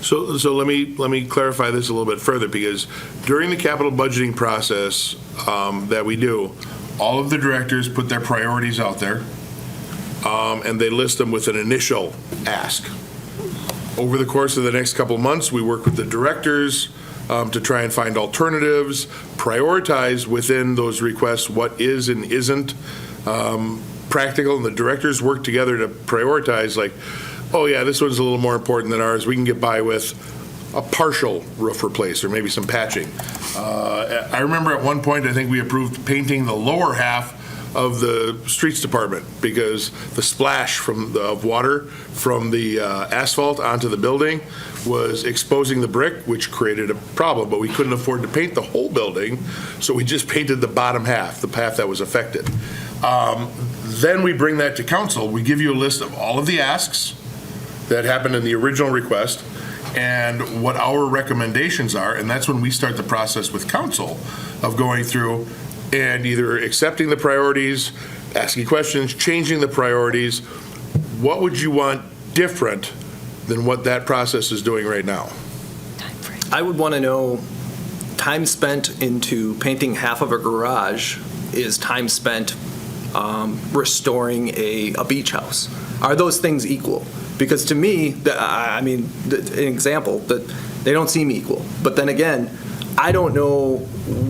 So let me clarify this a little bit further, because during the capital budgeting process that we do, all of the directors put their priorities out there, and they list them with an initial ask. Over the course of the next couple of months, we work with the directors to try and find alternatives, prioritize within those requests what is and isn't practical, and the directors work together to prioritize, like, oh yeah, this one's a little more important than ours. We can get by with a partial roof replace or maybe some patching. I remember at one point, I think we approved painting the lower half of the streets department because the splash of water from the asphalt onto the building was exposing the brick, which created a problem, but we couldn't afford to paint the whole building, so we just painted the bottom half, the half that was affected. Then we bring that to council. We give you a list of all of the asks that happened in the original request and what our recommendations are, and that's when we start the process with council of going through and either accepting the priorities, asking questions, changing the priorities. What would you want different than what that process is doing right now? I would want to know time spent into painting half of a garage is time spent restoring a beach house. Are those things equal? Because to me, an example, that they don't seem equal. But then again, I don't know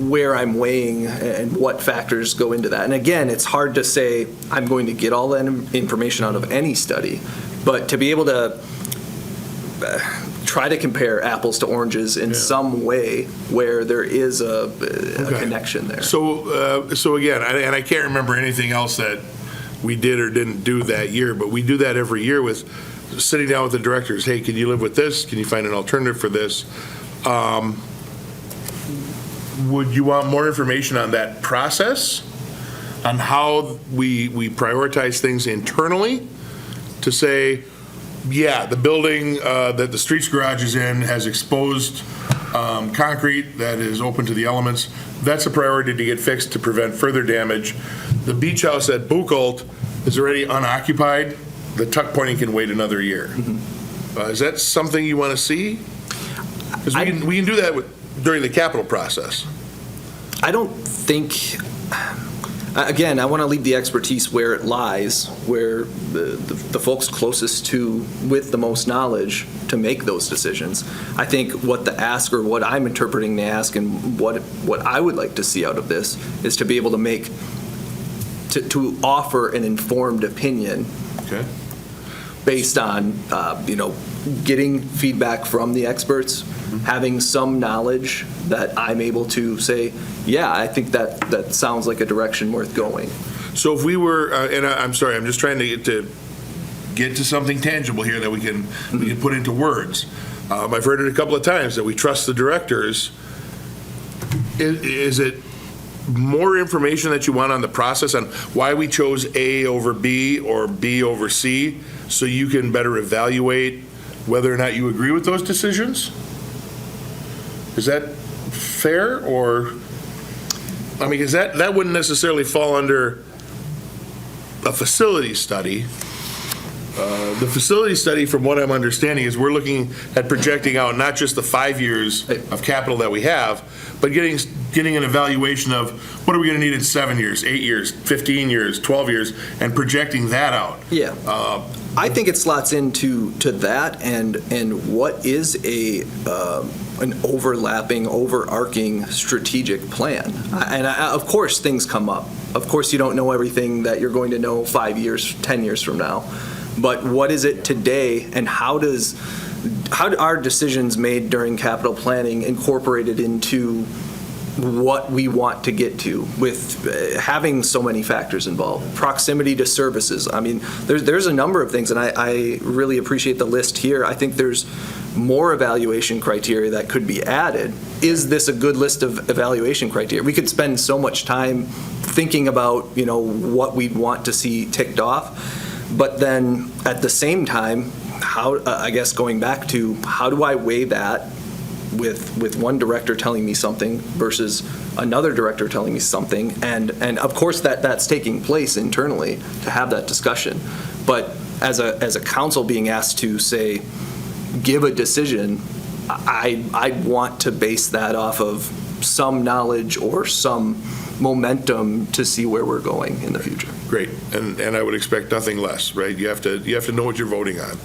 where I'm weighing and what factors go into that. And again, it's hard to say I'm going to get all that information out of any study, but to be able to try to compare apples to oranges in some way where there is a connection there. So again, and I can't remember anything else that we did or didn't do that year, but we do that every year with sitting down with the directors. Hey, can you live with this? Can you find an alternative for this? Would you want more information on that process, on how we prioritize things internally to say, yeah, the building that the streets garage is in has exposed concrete that is open to the elements. That's a priority to get fixed to prevent further damage. The beach house at Buchholz is already unoccupied. The tuck pointing can wait another year. Is that something you want to see? Because we can do that during the capital process. I don't think, again, I want to leave the expertise where it lies, where the folks closest to, with the most knowledge, to make those decisions. I think what the ask, or what I'm interpreting the ask, and what I would like to see out of this is to be able to to offer an informed opinion. Okay. Based on, getting feedback from the experts, having some knowledge that I'm able to say, yeah, I think that sounds like a direction worth going. So if we were, and I'm sorry, I'm just trying to get to something tangible here that we can put into words. I've heard it a couple of times that we trust the directors. Is it more information that you want on the process on why we chose A over B or B over C, so you can better evaluate whether or not you agree with those decisions? Is that fair? Or, because that wouldn't necessarily fall under a facility study. The facility study, from what I'm understanding, is we're looking at projecting out not just the 5 years of capital that we have, but getting an evaluation of what are we going to need in 7 years, 8 years, 15 years, 12 years, and projecting that out. Yeah. I think it slots into that, and what is an overlapping, overarching strategic plan. And of course, things come up. Of course, you don't know everything that you're going to know 5 years, 10 years from now. But what is it today, and how are decisions made during capital planning incorporated into what we want to get to with having so many factors involved? Proximity to services. There's a number of things, and I really appreciate the list here. I think there's more evaluation criteria that could be added. Is this a good list of evaluation criteria? We could spend so much time thinking about, what we'd want to see ticked off. But then at the same time, going back to how do I weigh that with one director telling me something versus another director telling me something, and of course that's taking place internally to have that discussion. But as a council being asked to say, give a decision, I want to base that off of some knowledge or some momentum to see where we're going in the future. Great, and I would expect nothing less, right? You have to know what you're voting on.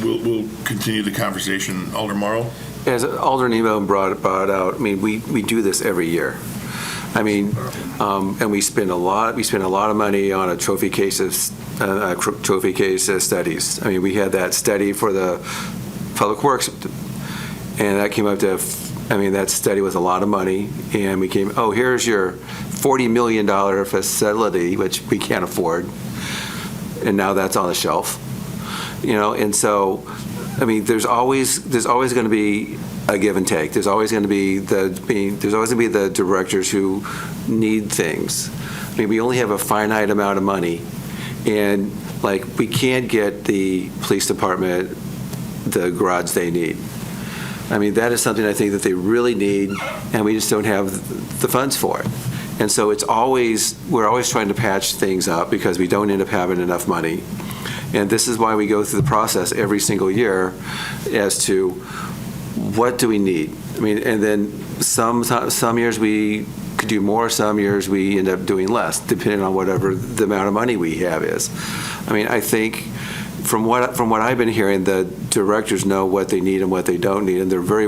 We'll continue the conversation. Alder Morrow? As Alder Nemo brought out, I mean, we do this every year. I mean, and we spend a lot of money on a trophy case studies. I mean, we had that study for the Public Works, and that came up to, I mean, that study was a lot of money, and we came, oh, here's your $40 million facility, which we can't afford, and now that's on the shelf. You know, and so, I mean, there's always going to be a give and take. There's always going to be the directors who need things. I mean, we only have a finite amount of money, and like we can't get the police department the garage they need. I mean, that is something I think that they really need, and we just don't have the funds for it. And so we're always trying to patch things up because we don't end up having enough money. And this is why we go through the process every single year as to what do we need. I mean, and then some years we could do more, some years we end up doing less, depending on whatever the amount of money we have is. I mean, I think from what I've been hearing, the directors know what they need and what they don't need, and they're very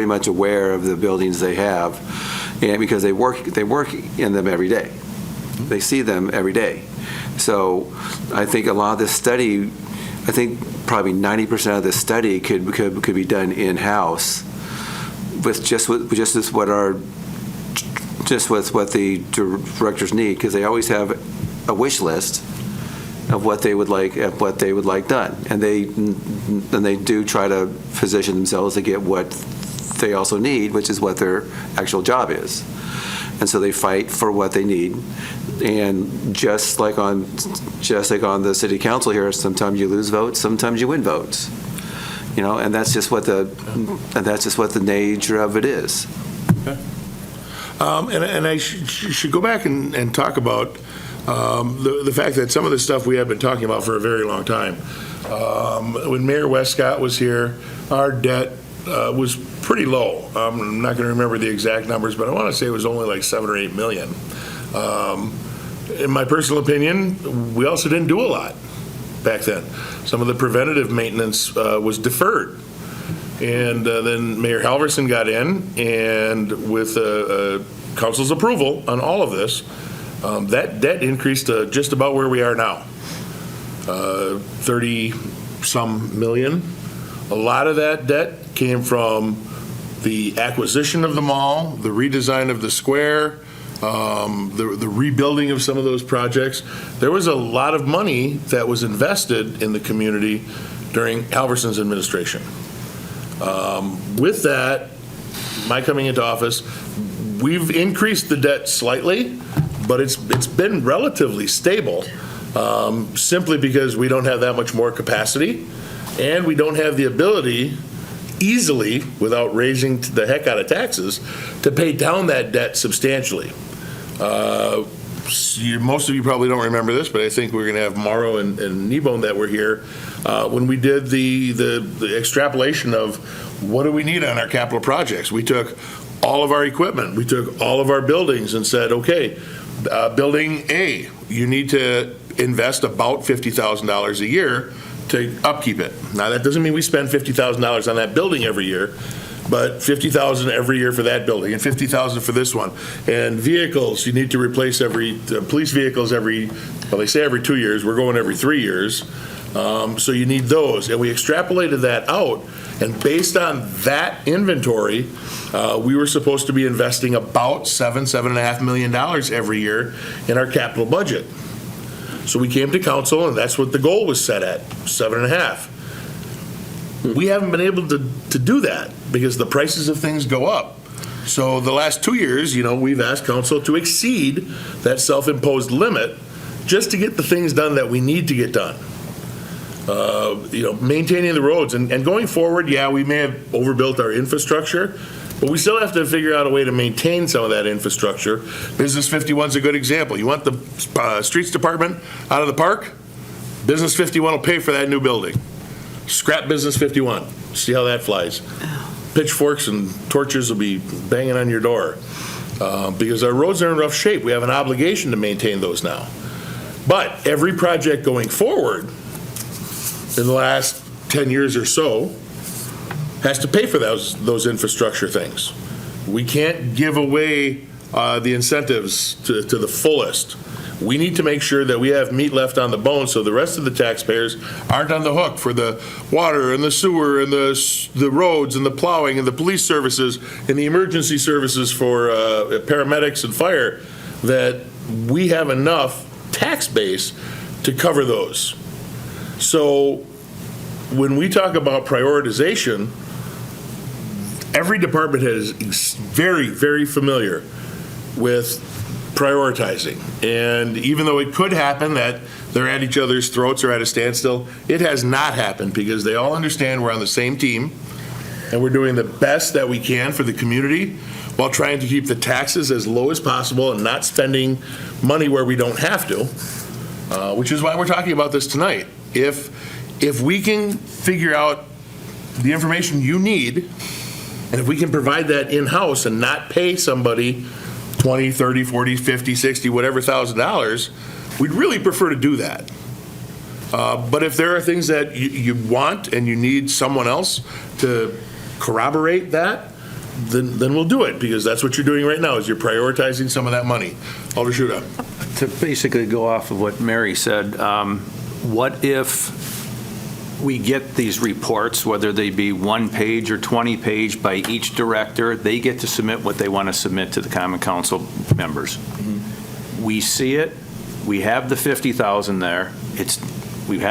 much aware of the buildings they have, and because they work in them every day. They see them every day. So I think a lot of this study, I think probably 90% of this study could be done in-house with what the directors need, because they always have a wish list of what they would like done, and they do try to position themselves to get what they also need, which is what their actual job is. And so they fight for what they need. And just like on the city council here, sometimes you lose votes, sometimes you win votes. You know, and that's just what the nature of it is. Okay. And I should go back and talk about the fact that some of the stuff we have been talking about for a very long time. When Mayor Westcott was here, our debt was pretty low. I'm not going to remember the exact numbers, but I want to say it was only like 7 or 8 million. In my personal opinion, we also didn't do a lot back then. Some of the preventative maintenance was deferred. And then Mayor Halverson got in, and with council's approval on all of this, that debt increased to just about where we are now, 30-some million. A lot of that debt came from the acquisition of the mall, the redesign of the square, the rebuilding of some of those projects. There was a lot of money that was invested in the community during Halverson's administration. With that, my coming into office, we've increased the debt slightly, but it's been relatively stable, simply because we don't have that much more capacity, and we don't have the ability easily, without raising the heck out of taxes, to pay down that debt substantially. Most of you probably don't remember this, but I think we're going to have Morrow and Kneebone that were here when we did the extrapolation of what do we need on our capital projects. We took all of our equipment, we took all of our buildings and said, okay, building A, you need to invest about $50,000 a year to upkeep it. Now, that doesn't mean we spend $50,000 on that building every year, but $50,000 every year for that building and $50,000 for this one. And vehicles, you need to replace police vehicles they say every 2 years, we're going every 3 years. So you need those. And we extrapolated that out, and based on that inventory, we were supposed to be investing about $7.5 million every year in our capital budget. So we came to council, and that's what the goal was set at, 7.5. We haven't been able to do that because the prices of things go up. So the last 2 years, we've asked council to exceed that self-imposed limit just to get the things done that we need to get done. maintaining the roads. And going forward, yeah, we may have overbuilt our infrastructure, but we still have to figure out a way to maintain some of that infrastructure. Business 51 is a good example. You want the streets department out of the park? Business 51 will pay for that new building. Scrap Business 51. See how that flies. Pitchforks and torches will be banging on your door because our roads are in rough shape. We have an obligation to maintain those now. But every project going forward in the last 10 years or so has to pay for those infrastructure things. We can't give away the incentives to the fullest. We need to make sure that we have meat left on the bone so the rest of the taxpayers aren't on the hook for the water and the sewer and the roads and the plowing and the police services and the emergency services for paramedics and fire, that we have enough tax base to cover those. So when we talk about prioritization, every department is very, very familiar with prioritizing. And even though it could happen that they're at each other's throats or at a standstill, it has not happened because they all understand we're on the same team and we're doing the best that we can for the community while trying to keep the taxes as low as possible and not spending money where we don't have to, which is why we're talking about this tonight. If we can figure out the information you need, and if we can provide that in-house and not pay somebody $20, $30, $40, $50, $60, whatever $1,000, we'd really prefer to do that. But if there are things that you want and you need someone else to corroborate that, then we'll do it, because that's what you're doing right now, is you're prioritizing some of that money. Alder Shuda. To basically go off of what Mary said, what if we get these reports, whether they be 1 page or 20 page by each director, they get to submit what they want to submit to the Common Council members. Mm-hmm. We see it, we have the 50,000 there. We've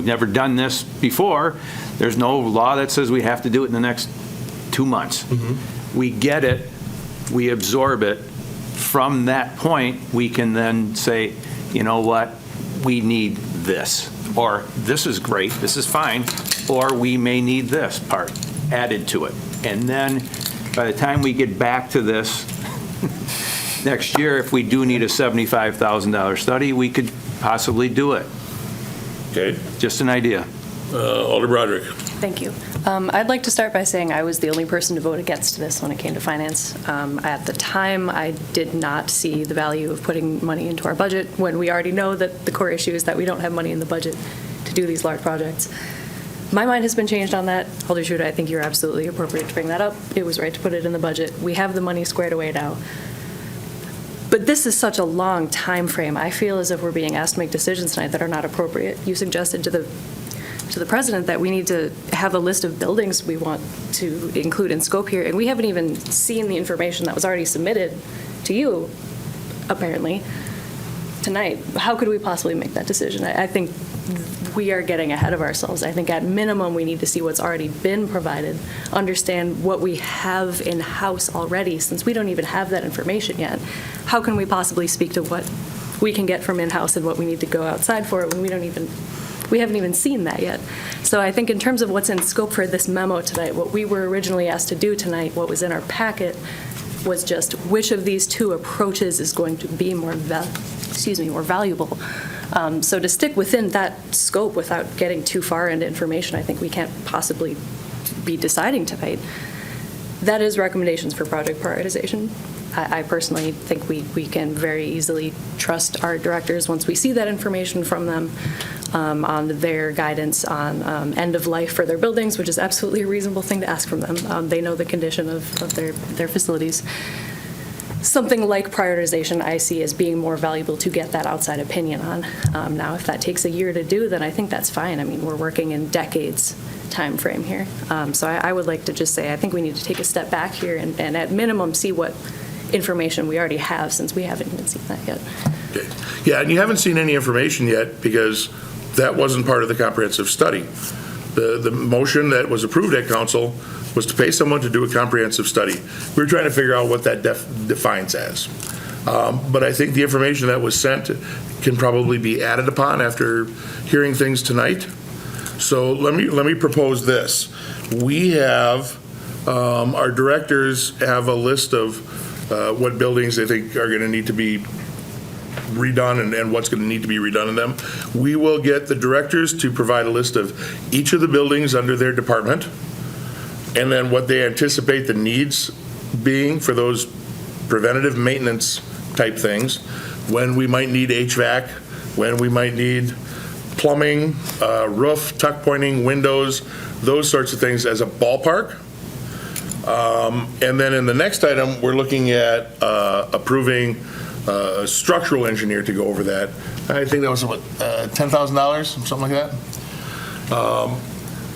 never done this before. There's no law that says we have to do it in the next 2 months. Mm-hmm. We get it, we absorb it. From that point, we can then say, you know what, we need this. Or this is great, this is fine, or we may need this part added to it. And then by the time we get back to this next year, if we do need a $75,000 study, we could possibly do it. Okay. Just an idea. Alder Broderick. Thank you. I'd like to start by saying I was the only person to vote against this when it came to finance. At the time, I did not see the value of putting money into our budget when we already know that the core issue is that we don't have money in the budget to do these large projects. My mind has been changed on that. Alder Shuda, I think you're absolutely appropriate to bring that up. It was right to put it in the budget. We have the money squared away now. But this is such a long time frame. I feel as if we're being asked to make decisions tonight that are not appropriate. You suggested to the president that we need to have a list of buildings we want to include in scope here, and we haven't even seen the information that was already submitted to you, apparently, tonight. How could we possibly make that decision? I think we are getting ahead of ourselves. I think at minimum we need to see what's already been provided, understand what we have in-house already, since we don't even have that information yet. How can we possibly speak to what we can get from in-house and what we need to go outside for when we haven't even seen that yet? So I think in terms of what's in scope for this memo tonight, what we were originally asked to do tonight, what was in our packet, was just which of these two approaches is going to be more valuable. So to stick within that scope without getting too far into information, I think we can't possibly be deciding tonight. That is recommendations for project prioritization. I personally think we can very easily trust our directors once we see that information from them on their guidance on end of life for their buildings, which is absolutely a reasonable thing to ask from them. They know the condition of their facilities. Something like prioritization I see as being more valuable to get that outside opinion on. Now, if that takes a year to do, then I think that's fine. I mean, we're working in decades time frame here. So I would like to just say I think we need to take a step back here and at minimum see what information we already have, since we haven't even seen that yet. Okay. Yeah, and you haven't seen any information yet because that wasn't part of the comprehensive study. The motion that was approved at council was to pay someone to do a comprehensive study. We were trying to figure out what that defines as. But I think the information that was sent can probably be added upon after hearing things tonight. So let me propose this. We have, our directors have a list of what buildings they think are going to need to be redone and what's going to need to be redone in them. We will get the directors to provide a list of each of the buildings under their department, and then what they anticipate the needs being for those preventative maintenance type things, when we might need HVAC, when we might need plumbing, roof, tuck pointing, windows, those sorts of things as a ballpark. And then in the next item, we're looking at approving a structural engineer to go over that. I think that was what, $10,000, something like that.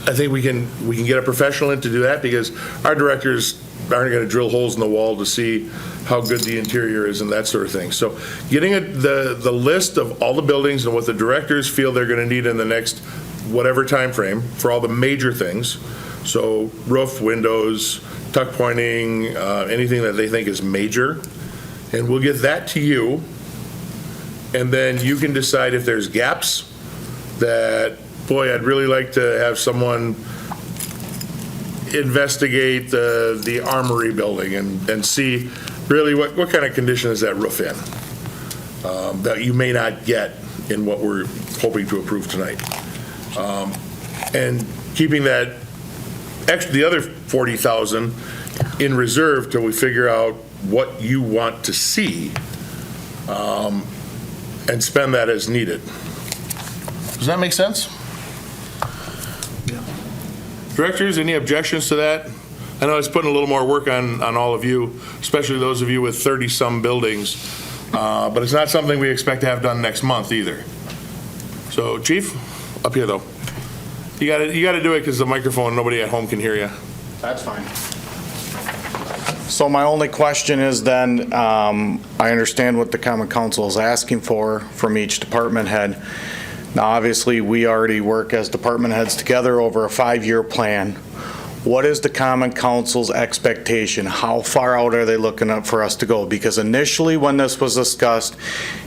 I think we can get a professional in to do that, because our directors aren't going to drill holes in the wall to see how good the interior is and that sort of thing. So getting the list of all the buildings and what the directors feel they're going to need in the next whatever time frame for all the major things. So roof, windows, tuck pointing, anything that they think is major. And we'll get that to you. And then you can decide if there's gaps that, boy, I'd really like to have someone investigate the Armory building and see really what kind of condition is that roof in, that you may not get in what we're hoping to approve tonight. And keeping that the other 40,000 in reserve till we figure out what you want to see, and spend that as needed. Does that make sense? Directors, any objections to that? I know it's putting a little more work on all of you, especially those of you with 30-some buildings, but it's not something we expect to have done next month either. So, Chief, up here though. You got to do it because the microphone, nobody at home can hear you. That's fine. So my only question is then, I understand what the Common Council is asking for from each department head. Now, obviously, we already work as department heads together over a 5-year plan. What is the Common Council's expectation? How far out are they looking up for us to go? Because initially, when this was discussed,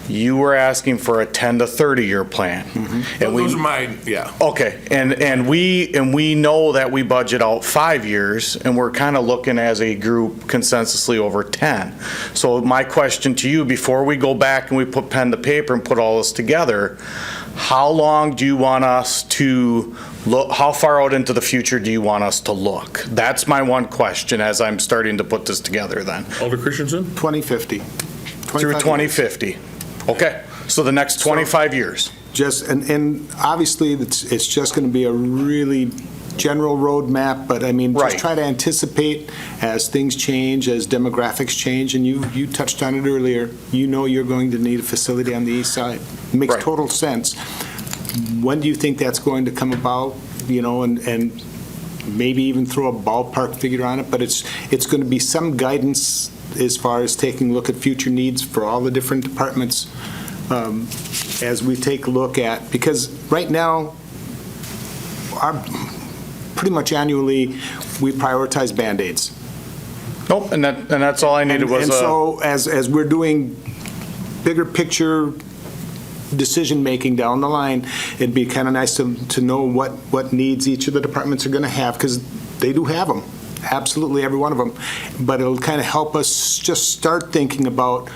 you were asking for a 10 to 30-year plan. Mm-hmm. And those are mine, yeah. Okay, and we know that we budget out 5 years, and we're kind of looking as a group consensusly over 10. So my question to you, before we go back and we put pen to paper and put all this together, how long do you want us to look, how far out into the future do you want us to look? That's my one question as I'm starting to put this together then. Alder Christensen? 2050. Through 2050. Okay, so the next 25 years. Just, and obviously, it's just going to be a really general roadmap, but I mean, just try to anticipate as things change, as demographics change, and you touched on it earlier, you know you're going to need a facility on the east side. It makes total sense. When do you think that's going to come about, you know, and maybe even throw a ballpark figure on it, but it's going to be some guidance as far as taking a look at future needs for all the different departments as we take a look at, because right now, pretty much annually, we prioritize Band-Aids. Nope, and that's all I needed was and so as we're doing bigger picture decision-making down the line, it'd be kind of nice to know what needs each of the departments are going to have, because they do have them, absolutely every one of them. But it'll kind of help us just start thinking about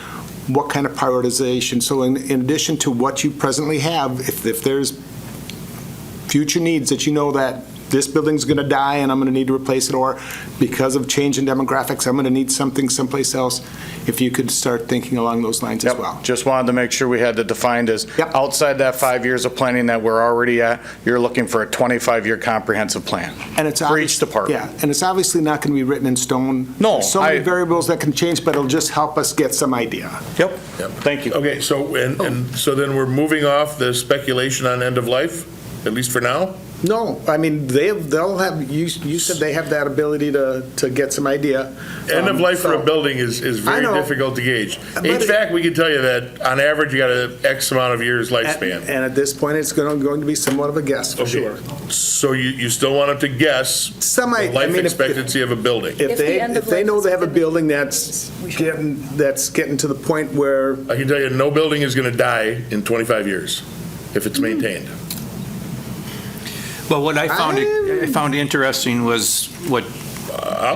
what kind of prioritization. So in addition to what you presently have, if there's future needs that you know that this building's going to die and I'm going to need to replace it, or because of change in demographics, I'm going to need something someplace else, if you could start thinking along those lines as well. Just wanted to make sure we had it defined as outside that 5 years of planning that we're already at, you're looking for a 25-year comprehensive plan for each department. Yeah, and it's obviously not going to be written in stone. No. There's so many variables that can change, but it'll just help us get some idea. Yep. Thank you. Okay, so so then we're moving off the speculation on end of life, at least for now? No, I mean, they'll have, you said they have that ability to get some idea. End of life for a building is very difficult to gauge. HVAC, we can tell you that on average, you got an X amount of years lifespan. And at this point, it's going to be somewhat of a guess, for sure. So you still want them to guess the life expectancy of a building? If they know they have a building that's getting to the point where... I can tell you, no building is going to die in 25 years if it's maintained. Well, what I found interesting was what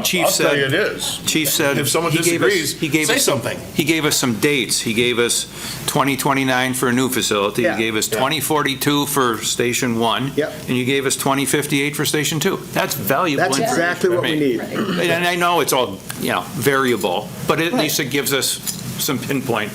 Chief said. I'll tell you it is. Chief said. If someone disagrees, say something. He gave us some dates. He gave us 2029 for a new facility. Yeah. He gave us 2042 for Station 1. Yep. And you gave us 2058 for Station 2. That's valuable That's information exactly for what we me. need. And I know it's all, variable, but at least it gives us some pinpoint.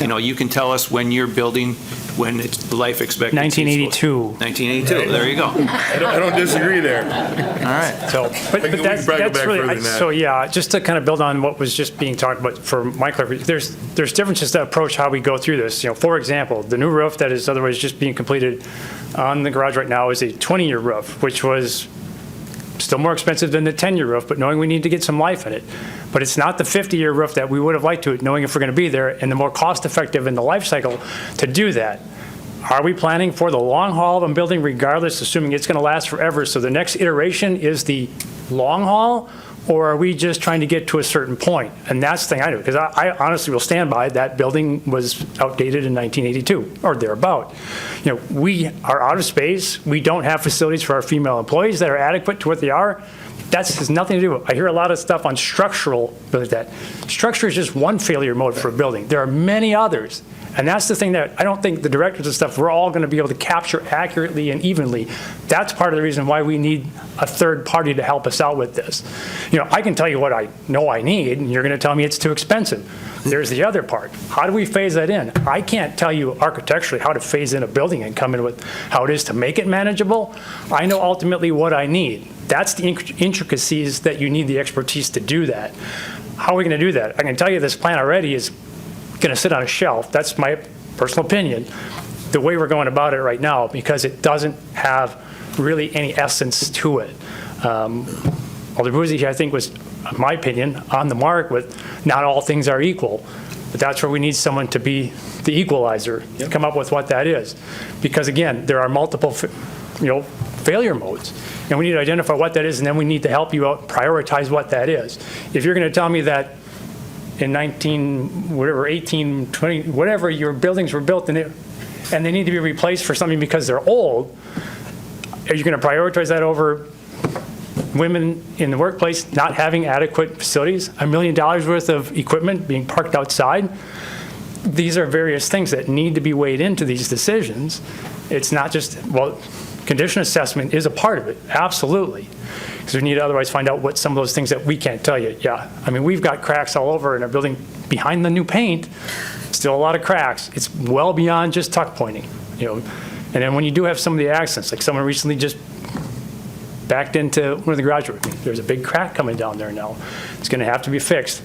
You can tell us when you're building, when it's the life expectancy. 1982. 1982, there you go. I don't disagree there. All right. So, but We can that's probably go back really, further than that. so yeah, just to kind of build on what was just being talked about for my clarification, there's differences to approach how we go through this. For example, the new roof that is otherwise just being completed on the garage right now is a 20-year roof, which was still more expensive than the 10-year roof, but knowing we need to get some life in it. But it's not the 50-year roof that we would have liked to, knowing if we're going to be there, and the more cost-effective in the life cycle to do that. Are we planning for the long haul of a building regardless, assuming it's going to last forever? So the next iteration is the long haul, or are we just trying to get to a certain point? And that's the thing I do, because I honestly will stand by that building was outdated in 1982 or thereabout. We are out of space. We don't have facilities for our female employees that are adequate to what they are. That has nothing to do with, I hear a lot of stuff on structural, but that structure is just one failure mode for a building. There are many others. And that's the thing that I don't think the directors and stuff, we're all going to be able to capture accurately and evenly. That's part of the reason why we need a third party to help us out with this. I can tell you what I know I need, and you're going to tell me it's too expensive. There's the other part. How do we phase that in? I can't tell you architecturally how to phase in a building and come in with how it is to make it manageable. I know ultimately what I need. That's the intricacies that you need the expertise to do that. How are we going to do that? I can tell you this plan already is going to sit on a shelf. That's my personal opinion, the way we're going about it right now, because it doesn't have really any essence to it. Alder, I think, was, in my opinion, on the mark with not all things are equal, but that's where we need someone to be the equalizer, to come up with what that is. Because again, there are multiple failure modes, and we need to identify what that is, and then we need to help you out, prioritize what that is. If you're going to tell me that in 18, 20, whatever your buildings were built in it, and they need to be replaced for something because they're old, are you going to prioritize that over women in the workplace not having adequate facilities, $1 million worth of equipment being parked outside? These are various things that need to be weighed into these decisions. It's not just, condition assessment is a part of it, absolutely. Because we need to otherwise find out what some of those things that we can't tell you. Yeah, we've got cracks all over in our building behind the new paint. Still a lot of cracks. It's well beyond just tuck pointing, And then when you do have some of the accidents, like someone recently just backed into one of the garage doors. There's a big crack coming down there now. It's going to have to be fixed.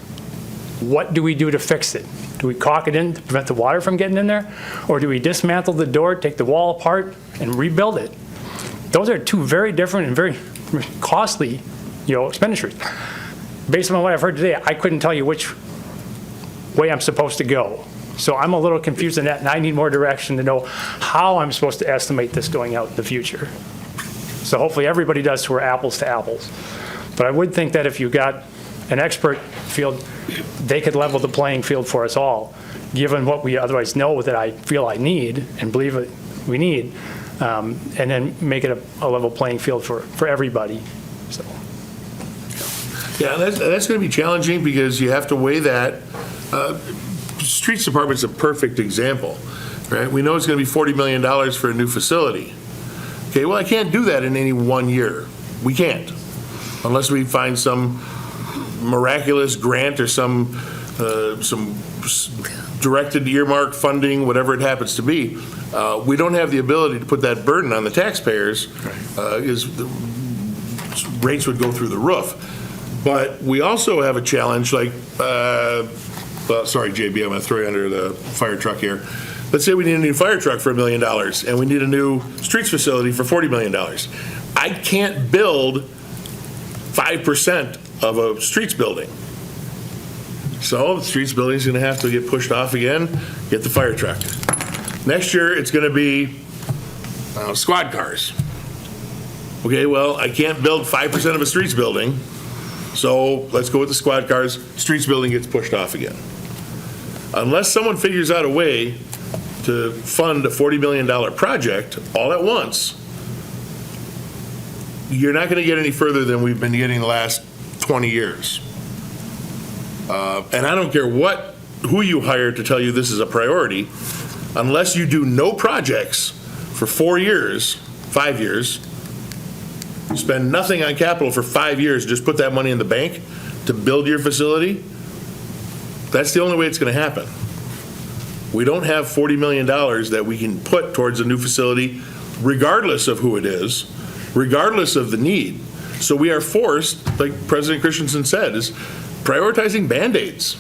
What do we do to fix it? Do we caulk it in to prevent the water from getting in there? Or do we dismantle the door, take the wall apart, and rebuild it? Those are two very different and very costly, expenditures. Based on what I've heard today, I couldn't tell you which way I'm supposed to go. So I'm a little confused in that, and I need more direction to know how I'm supposed to estimate this going out in the future. So hopefully everybody does, so we're apples to apples. But I would think that if you got an expert field, they could level the playing field for us all, given what we otherwise know that I feel I need and believe that we need. And then make it a level playing field for everybody. So. Yeah, that's going to be challenging because you have to weigh that. Streets Department's a perfect example, right? We know it's going to be $40 million for a new facility. Okay, well, I can't do that in any 1 year. We can't, unless we find some miraculous grant or some directed earmark funding, whatever it happens to be. We don't have the ability to put that burden on the taxpayers, because the rates would go through the roof. But we also have a challenge like, sorry, JB, I'm going to throw you under the fire truck here. Let's say we need a new fire truck for $1 million and we need a new streets facility for $40 million. I can't build 5% of a streets building. So the streets building is going to have to get pushed off again, get the fire truck. Next year, it's going to be squad cars. Okay, well, I can't build 5% of a streets building, so let's go with the squad cars. Streets building gets pushed off again. Unless someone figures out a way to fund a $40 million project all at once, you're not going to get any further than we've been getting the last 20 years. And I don't care who you hire to tell you this is a priority, unless you do no projects for 4 years, 5 years, spend nothing on capital for 5 years, just put that money in the bank to build your facility, that's the only way it's going to happen. We don't have $40 million that we can put towards a new facility, regardless of who it is, regardless of the need. So we are forced, like President Christensen said, is prioritizing Band-Aids.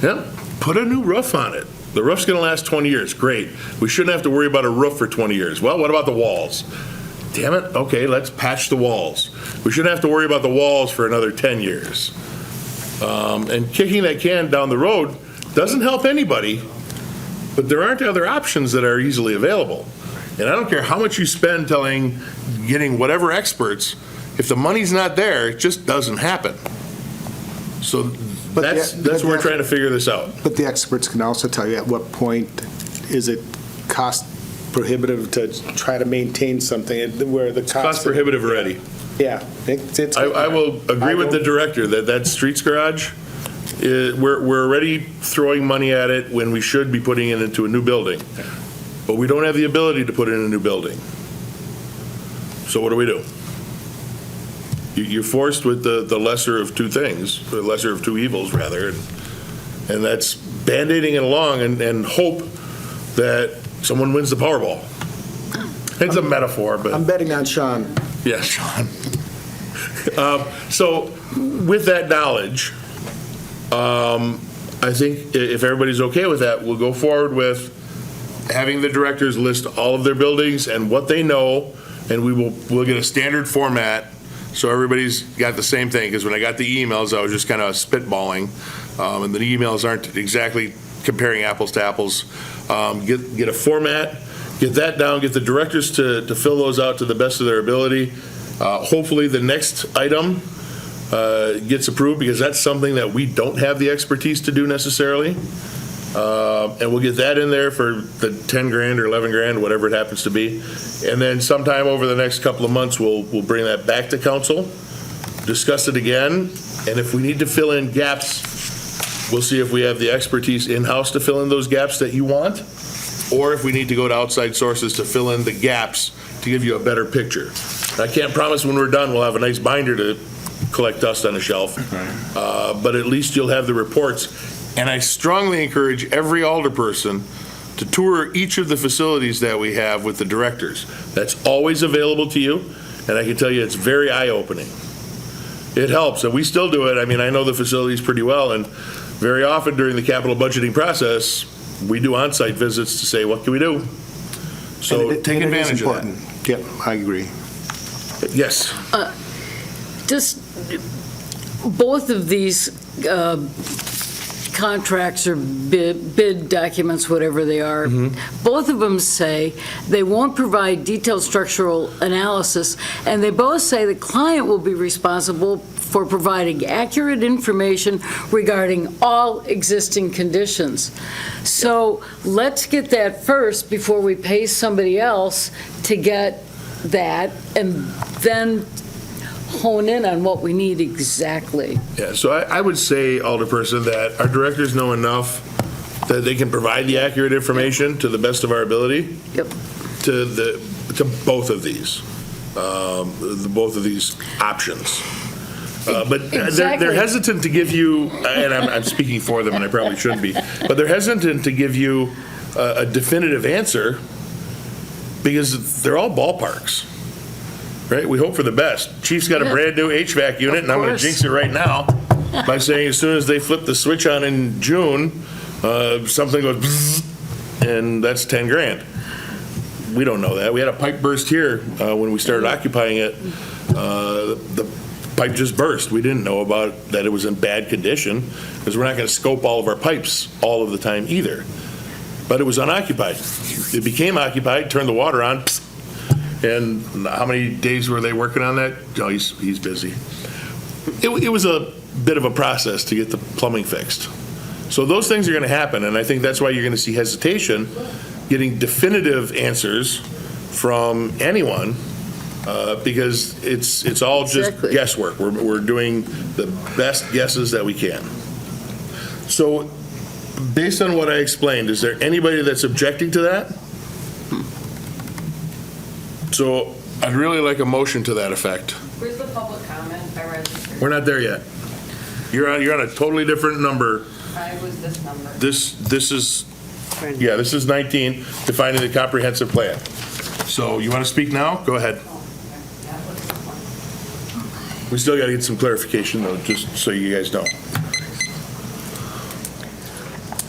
Yeah, put a new roof on it. The roof's going to last 20 years. Great. We shouldn't have to worry about a roof for 20 years. Well, what about the walls? Damn it. Okay, let's patch the walls. We shouldn't have to worry about the walls for another 10 years. And kicking that can down the road doesn't help anybody, but there aren't other options that are easily available. And I don't care how much you spend getting whatever experts, if the money's not there, it just doesn't happen. So that's where we're trying to figure this out. But the experts can also tell you at what point is it cost prohibitive to try to maintain something where the cost prohibitive already. Yeah. I will agree with the director that Streets Garage, we're already throwing money at it when we should be putting it into a new building. But we don't have the ability to put it in a new building. So what do? You're forced with the lesser of two things, the lesser of two evils, rather. And that's Band-Aiding it along and hope that someone wins the Powerball. It's a metaphor, but. I'm betting on Sean. Yeah, Sean. So with that knowledge, I think if everybody's okay with that, we'll go forward with having the directors list all of their buildings and what they know, and we'll get a standard format so everybody's got the same thing. Because when I got the emails, I was just kind of spitballing, and the emails aren't exactly comparing apples to apples. Get a format, get that down, get the directors to fill those out to the best of their ability. Hopefully the next item gets approved, because that's something that we don't have the expertise to do necessarily. And we'll get that in there for the 10 grand or 11 grand, whatever it happens to be. And then sometime over the next couple of months, we'll bring that back to council, discuss it again, and if we need to fill in gaps, we'll see if we have the expertise in-house to fill in those gaps that you want, or if we need to go to outside sources to fill in the gaps to give you a better picture. I can't promise when we're done we'll have a nice binder to collect dust on a shelf, but at least you'll have the reports. And I strongly encourage every alderperson to tour each of the facilities that we have with the directors. That's always available to you, and I can tell you it's very eye-opening. It helps, and we still do it. I mean, I know the facilities pretty well, and very often during the capital budgeting process, we do on-site visits to say, what can we do? So take advantage of that. Yep, I agree. Yes. Just both of these contracts or bid documents, whatever they are, both of them say they won't provide detailed structural analysis, and they both say the client will be responsible for providing accurate information regarding all existing conditions. So let's get that first before we pay somebody else to get that, and then hone in on what we need exactly. Yeah, so I would say, Alderperson, that our directors know enough that they can provide the accurate information to the best of our ability. Yep. To both of these, both of these options. But Exactly. they're hesitant to give you, and I'm speaking for them, and I probably shouldn't be, but they're hesitant to give you a definitive answer because they're all ballparks. Right, we hope for the best. Chief's got a brand new HVAC unit, and I'm going to jinx it right now by saying as soon as they flip the switch on in June, something goes bzzz, and that's 10 grand. We don't know that. We had a pipe burst here when we started occupying it. The pipe just burst. We didn't know about that it was in bad condition because we're not going to scope all of our pipes all of the time either. But it was unoccupied. It became occupied, turned the water on, and how many days were they working on that? Oh, he's busy. It was a bit of a process to get the plumbing fixed. So those things are going to happen, and I think that's why you're going to see hesitation getting definitive answers from anyone because it's all just Exactly. guesswork. We're doing the best guesses that we can. So, based on what I explained, is there anybody that's objecting to that? So, I'd really like a motion to that effect. Where's the public comment? I registered. We're not there yet. You're on a totally different number. I was this number. This is, yeah, this is 19, defining the comprehensive plan. So you want to speak now? Go ahead. We still got to get some clarification though, just so you guys know.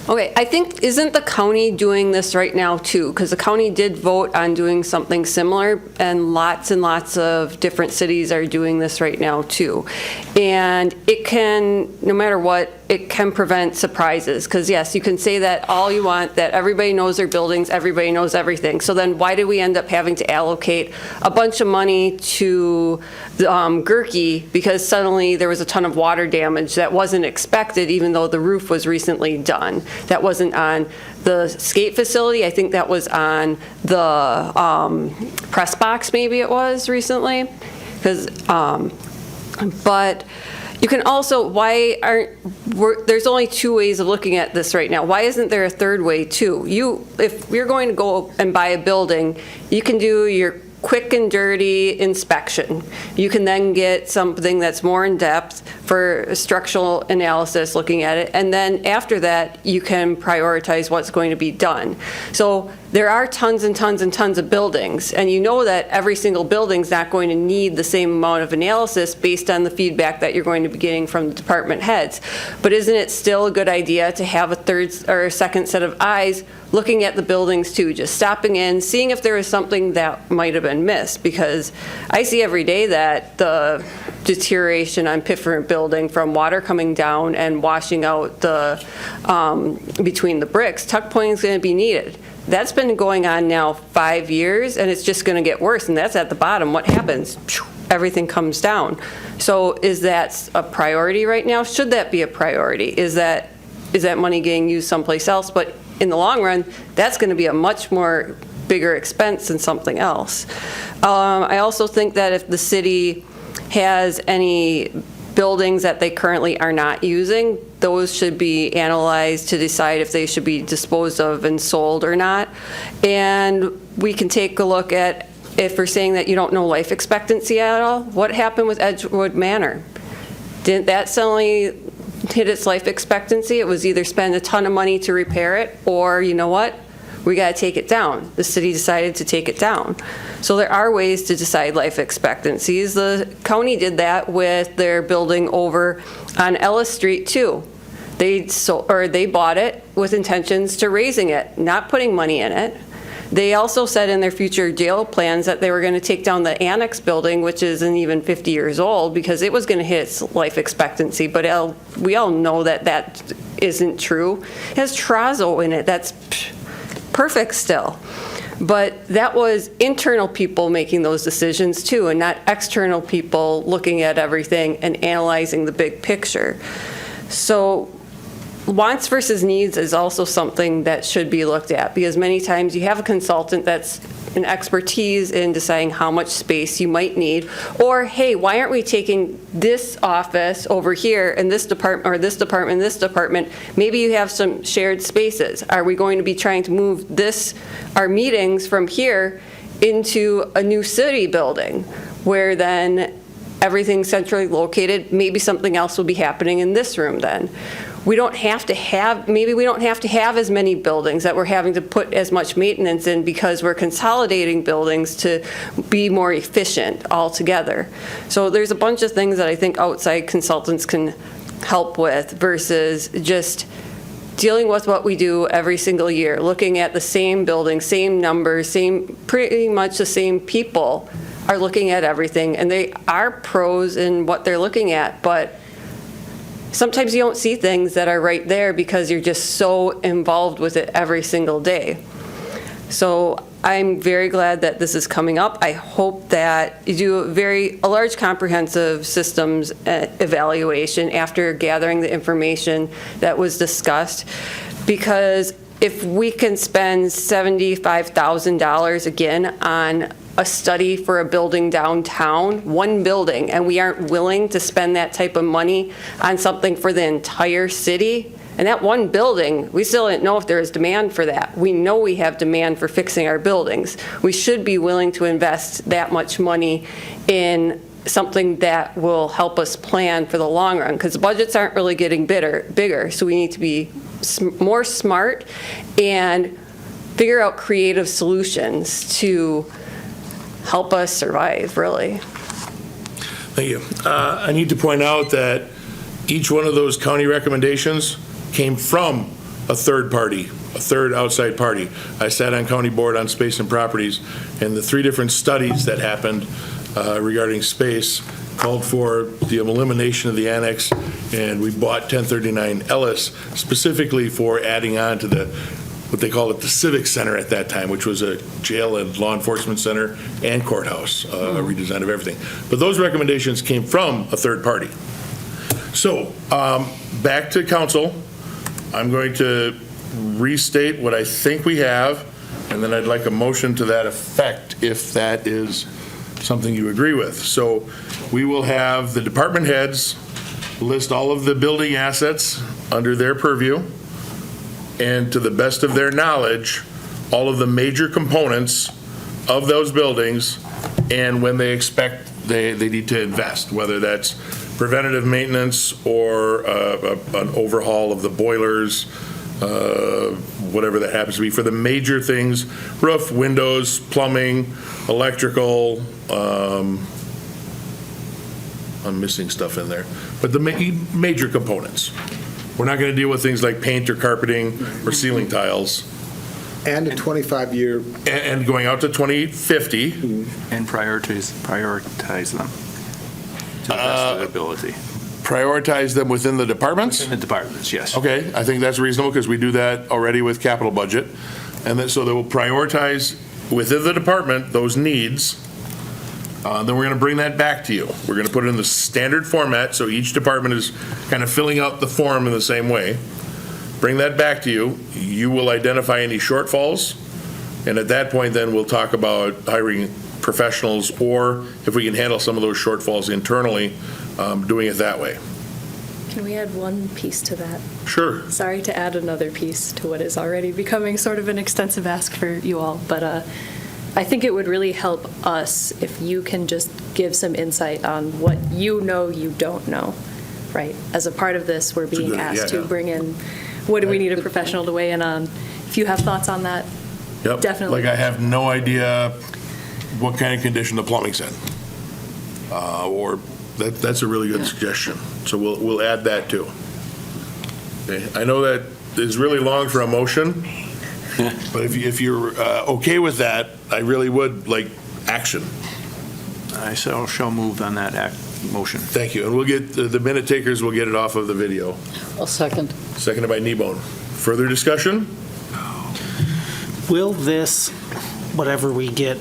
Okay, I think, isn't the county doing this right now too? Because the county did vote on doing something similar, and lots of different cities are doing this right now too. And it can, no matter what, it can prevent surprises. Because yes, you can say that all you want, that everybody knows their buildings, everybody knows everything. So then why did we end up having to allocate a bunch of money to Gerke because suddenly there was a ton of water damage that wasn't expected, even though the roof was recently done? That wasn't on the skate facility. I think that was on the press box, maybe it was recently. But you can also, there's only two ways of looking at this right now. Why isn't there a third way too? If you're going to go and buy a building, you can do your quick and dirty inspection. You can then get something that's more in depth for structural analysis, looking at it, and then after that, you can prioritize what's going to be done. So there are tons and tons and tons of buildings, and you know that every single building's not going to need the same amount of analysis based on the feedback that you're going to be getting from the department heads. But isn't it still a good idea to have a third or a second set of eyes looking at the buildings too, just stopping in, seeing if there was something that might have been missed? Because I see every day that the deterioration on Heffron building from water coming down and washing out the between the bricks, tuck pointing is going to be needed. That's been going on now 5 years, and it's just going to get worse, and that's at the bottom. What happens? Everything comes down. So is that a priority right now? Should that be a priority? Is that money getting used someplace else? But in the long run, that's going to be a much more bigger expense than something else. I also think that if the city has any buildings that they currently are not using, those should be analyzed to decide if they should be disposed of and sold or not. And we can take a look at, if we're saying that you don't know life expectancy at all, what happened with Edgewater Manor? Didn't that suddenly hit its life expectancy? It was either spend a ton of money to repair it, or you know what? We got to take it down. The city decided to take it down. So there are ways to decide life expectancies. The county did that with their building over on Ellis Street too. They bought it with intentions to raising it, not putting money in it. They also said in their future jail plans that they were going to take down the annex building, which isn't even 50 years old, because it was going to hit its life expectancy. But we all know that that isn't true. It has Trazo in it. That's perfect still. But that was internal people making those decisions too, and not external people looking at everything and analyzing the big picture. So wants versus needs is also something that should be looked at, because many times you have a consultant that's an expertise in deciding how much space you might need, or hey, why aren't we taking this office over here and this department, or this department, this department? Maybe you have some shared spaces. Are we going to be trying to move our meetings from here into a new city building, where then everything's centrally located? Maybe something else will be happening in this room then. We don't have to have as many buildings that we're having to put as much maintenance in, because we're consolidating buildings to be more efficient altogether. So there's a bunch of things that I think outside consultants can help with, versus just dealing with what we do every single year, looking at the same building, same numbers, pretty much the same people are looking at everything, and they are pros in what they're looking at, but sometimes you don't see things that are right there because you're just so involved with it every single day. So I'm very glad that this is coming up. I hope that you do a large comprehensive systems evaluation after gathering the information that was discussed, because if we can spend $75,000 again on a study for a building downtown, one building, and we aren't willing to spend that type of money on something for the entire city, and that one building, we still don't know if there is demand for that. We know we have demand for fixing our buildings. We should be willing to invest that much money in something that will help us plan for the long run, because the budgets aren't really getting bigger, so we need to be more smart and figure out creative solutions to help us survive, really. Thank you. I need to point out that each one of those county recommendations came from a third party, a third outside party. I sat on county board on space and properties, and the 3 different studies that happened regarding space called for the elimination of the annex, and we bought 1039 Ellis specifically for adding on to the what they called it the Civic Center at that time, which was a jail and law enforcement center and courthouse, a redesign of everything. But those recommendations came from a third party. So back to council. I'm going to restate what I think we have, and then I'd like a motion to that effect if that is something you agree with. So we will have the department heads list all of the building assets under their purview, and to the best of their knowledge, all of the major components of those buildings and when they expect they need to invest, whether that's preventative maintenance or an overhaul of the boilers, whatever that happens to be, for the major things, roof, windows, plumbing, electrical, I'm missing stuff in there, but the major components. We're not going to deal with things like paint or carpeting or ceiling tiles. And a 25-year. And going out to 2050. And prioritize them to the best of their ability. Prioritize them within the departments? Within the departments, yes. Okay, I think that's reasonable because we do that already with capital budget. And then, so they will prioritize within the department those needs. Then we're going to bring that back to you. We're going to put it in the standard format, so each department is kind of filling out the form in the same way. Bring that back to you. You will identify any shortfalls, and at that point, then we'll talk about hiring professionals, or if we can handle some of those shortfalls internally, doing it that way. Can we add one piece to that? Sure. Sorry to add another piece to what is already becoming sort of an extensive ask for you all, but I think it would really help us if you can just give some insight on what you know you don't know, right? As a part of this, we're being asked to bring in, what do we need a professional to weigh in on? If you have thoughts on that, Yep. definitely. Like I have no idea what kind of condition the plumbing's in. Or that's a really good suggestion. So we'll add that too. Okay. I know that is really long for a motion. But if you're okay with that, I really would like action. I shall move on that motion. Thank you. And we'll get, the minute takers will get it off of the video. I'll second. Seconded by Kneebone. Further discussion? Will this, whatever we get,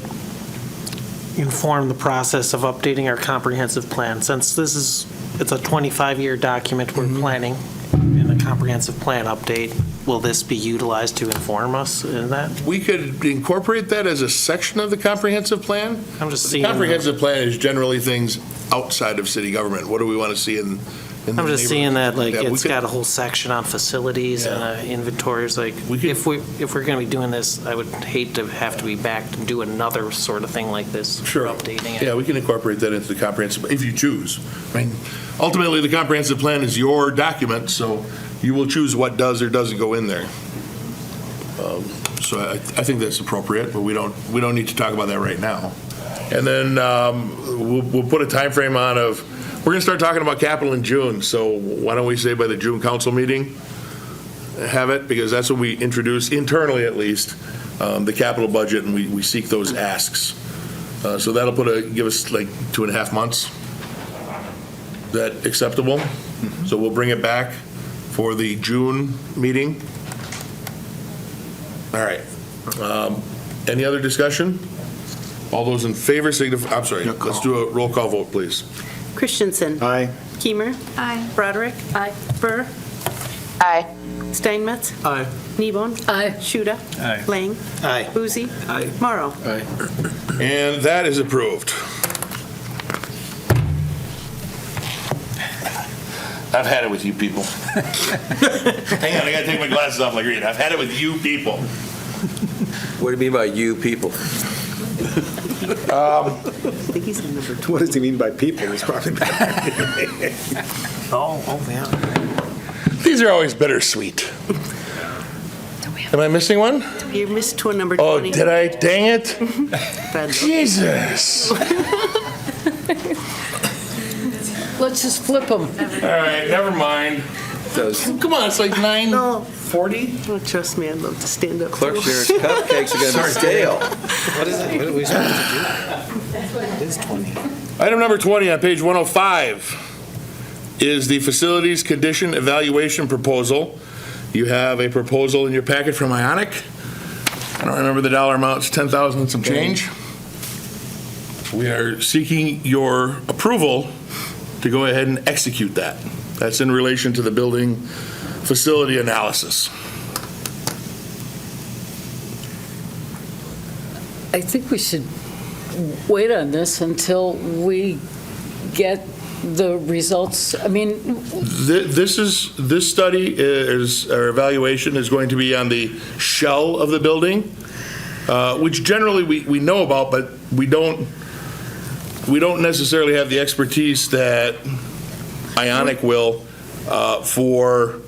inform the process of updating our comprehensive plan? Since it's a 25-year document we're planning in a comprehensive plan update, will this be utilized to inform us in that? We could incorporate that as a section of the comprehensive plan. I'm just The seeing. comprehensive plan is generally things outside of city government. What do we want to see in the I'm just seeing that, like, neighborhood? it's got a whole section on facilities and inventories, like, if we're going to be doing this, I would hate to have to be back to do another sort of thing like this. Sure. Updating it. Yeah, we can incorporate that into the comprehensive, if you choose. I mean, ultimately, the comprehensive plan is your document, so you will choose what does or doesn't go in there. So I think that's appropriate, but we don't need to talk about that right now. And then we'll put a time frame on of, we're going to start talking about capital in June, so why don't we say by the June council meeting, have it, because that's when we introduce, internally at least, the capital budget, and we seek those asks. So that'll give us like 2.5 months. Is that acceptable? So we'll bring it back for the June meeting. All right. Any other discussion? All those in favor signify, I'm sorry, let's do a roll call vote, please. Christensen. Aye. Keemer. Aye. Broderick. Aye. Burr. Aye. Steinmetz. Aye. Kneebone. Aye. Shuda. Aye. Lang. Aye. Boozy. Aye. Morrow. And that is approved. I've had it with you people. Hang on, I gotta take my glasses off like Reed. I've had it with you people. What do you mean by you people? I think he's in number 2. What does he mean by people? He's probably yeah. These are always bittersweet. Am I missing one? You missed to a number Oh, 20. did I? Dang it. Bad luck. Jesus. Let's just flip them. All right, never mind. Come on, it's like 9:40. Oh, trust me, I'd love to stand up. Clerk Sheriff's cupcakes are going to be stale. What is it? What are we supposed to do? It is 20. Item number 20 on page 105 is the facilities condition evaluation proposal. You have a proposal in your packet from Ionic. I don't remember the dollar amount. It's $10,000 and some change. We are seeking your approval to go ahead and execute that. That's in relation to the building facility analysis. I think we should wait on this until we get the results. I mean, This study is, or evaluation is going to be on the shell of the building, which generally we know about, but we don't necessarily have the expertise that Ionic will for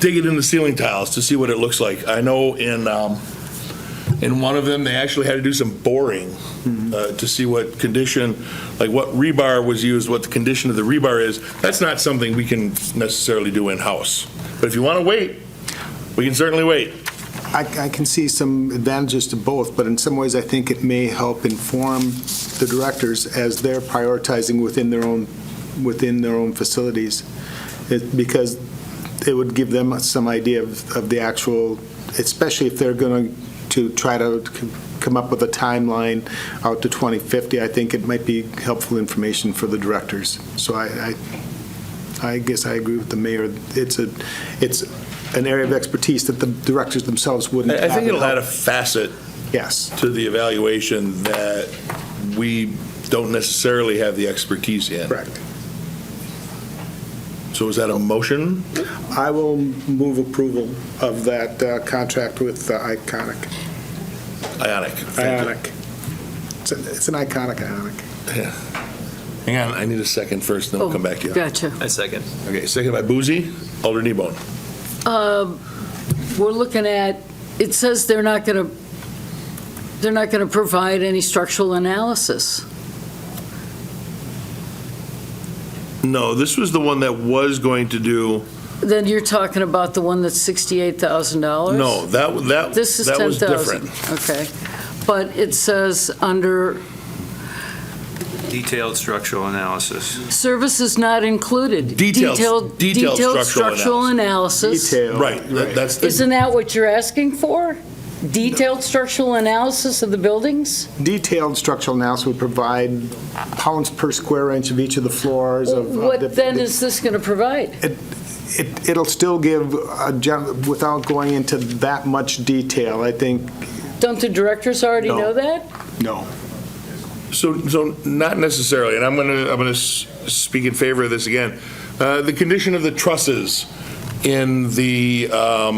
digging in the ceiling tiles to see what it looks like. I know in one of them, they actually had to do some boring to see what condition, like what rebar was used, what the condition of the rebar is. That's not something we can necessarily do in-house. But if you want to wait, we can certainly wait. I can see some advantages to both, but in some ways, I think it may help inform the directors as they're prioritizing within their own facilities, because it would give them some idea of the actual, especially if they're going to try to come up with a timeline out to 2050. I think it might be helpful information for the directors. So I guess I agree with the mayor. It's an area of expertise that the directors themselves wouldn't have. I think it'll add a facet yes. to the evaluation that we don't necessarily have the expertise in. Correct. So is that a motion? I will move approval of that contract with Ionic. Ionic. Ionic. It's an iconic Ionic. Yeah. Hang on, I need a second first, then we'll come back to you. Gotcha. I second. Okay, second by Boozy, Alder Kneebone. We're looking at, it says they're not going to provide any structural analysis. No, this was the one that was going to do. Then you're talking about the one that's $68,000? No, that This is that was $10,000. different. Okay. But it says under Detailed structural analysis. services not included. Detailed structural analysis. Right, that's the. Isn't that what you're asking for? Detailed structural analysis of the buildings? Detailed structural analysis would provide pounds per square inch of each of the floors. What then is this going to provide? It'll still give, without going into that much detail, I think. Don't the directors already know that? No. So not necessarily, and I'm gonna speak in favor of this again. The condition of the trusses in the, I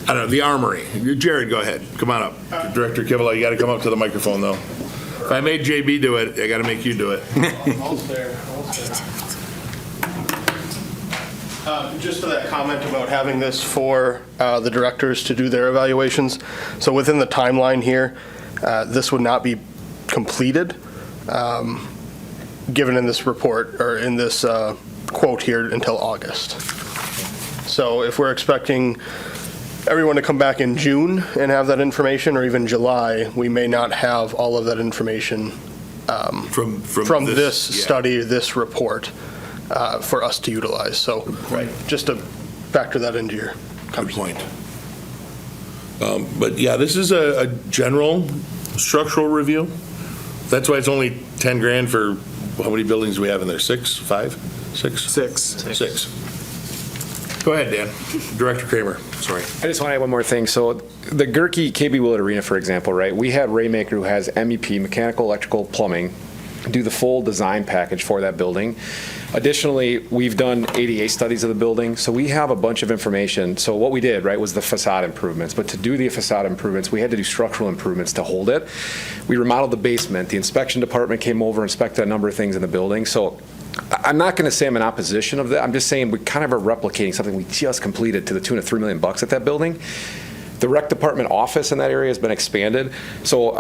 don't know, the armory. Jared, go ahead. Come on up. Director Kivela, you got to come up to the microphone, though. If I made JB do it, I got to make you do it. Just to that comment about having this for the directors to do their evaluations. So within the timeline here, this would not be completed, given in this report, or in this quote here, until August. So if we're expecting everyone to come back in June and have that information, or even July, we may not have all of that information from this study, this report, for us to utilize. So just to factor that into your point. But yeah, this is a general structural review. That's why it's only 10 grand for, how many buildings do we have in there? 6, 5, 6? 6. 6. Go ahead, Dan. Director Kramer, sorry. I just want to add one more thing. So the Gerke KB Willett Arena, for example, right? We had Raymaker, who has MEP, mechanical, electrical, plumbing, do the full design package for that building. Additionally, we've done ADA studies of the building, so we have a bunch of information. So what we did, right, was the facade improvements. But to do the facade improvements, we had to do structural improvements to hold it. We remodeled the basement. The inspection department came over, inspected a number of things in the building. So I'm not going to say I'm in opposition of that. I'm just saying we kind of are replicating something we just completed to the tune of $3 million at that building. The rec department office in that area has been expanded. So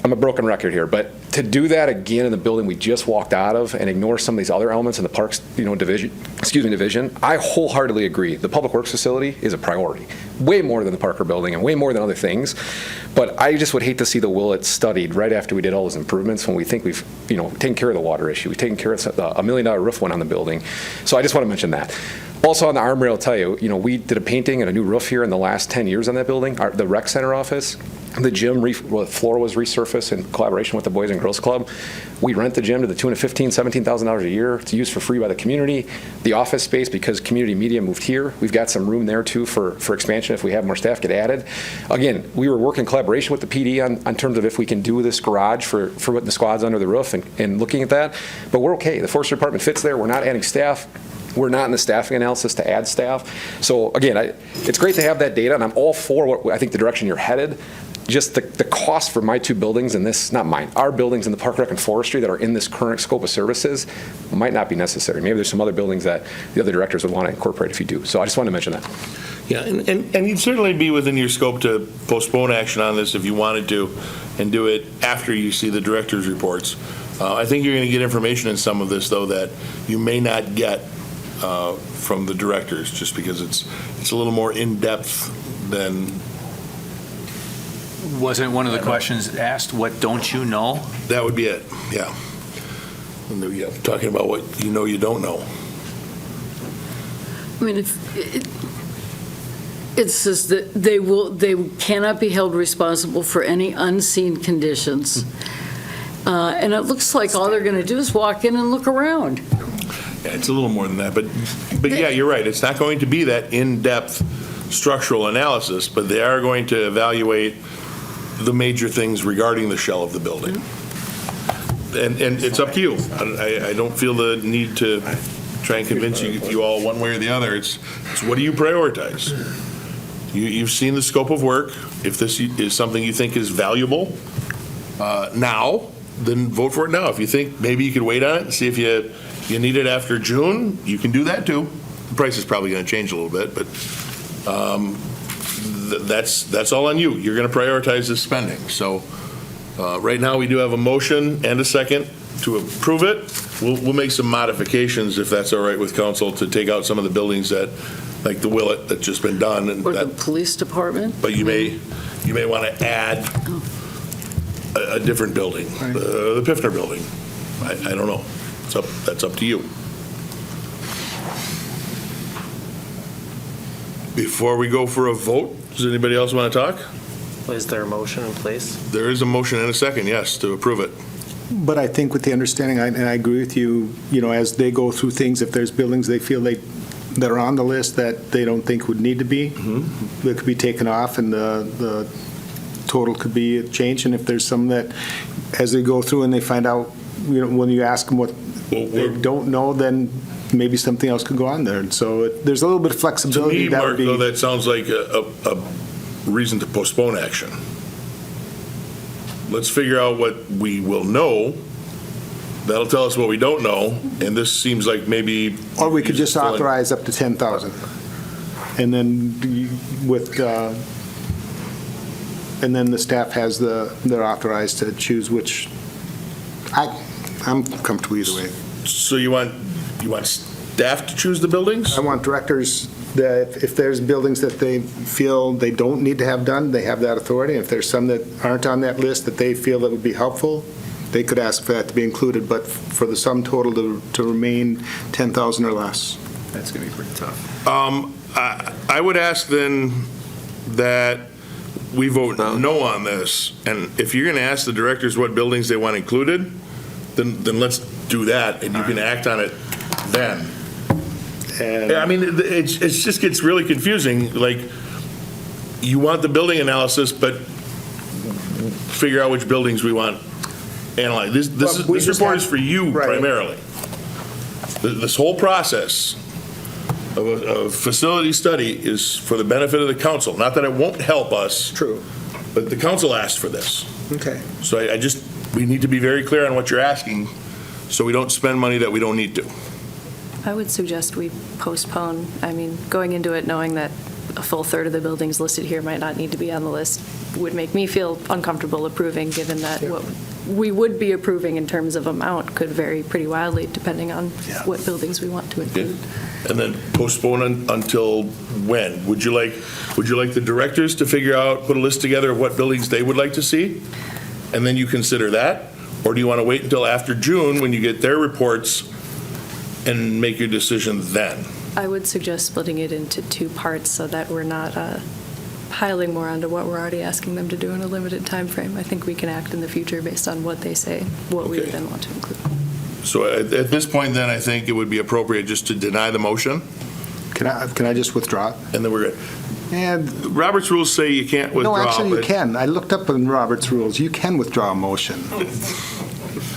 I'm a broken record here, but to do that again in the building we just walked out of and ignore some of these other elements in the parks, division, I wholeheartedly agree. The public works facility is a priority, way more than the Parker building and way more than other things. But I just would hate to see the Willett studied right after we did all those improvements when we think we've, taken care of the water issue. We've taken care of $1 million roof went on the building. So I just want to mention that. Also on the Armory, I'll tell you, we did a painting and a new roof here in the last 10 years on that building, the rec center office. The gym, the floor was resurfaced in collaboration with the Boys and Girls Club. We rent the gym to the tune of $15,000, $17,000 a year. It's used for free by the community. The office space, because community media moved here, we've got some room there too for expansion if we have more staff get added. Again, we were working in collaboration with the PD on terms of if we can do this garage for what the squad's under the roof and looking at that. But we're okay. The forestry department fits there. We're not adding staff. We're not in the staffing analysis to add staff. So again, it's great to have that data, and I'm all for what I think the direction you're headed. Just the cost for my two buildings, and this, not mine, our buildings in the Park Rec and Forestry that are in this current scope of services might not be necessary. Maybe there's some other buildings that the other directors would want to incorporate if you do. So I just wanted to mention that. Yeah, and you'd certainly be within your scope to postpone action on this if you wanted to and do it after you see the director's reports. I think you're going to get information in some of this, though, that you may not get from the directors, just because it's a little more in-depth than... Wasn't one of the questions asked, what don't you know? That would be it, yeah. And talking about what you don't know. I mean, it says that they cannot be held responsible for any unseen conditions. And it looks like all they're going to do is walk in and look around. Yeah, it's a little more than that, but yeah, you're right. It's not going to be that in-depth structural analysis, but they are going to evaluate the major things regarding the shell of the building. And it's up to you. I don't feel the need to try and convince you all one way or the other. It's what do you prioritize? You've seen the scope of work. If this is something you think is valuable now, then vote for it now. If you think maybe you could wait on it and see if you need it after June, you can do that too. The price is probably going to change a little bit, but that's all on you. You're going to prioritize this spending. So right now we do have a motion and a second to approve it. We'll make some modifications if that's all right with council to take out some of the buildings that, like the Willett, that's just been done. And or the police department. But you may want to add a different building, the Piffner building. I don't know. That's up to you. Before we go for a vote, does anybody else want to talk? Is there a motion in place? There is a motion and a second, yes, to approve it. But I think with the understanding, and I agree with you, as they go through things, if there's buildings they feel that are on the list that they don't think would need to be, that could be taken off, and the total could be changed. And if there's some that, as they go through and they find out, when you ask them what they don't know, then maybe something else could go on there. And so there's a little bit of flexibility. To me, Mark, though, that sounds like a reason to postpone action. Let's figure out what we will know. That'll tell us what we don't know, and this seems like maybe... Or we could just authorize up to 10,000. And then and then the staff has they're authorized to choose which... I'm comfortable either way. So you want staff to choose the buildings? I want directors that if there's buildings that they feel they don't need to have done, they have that authority. If there's some that aren't on that list that they feel that would be helpful, they could ask for that to be included, but for the sum total to remain 10,000 or less. That's going to be pretty tough. I would ask then that we vote no on this, and if you're going to ask the directors what buildings they want included, then let's do that, and you can act on it then. And I mean, it just gets really confusing. Like, you want the building analysis, but figure out which buildings we want analyzed. This report is for you primarily. This whole process of a facility study is for the benefit of the council. Not that it won't help us. True. But the council asked for this. Okay. So we need to be very clear on what you're asking, so we don't spend money that we don't need to. I would suggest we postpone. I mean, going into it knowing that a full third of the buildings listed here might not need to be on the list would make me feel uncomfortable approving, given that what we would be approving in terms of amount could vary pretty wildly depending on what buildings we want to include. And then postpone until when? Would you like the directors to figure out, put a list together of what buildings they would like to see? And then you consider that? Or do you want to wait until after June when you get their reports and make your decision then? I would suggest splitting it into two parts so that we're not piling more onto what we're already asking them to do in a limited time frame. I think we can act in the future based on what they say, what we would then want to include. So at this point then, I think it would be appropriate just to deny the motion. Can I just withdraw it? And then we're good. And Robert's rules say you can't withdraw. No, actually you but- can. I looked up in Robert's rules. You can withdraw a motion.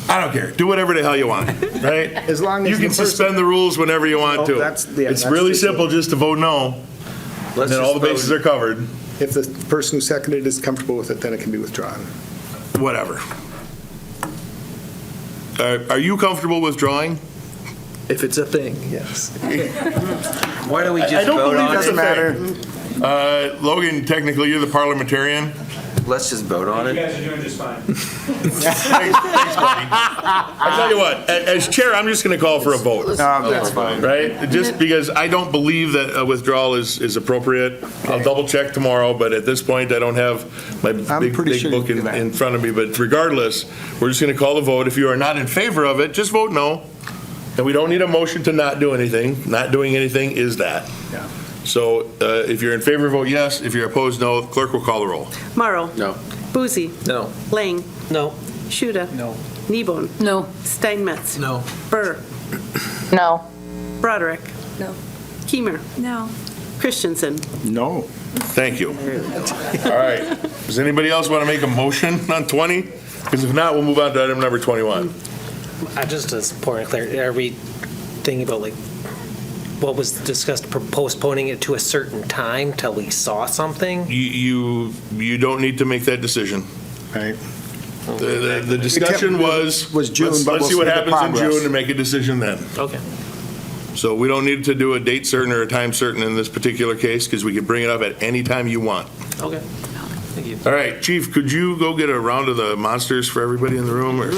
I don't care. Do whatever the hell you want, right? As long as you can suspend the rules whenever you want to. It's really simple just to vote no. And then all the bases are covered. If the person who seconded is comfortable with it, then it can be withdrawn. Whatever. Are you comfortable withdrawing? If it's a thing, yes. Why don't we I just don't vote believe on it's it? a thing. Logan, technically, you're the parliamentarian. Let's just vote on You it. guys are doing just fine. Thanks, buddy. I tell you what, as chair, I'm just going to call for a vote. That's fine. Right? Just because I don't believe that a withdrawal is appropriate. I'll double check tomorrow, but at this point, I don't have my big book in front of me. But regardless, we're just going to call the vote. If you are not in favor of it, just vote no. And we don't need a motion to not do anything. Not doing anything is that. Yeah. So if you're in favor, vote yes. If you're opposed, no. Clerk will call the roll. Morrow. No. Boozy. No. Lang. No. Shuda. No. Nebone. No. Steinmetz. No. Burr. No. Broderick. No. Keimer. No. Christensen. No. Thank you. All right. Does anybody else want to make a motion on 20? Because if not, we'll move on to item number 21. Just as a point of clarity, are we thinking about like what was discussed, postponing it to a certain time till we saw something? You don't need to make that decision. Right. The discussion was June, but let's we'll see what see the happens in progress. June and make a decision then. Okay. So we don't need to do a date certain or a time certain in this particular case because we can bring it up at any time you want. Okay. Thank you. All right, Chief, could you go get a round of the monsters for everybody in the room, or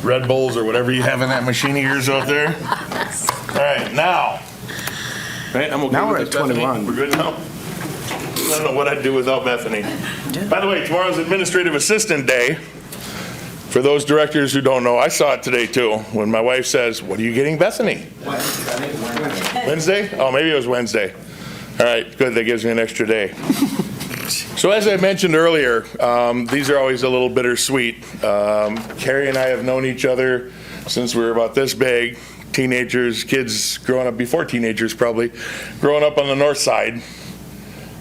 Red Bulls, or whatever you have in that machine of yours out there? All right, now. Right, I'm okay Now with we're this, at Bethany? 21. We're good now? I don't know what I'd do without Bethany. By the way, tomorrow's Administrative Assistant Day. For those directors who don't know, I saw it today too, when my wife says, "What are you getting, Bethany?" Wednesday? Oh, maybe it was Wednesday. All right, good, that gives me an extra day. So as I mentioned earlier, these are always a little bittersweet. Kari and I have known each other since we were about this big, teenagers, kids growing up, before teenagers probably, growing up on the north side.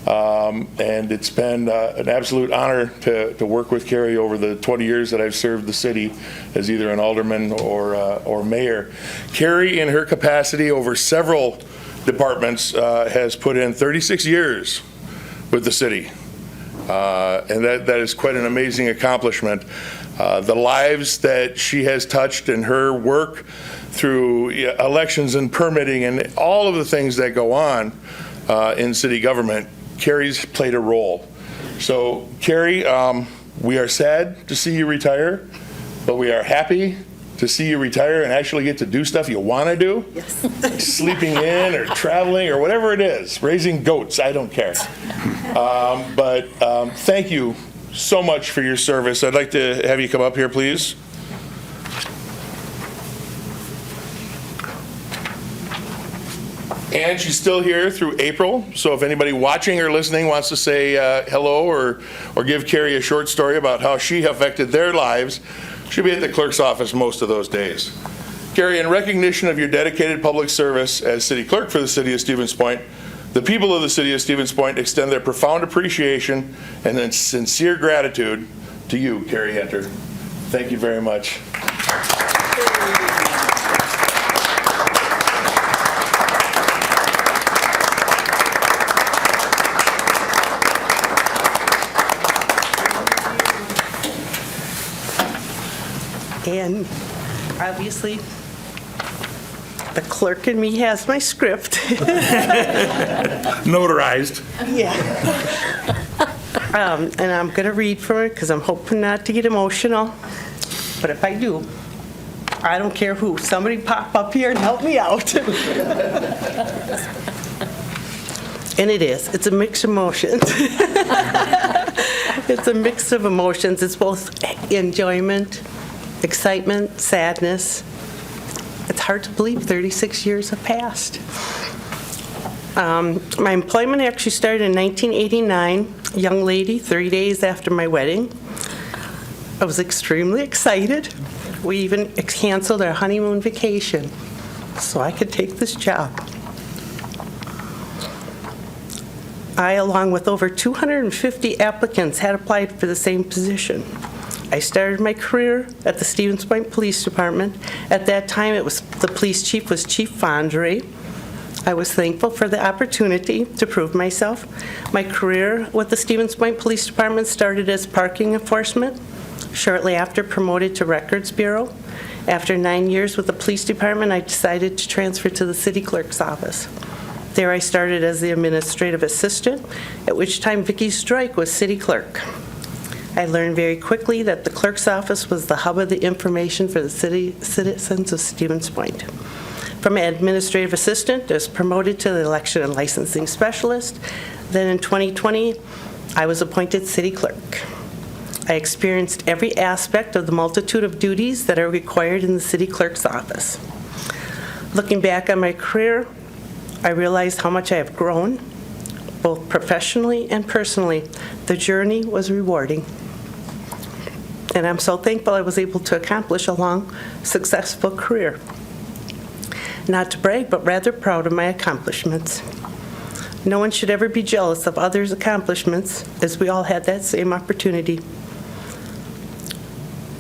And it's been an absolute honor to work with Kari over the 20 years that I've served the city as either an alderman or mayor. Kari, in her capacity over several departments, has put in 36 years with the city. And that is quite an amazing accomplishment. The lives that she has touched in her work through elections and permitting and all of the things that go on in city government, Kari's played a role. So, Kari, we are sad to see you retire, but we are happy to see you retire and actually get to do stuff you want to do. Yes. Sleeping in or traveling or whatever it is, raising goats, I don't care. But thank you so much for your service. I'd like to have you come up here, please. And she's still here through April, so if anybody watching or listening wants to say hello or give Kari a short story about how she affected their lives, she'll be at the clerk's office most of those days. Kari, in recognition of your dedicated public service as city clerk for the city of Stevens Point, the people of the city of Stevens Point extend their profound appreciation and sincere gratitude to you, Kari Yenter. Thank you very much. And obviously, the clerk in me has my script. Notarized. Yeah. And I'm going to read from it because I'm hoping not to get emotional. But if I do, I don't care who. Somebody pop up here and help me out. And it is. It's a mix of emotions. It's a mix of emotions. It's both enjoyment, excitement, sadness. It's hard to believe 36 years have passed. My employment actually started in 1989, young lady, 30 days after my wedding. I was extremely excited. We even canceled our honeymoon vacation so I could take this job. I, along with over 250 applicants, had applied for the same position. I started my career at the Stevens Point Police Department. At that time, the police chief was Chief Fondry. I was thankful for the opportunity to prove myself. My career with the Stevens Point Police Department started as parking enforcement, shortly after promoted to Records Bureau. After 9 years with the police department, I decided to transfer to the city clerk's office. There I started as the administrative assistant, at which time Vicki Strike was city clerk. I learned very quickly that the clerk's office was the hub of the information for the citizens of Stevens Point. From administrative assistant, I was promoted to the election and licensing specialist. Then in 2020, I was appointed city clerk. I experienced every aspect of the multitude of duties that are required in the city clerk's office. Looking back on my career, I realized how much I have grown, both professionally and personally. The journey was rewarding. And I'm so thankful I was able to accomplish a long, successful career. Not to brag, but rather proud of my accomplishments. No one should ever be jealous of others' accomplishments, as we all had that same opportunity.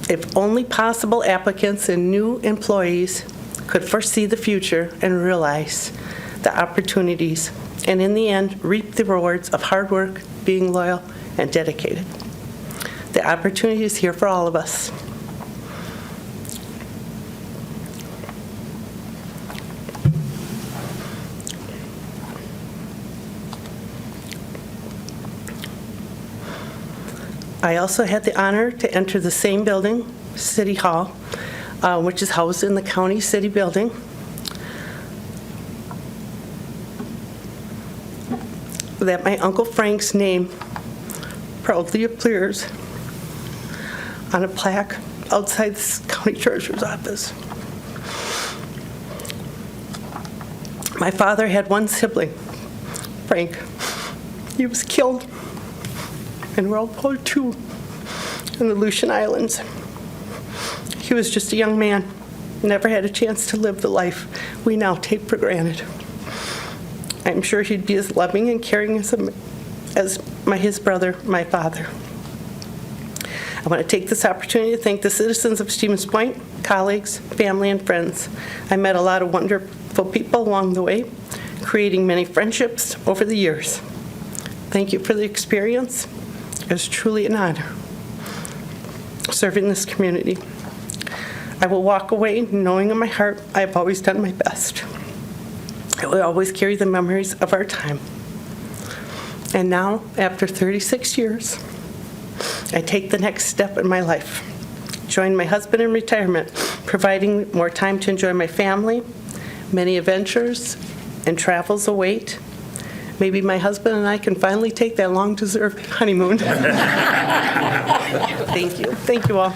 If only possible applicants and new employees could foresee the future and realize the opportunities, and in the end, reap the rewards of hard work, being loyal, and dedicated. The opportunity is here for all of us. I also had the honor to enter the same building, City Hall, which is housed in the county city building. That my Uncle Frank's name proudly appears on a plaque outside the county treasurer's office. My father had one sibling, Frank. He was killed in World War II in the Aleutian Islands. He was just a young man, never had a chance to live the life we now take for granted. I'm sure he'd be as loving and caring as his brother, my father. I want to take this opportunity to thank the citizens of Stevens Point, colleagues, family, and friends. I met a lot of wonderful people along the way, creating many friendships over the years. Thank you for the experience. It was truly an honor serving this community. I will walk away knowing in my heart I have always done my best. I will always carry the memories of our time. And now, after 36 years, I take the next step in my life. Join my husband in retirement, providing more time to enjoy my family. Many adventures and travels await. Maybe my husband and I can finally take that long-deserved honeymoon. Thank you. Thank you all.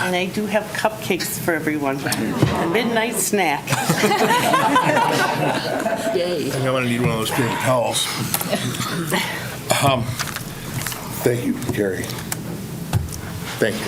And I do have cupcakes for everyone. A midnight snack. I think I'm gonna need one of those paper towels. Thank you, Kari. Thank you.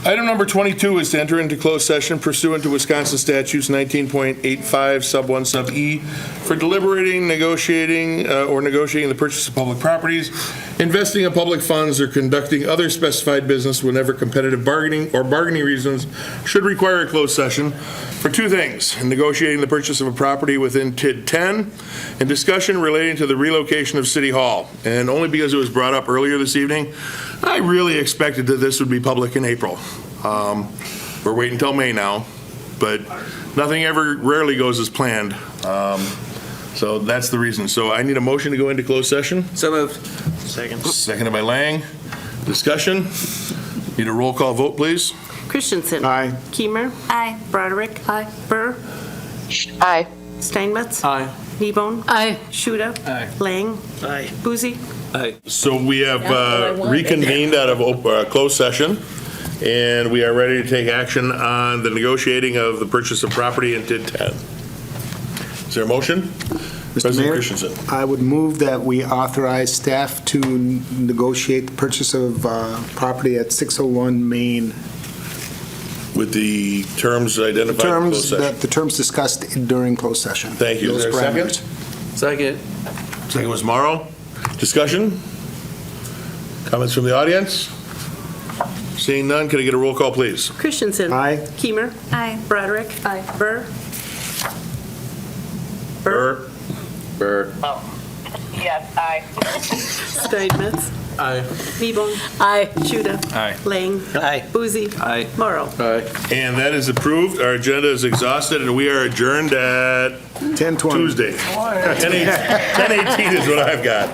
Item number 22 is to enter into closed session pursuant to Wisconsin Statutes 19.85, sub 1, sub E, for deliberating, negotiating the purchase of public properties, investing of public funds, or conducting other specified business whenever competitive bargaining or bargaining reasons should require a closed session for two things: negotiating the purchase of a property within TID 10, and discussion relating to the relocation of City Hall. And only because it was brought up earlier this evening, I really expected that this would be public in April. We're waiting until May now, but nothing ever rarely goes as planned. So that's the reason. So I need a motion to go into closed session. So moved. Second. Seconded by Lang. Discussion. Need a roll call vote, please. Christensen. Aye. Keimer. Aye. Broderick. Aye. Burr. Aye. Steinmetz. Aye. Kneebone. Aye. Shuda. Aye. Lang. Aye. Boozy. Aye. So we have what I wanted. reconvened out of closed session, and we are ready to take action on the negotiating of the purchase of property in TID 10. Is there a motion? Mr. President Mayor, Christensen. I would move that we authorize staff to negotiate the purchase of property at 601 Main. With the terms identified in closed session. The terms discussed during closed session. Thank you. Is Those there a second? parameters. Second. Second was Morrow. Discussion? Comments from the audience? Seeing none, can I get a roll call, please? Christensen. Aye. Keimer. Aye. Broderick. Aye. Burr. Burr. Yes, aye. Steinmetz. Aye. Kneebone. Aye. Shuda. Aye. Lang. Aye. Boozy. Aye. Morrow. And that is approved. Our agenda is exhausted, and we are adjourned at 10:20. Tuesday. 10:18 is what I've got.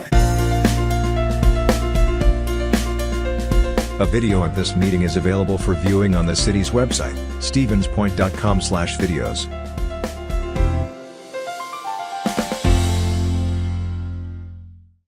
A video of this meeting is available for viewing on the city's website, stevenspoint.com/videos.